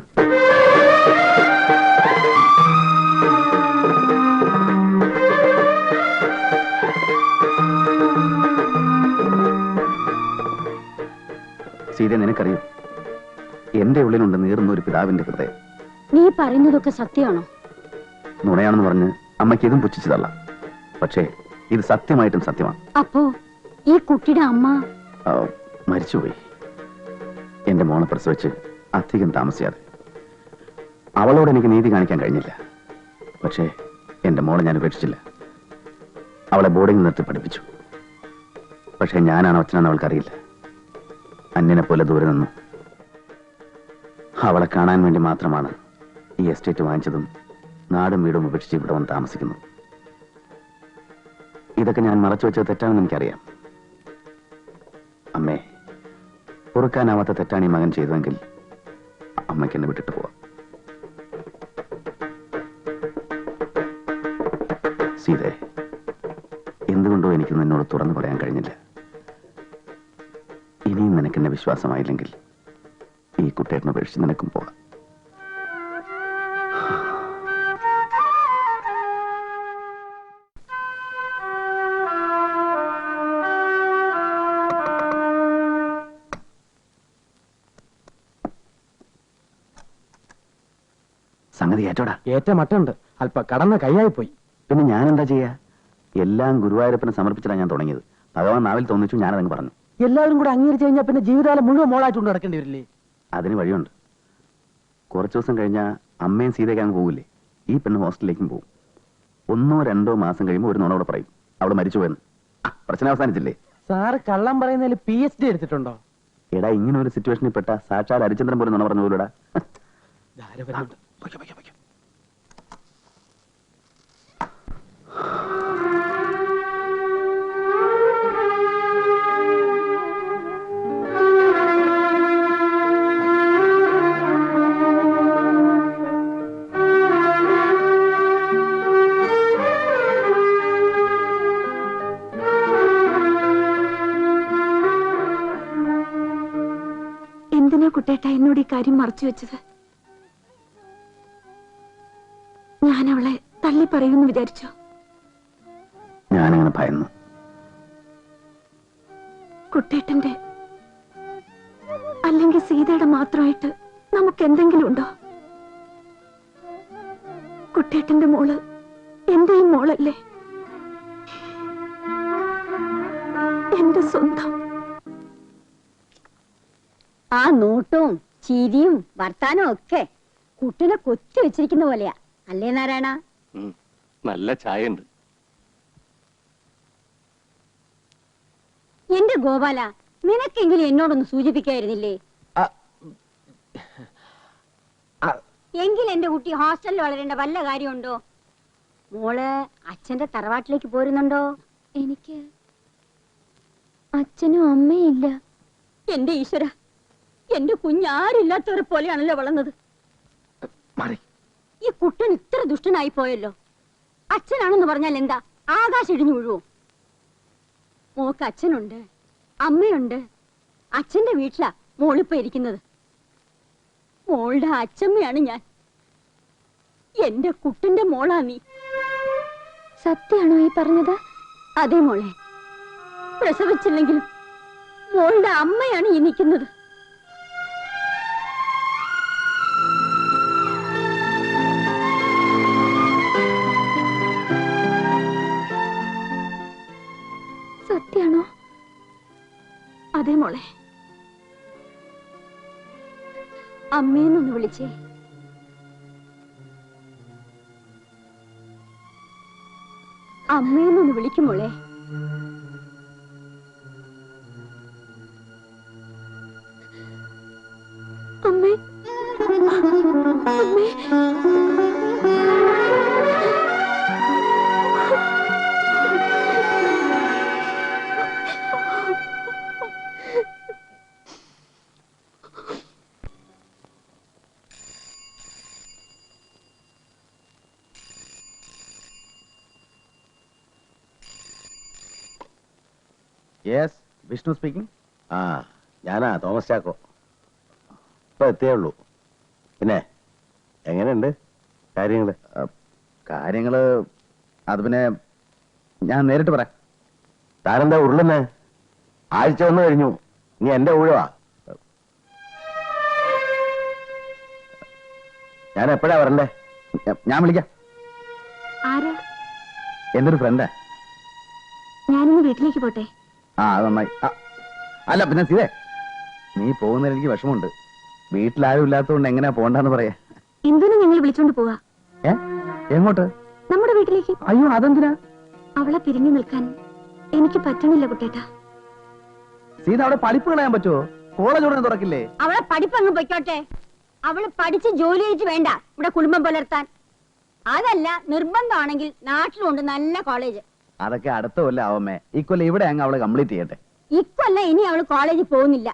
സീത, നിനക്കറിയോ, എന്റെ ഉള്ളിലുണ്ട് നീറുന്ന ഒരു പിതാവിന്റെ ഹൃദയം. നീ പറയുന്നതൊക്കെ സത്യമാണോ? നുണയാണെന്ന് പറഞ്ഞ് അമ്മയ്ക്ക് ഇതും പുച്ഛിച്ചു തള്ളാം. പക്ഷേ ഇത് സത്യമായിട്ടും സത്യമാണ്. അപ്പോ ഈ കുട്ടിയുടെ അമ്മ മരിച്ചുപോയി. എന്റെ മോളെ പ്രസവിച്ച് അധികം താമസിയാതെ. അവളോട് എനിക്ക് നീതി കാണിക്കാൻ കഴിഞ്ഞില്ല. പക്ഷേ എന്റെ മോളെ ഞാൻ ഉപേക്ഷിച്ചില്ല. അവളെ ബോർഡിംഗ് നിർത്തി പഠിപ്പിച്ചു. പക്ഷേ ഞാനാണ് അച്ഛനെന്ന് അവൾക്കറിയില്ല. അന്യനെ പോലെ ദൂരെ നിന്നു. അവളെ കാണാൻ വേണ്ടി മാത്രമാണ് ഈ എസ്റ്റേറ്റ് വാങ്ങിച്ചതും നാടും വീടും ഉപേക്ഷിച്ച് ഇവിടെ വന്ന് താമസിക്കുന്നു. ഇതൊക്കെ ഞാൻ മറച്ചു വെച്ചത് തെറ്റാണെന്ന് എനിക്കറിയാം. അമ്മേ, പൊറുക്കാനാവാത്ത തെറ്റാണ് ഈ മകൻ ചെയ്തതെങ്കിൽ അമ്മയ്ക്ക് എന്നെ വിട്ടിട്ട് പോവാം. സീതേ, എന്തുകൊണ്ടോ എനിക്ക് നിന്നോട് തുറന്നു പറയാൻ കഴിഞ്ഞില്ല. ഇനിയും നിനക്കെന്നെ വിശ്വാസമായില്ലെങ്കിൽ ഈ കുട്ടിയേട്ടനെ ഉപേക്ഷിച്ച് നിനക്കും പോകാം. സംഗതി ഏറ്റോടാ. ഏറ്റ മട്ടുണ്ട്. അല്പ കടന്ന കൈയായി പോയി. പിന്നെ ഞാൻ എന്താ ചെയ്യാ? എല്ലാം ഗുരുവായൂരപ്പനെ സമർപ്പിച്ചിട്ടാണ് ഞാൻ തുടങ്ങിയത്. ഭഗവാൻ നാവിൽ തോന്നിച്ചു, ഞാനതങ്ങ് പറഞ്ഞു. എല്ലാവരും കൂടെ അംഗീകരിച്ചു കഴിഞ്ഞാൽ പിന്നെ ജീവിതകാലം മുഴുവൻ മോളായിട്ടുണ്ട് നടക്കേണ്ടി വരില്ലേ? അതിന് വഴിയുണ്ട്. കുറച്ചു ദിവസം കഴിഞ്ഞാൽ അമ്മയും സീതയ്ക്ക് അങ്ങ് പോകില്ലേ? ഈ പെണ്ണ് ഹോസ്റ്റലിലേക്കും പോകും. 1 or 2 മാസം കഴിയുമ്പോൾ ഒരു നുണയോടെ പറയും അവിടെ മരിച്ചുപോയെന്ന്. പ്രശ്നം അവസാനിച്ചില്ലേ? സാറ് കള്ളം പറയുന്നതിൽ PhD എടുത്തിട്ടുണ്ടോ? എടാ, ഇങ്ങനെ ഒരു സിറ്റുവേഷനിൽ പെട്ട സാക്ഷാൽ ഹരിചന്ദ്രൻ പോലും നുണ പറഞ്ഞു പോലൂടാ. എന്തിനാ കുട്ടേട്ട എന്നോട് ഈ കാര്യം മറച്ചു വെച്ചത്? ഞാൻ അവളെ തള്ളി പറയുമെന്ന് വിചാരിച്ചോ? ഞാനങ്ങനെ ഭയന്നു. കുട്ടേട്ടന്റെ അല്ലെങ്കിൽ സീതയുടെ മാത്രമായിട്ട് നമുക്ക് എന്തെങ്കിലും ഉണ്ടോ? കുട്ടേട്ടന്റെ മോള് എന്റെയും മോളല്ലേ, എന്റെ സ്വന്തം. ആ നോട്ടവും ചിരിയും വർത്താനവും ഒക്കെ കുട്ടിനെ കൊത്തി വെച്ചിരിക്കുന്ന പോലെയാ, അല്ലേ നാരായണ? നല്ല ചായ ഉണ്ട്. എന്റെ ഗോപാല, നിനക്കെങ്കിലും എന്നോടൊന്ന് സൂചിപ്പിക്കായിരുന്നില്ലേ? എങ്കിൽ എന്റെ കുട്ടി ഹോസ്റ്റലിൽ വളരേണ്ട വല്ല കാര്യമുണ്ടോ? മോള് അച്ഛന്റെ തറവാട്ടിലേക്ക് പോരുന്നുണ്ടോ? എനിക്ക് അച്ഛനും അമ്മയും ഇല്ല. എന്റെ ഈശ്വര, എന്റെ കുഞ്ഞാരില്ലാത്തവരെ പോലെയാണല്ലോ വളർന്നത്. ഈ കുട്ടൻ ഇത്ര ദുഷ്ടനായി പോയല്ലോ. അച്ഛനാണെന്ന് പറഞ്ഞാൽ എന്താ, ആകാശം ഇടിഞ്ഞു വീഴുവോ? മോക്ക് അച്ഛനുണ്ട്, അമ്മയുണ്ട്. അച്ഛന്റെ വീട്ടിലാ മോളിപ്പോ ഇരിക്കുന്നത്. മോളുടെ അച്ഛമ്മയാണ് ഞാൻ. എന്റെ കുട്ടന്റെ മോളാ നീ. സത്യാണോ ഈ പറഞ്ഞത്? അതേ മോളെ, പ്രസവിച്ചില്ലെങ്കിലും മോളുടെ അമ്മയാണ് ഈ നിൽക്കുന്നത്. സത്യാണോ? അതെ മോളെ. അമ്മയെന്നൊന്ന് വിളിച്ചേ. അമ്മയെന്നൊന്ന് വിളിക്കും മോളെ. അമ്മേ, അമ്മേ. Yes, Vishnu speaking. ഞാനാ തോമസ് ചാക്കോ. ഇപ്പൊ എത്തിയേ ഉള്ളൂ. പിന്നെ എങ്ങനെയുണ്ട് കാര്യങ്ങള്? അത് പിന്നെ ഞാൻ നേരിട്ട് പറയാം. താനെന്താ ഉരുളുന്നേ? ആഴ്ച 1 കഴിഞ്ഞു, നീ എന്റെ ഊഴവാ. ഞാൻ എപ്പോഴാ വരണ്ടേ? ഞാൻ വിളിക്കാം. ആരാ? എന്റെ ഒരു ഫ്രണ്ടാ. ഞാനിന്ന് വീട്ടിലേക്ക് പോട്ടെ? ആ അത് നന്നായി. അല്ല പിന്നെ സീതേ, നീ പോകുന്നതിൽ എനിക്ക് വിഷമമുണ്ട്. വീട്ടിലാരും ഇല്ലാത്തതുകൊണ്ട് എങ്ങനെയാ പോണ്ടെന്ന് പറയാ. എന്തിനു ഞങ്ങൾ വിളിച്ചോണ്ട് പോവാ? എങ്ങോട്ട്? നമ്മുടെ വീട്ടിലേക്ക്. അയ്യോ അതെന്തിനാ? അവളെ പിരിഞ്ഞു നിൽക്കാൻ എനിക്ക് പറ്റണില്ല കുട്ടേട്ടാ. സീത അവിടെ പഠിപ്പ് കളയാൻ പറ്റുമോ? കോളേജ് ഉടനെ തുറക്കില്ലേ? അവളെ പഠിപ്പ് അങ്ങ് പൊയ്ക്കോട്ടെ. അവള് പഠിച്ച് ജോലി ചെയ്തിട്ട് വേണ്ട ഇവിടെ കുടുംബം പുലർത്താൻ. അതല്ല, നിർബന്ധമാണെങ്കിൽ നാട്ടിലുണ്ട് നല്ല കോളേജ്. അതൊക്കെ അടുത്ത കൊല്ലം ആവമ്മേ. ഇക്കൊല്ലം ഇവിടെ അങ്ങ് അവള് കംപ്ലീറ്റ് ചെയ്യട്ടെ. ഇക്കൊല്ല ഇനി അവള് കോളേജിൽ പോകുന്നില്ല.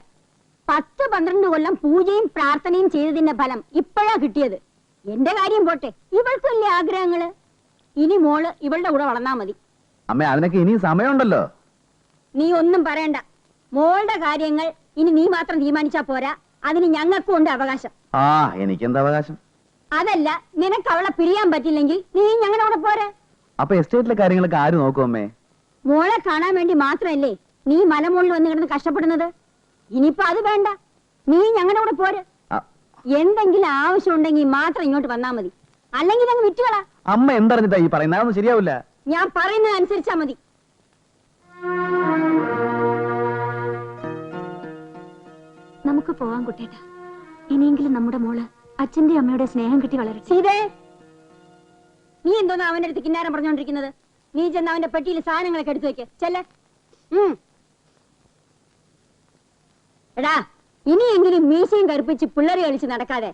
10-12 കൊല്ലം പൂജയും പ്രാർത്ഥനയും ചെയ്തതിന്റെ ഫലം ഇപ്പോഴാ കിട്ടിയത്. എന്റെ കാര്യം പോട്ടെ, ഇവൾക്കല്ലേ ആഗ്രഹങ്ങള്. ഇനി മോള് ഇവളുടെ കൂടെ വളർന്നാ മതി. അമ്മേ അതിനൊക്കെ ഇനിയും സമയമുണ്ടല്ലോ. നീ ഒന്നും പറയണ്ട. മോളുടെ കാര്യങ്ങൾ ഇനി നീ മാത്രം തീരുമാനിച്ചാ പോരാ, അതിന് ഞങ്ങൾക്കും ഉണ്ട് അവകാശം. എനിക്കെന്താ അവകാശം? അതല്ല, നിനക്ക് അവളെ പിരിയാൻ പറ്റില്ലെങ്കിൽ നീ ഞങ്ങളുടെ കൂടെ പോരെ. അപ്പൊ എസ്റ്റേറ്റിലെ കാര്യങ്ങളൊക്കെ ആര് നോക്കും അമ്മേ? മോളെ കാണാൻ വേണ്ടി മാത്രമല്ലേ നീ മലമുകളിൽ വന്ന് കിടന്ന് കഷ്ടപ്പെടുന്നത്. ഇനിയിപ്പോ അത് വേണ്ട, നീ ഞങ്ങളുടെ കൂടെ പോരെ. എന്തെങ്കിലും ആവശ്യം ഉണ്ടെങ്കിൽ മാത്രം ഇങ്ങോട്ട് വന്നാ മതി, അല്ലെങ്കിൽ അങ്ങ് വിറ്റുകളാ. അമ്മ എന്തറിഞ്ഞിട്ടാ ഈ പറയുന്നത്? അതൊന്നും ശരിയാവില്ല. ഞാൻ പറയുന്നത് അനുസരിച്ചാ മതി. നമുക്ക് പോവാൻ കുട്ടേട്ടാ. ഇനിയെങ്കിലും നമ്മുടെ മോള് അച്ഛന്റെ അമ്മയുടെ സ്നേഹം കിട്ടി വളരും. സീതേ, നീ എന്തോന്ന് അവന്റെ അടുത്ത് കിന്നാരം പറഞ്ഞോണ്ടിരിക്കുന്നത്? നീ ചെന്ന് അവന്റെ പെട്ടിയിൽ സാധനങ്ങളൊക്കെ എടുത്തു വെക്ക്. ചെല്ലേ. എടാ, ഇനിയെങ്കിലും മീശയും കറുപ്പിച്ച് പിള്ളേരെ കളിച്ച് നടക്കാതെ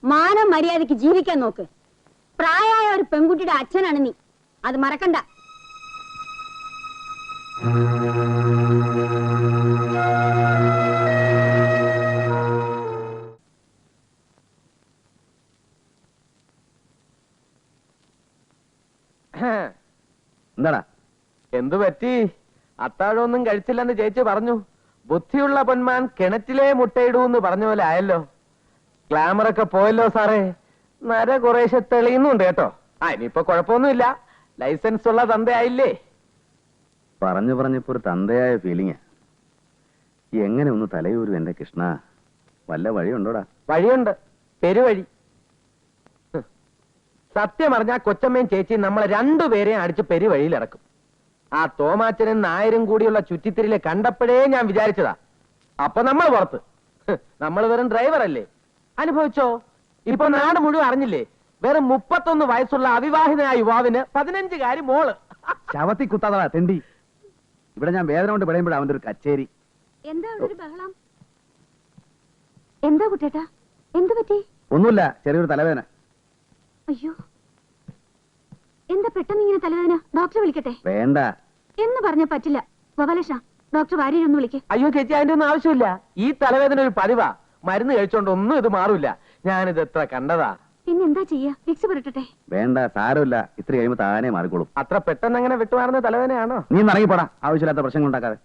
മാനം മര്യാദയ്ക്ക് ജീവിക്കാൻ നോക്ക്. പ്രായമായ ഒരു പെൺകുട്ടിയുടെ അച്ഛനാണ് നീ, അത് മറക്കണ്ട. എന്താടാ? എന്തു പറ്റി? അത്താഴമൊന്നും കഴിച്ചില്ലെന്ന് ചേച്ചി പറഞ്ഞു. ബുദ്ധിയുള്ള പൊന്മാൻ കിണറ്റിലെ മുട്ടയിടൂന്ന് പറഞ്ഞ പോലെ ആയല്ലോ. ഗ്ലാമറൊക്കെ പോയല്ലോ സാറേ. നര കുറേശ്ശെ തെളിയുന്നുണ്ട് കേട്ടോ. ഇനിയിപ്പോ കുഴപ്പമൊന്നുമില്ല, ലൈസൻസ് ഉള്ള തന്തയായില്ലേ. പറഞ്ഞു പറഞ്ഞപ്പോ ഒരു തന്തയായ ഫീലിംഗ്. എങ്ങനെ ഒന്ന് തലയൂരും എന്റെ കൃഷ്ണ? വല്ല വഴിയുണ്ടോടാ? വഴിയുണ്ട്, പെരുവഴി. സത്യം അറിഞ്ഞാ കൊച്ചമ്മയും ചേച്ചിയും നമ്മളെ രണ്ടുപേരെയും അടിച്ച് പെരുവഴിയിലിറക്കും. ആ തോമാച്ചനും നായരും കൂടിയുള്ള ചുറ്റിത്തിരിലെ കണ്ടപ്പോഴേ ഞാൻ വിചാരിച്ചതാ. അപ്പൊ നമ്മൾ പുറത്ത്. നമ്മൾ വെറും ഡ്രൈവർ അല്ലേ? അനുഭവിച്ചോ? ഇപ്പൊ നാട് മുഴുവൻ അറിഞ്ഞില്ലേ? വെറും 31 വയസ്സുള്ള അവിവാഹിതനായ യുവാവിന് 15-കാരി മോള്. ശവത്തി കുത്താതാ തെണ്ടി. ഇവിടെ ഞാൻ വേദന കൊണ്ട് പറയുമ്പോഴാ അവന്റെ ഒരു കച്ചേരി. എന്താ ഒരു ബഹളം? എന്താ കുട്ടേട്ടാ, എന്ത് പറ്റി? ഒന്നുമില്ല, ചെറിയൊരു തലവേദന. അയ്യോ, എന്താ പെട്ടെന്ന് ഇങ്ങനെ തലവേദന? ഡോക്ടറെ വിളിക്കട്ടെ? വേണ്ട എന്ന് പറഞ്ഞ പറ്റില്ല. ഗോപാലകൃഷ്ണ, ഡോക്ടർ വാര്യരെ ഒന്ന് വിളിക്കേ. അയ്യോ ചേച്ചി, അതിന്റെ ഒന്നും ആവശ്യമില്ല. ഈ തലവേദന ഒരു പതിവാ. മരുന്ന് കഴിച്ചോണ്ടൊന്നും ഇത് മാറൂല. ഞാനിത് എത്ര കണ്ടതാ. പിന്നെ എന്താ ചെയ്യാ? വിക്സ് പുരട്ടട്ടെ? വേണ്ട, സാരമില്ല. ഇത്ര കഴിയുമ്പോ താനെ മാറിക്കോളും. അത്ര പെട്ടെന്ന് അങ്ങനെ വിട്ടുമാറുന്ന തലവേദനയാണോ? നീ ഇറങ്ങിപ്പോടാ, ആവശ്യമില്ലാത്ത പ്രശ്നങ്ങൾ ഉണ്ടാക്കാതെ.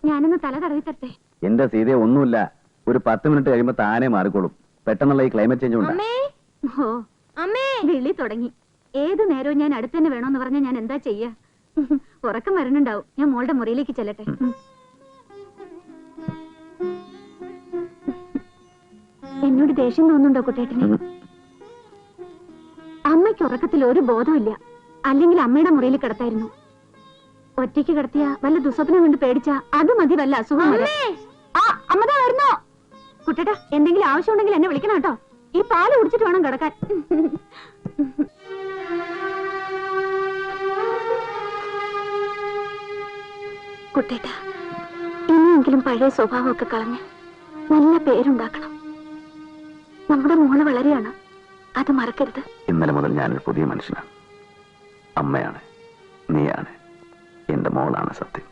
ഞാനൊന്ന് തല തടവി തരട്ടെ? എന്റെ സീതയെ ഒന്നുമില്ല. ഒരു 10 മിനിറ്റ് കഴിയുമ്പോ താനെ മാറിക്കോളും. പെട്ടെന്നുള്ള ഈ ക്ലൈമറ്റ് ചേഞ്ച് ഉണ്ടാ. ഓ അമ്മേ, വിളി തുടങ്ങി. ഏത് നേരവും ഞാൻ അടുത്ത് തന്നെ വേണോന്ന് പറഞ്ഞാൽ ഞാൻ എന്താ ചെയ്യാ? ഉറക്കം വരണുണ്ടാവും. ഞാൻ മോളുടെ മുറിയിലേക്ക് ചെല്ലട്ടെ. എന്നോട് ദേഷ്യം തോന്നുന്നുണ്ടോ കുട്ടേട്ടന്? അമ്മയ്ക്ക് ഉറക്കത്തിൽ ഒരു ബോധമില്ല. അല്ലെങ്കിൽ അമ്മയുടെ മുറിയിൽ കിടത്തായിരുന്നു. ഒറ്റയ്ക്ക് കിടത്തിയ വല്ല ദുസ്വപ്നം കൊണ്ട് പേടിച്ച അത് മതി വല്ല അസുഖം. അമ്മതാ വരുന്നോ? കുട്ടേട്ടാ, എന്തെങ്കിലും ആവശ്യമുണ്ടെങ്കിൽ എന്നെ വിളിക്കണം കേട്ടോ. ഈ പാല് കുടിച്ചിട്ട് വേണം കിടക്കാൻ. കുട്ടേട്ടാ, ഇനിയെങ്കിലും പഴയ സ്വഭാവമൊക്കെ കളഞ്ഞ് നല്ല പേരുണ്ടാക്കണം. നമ്മുടെ മോള് വളരെയാണ്, അത് മറക്കരുത്. ഇന്നലെ മുതൽ ഞാനൊരു പുതിയ മനുഷ്യനാണ്. അമ്മയാണ്, നീയാണ്, എന്റെ മോളാണ് സത്യം.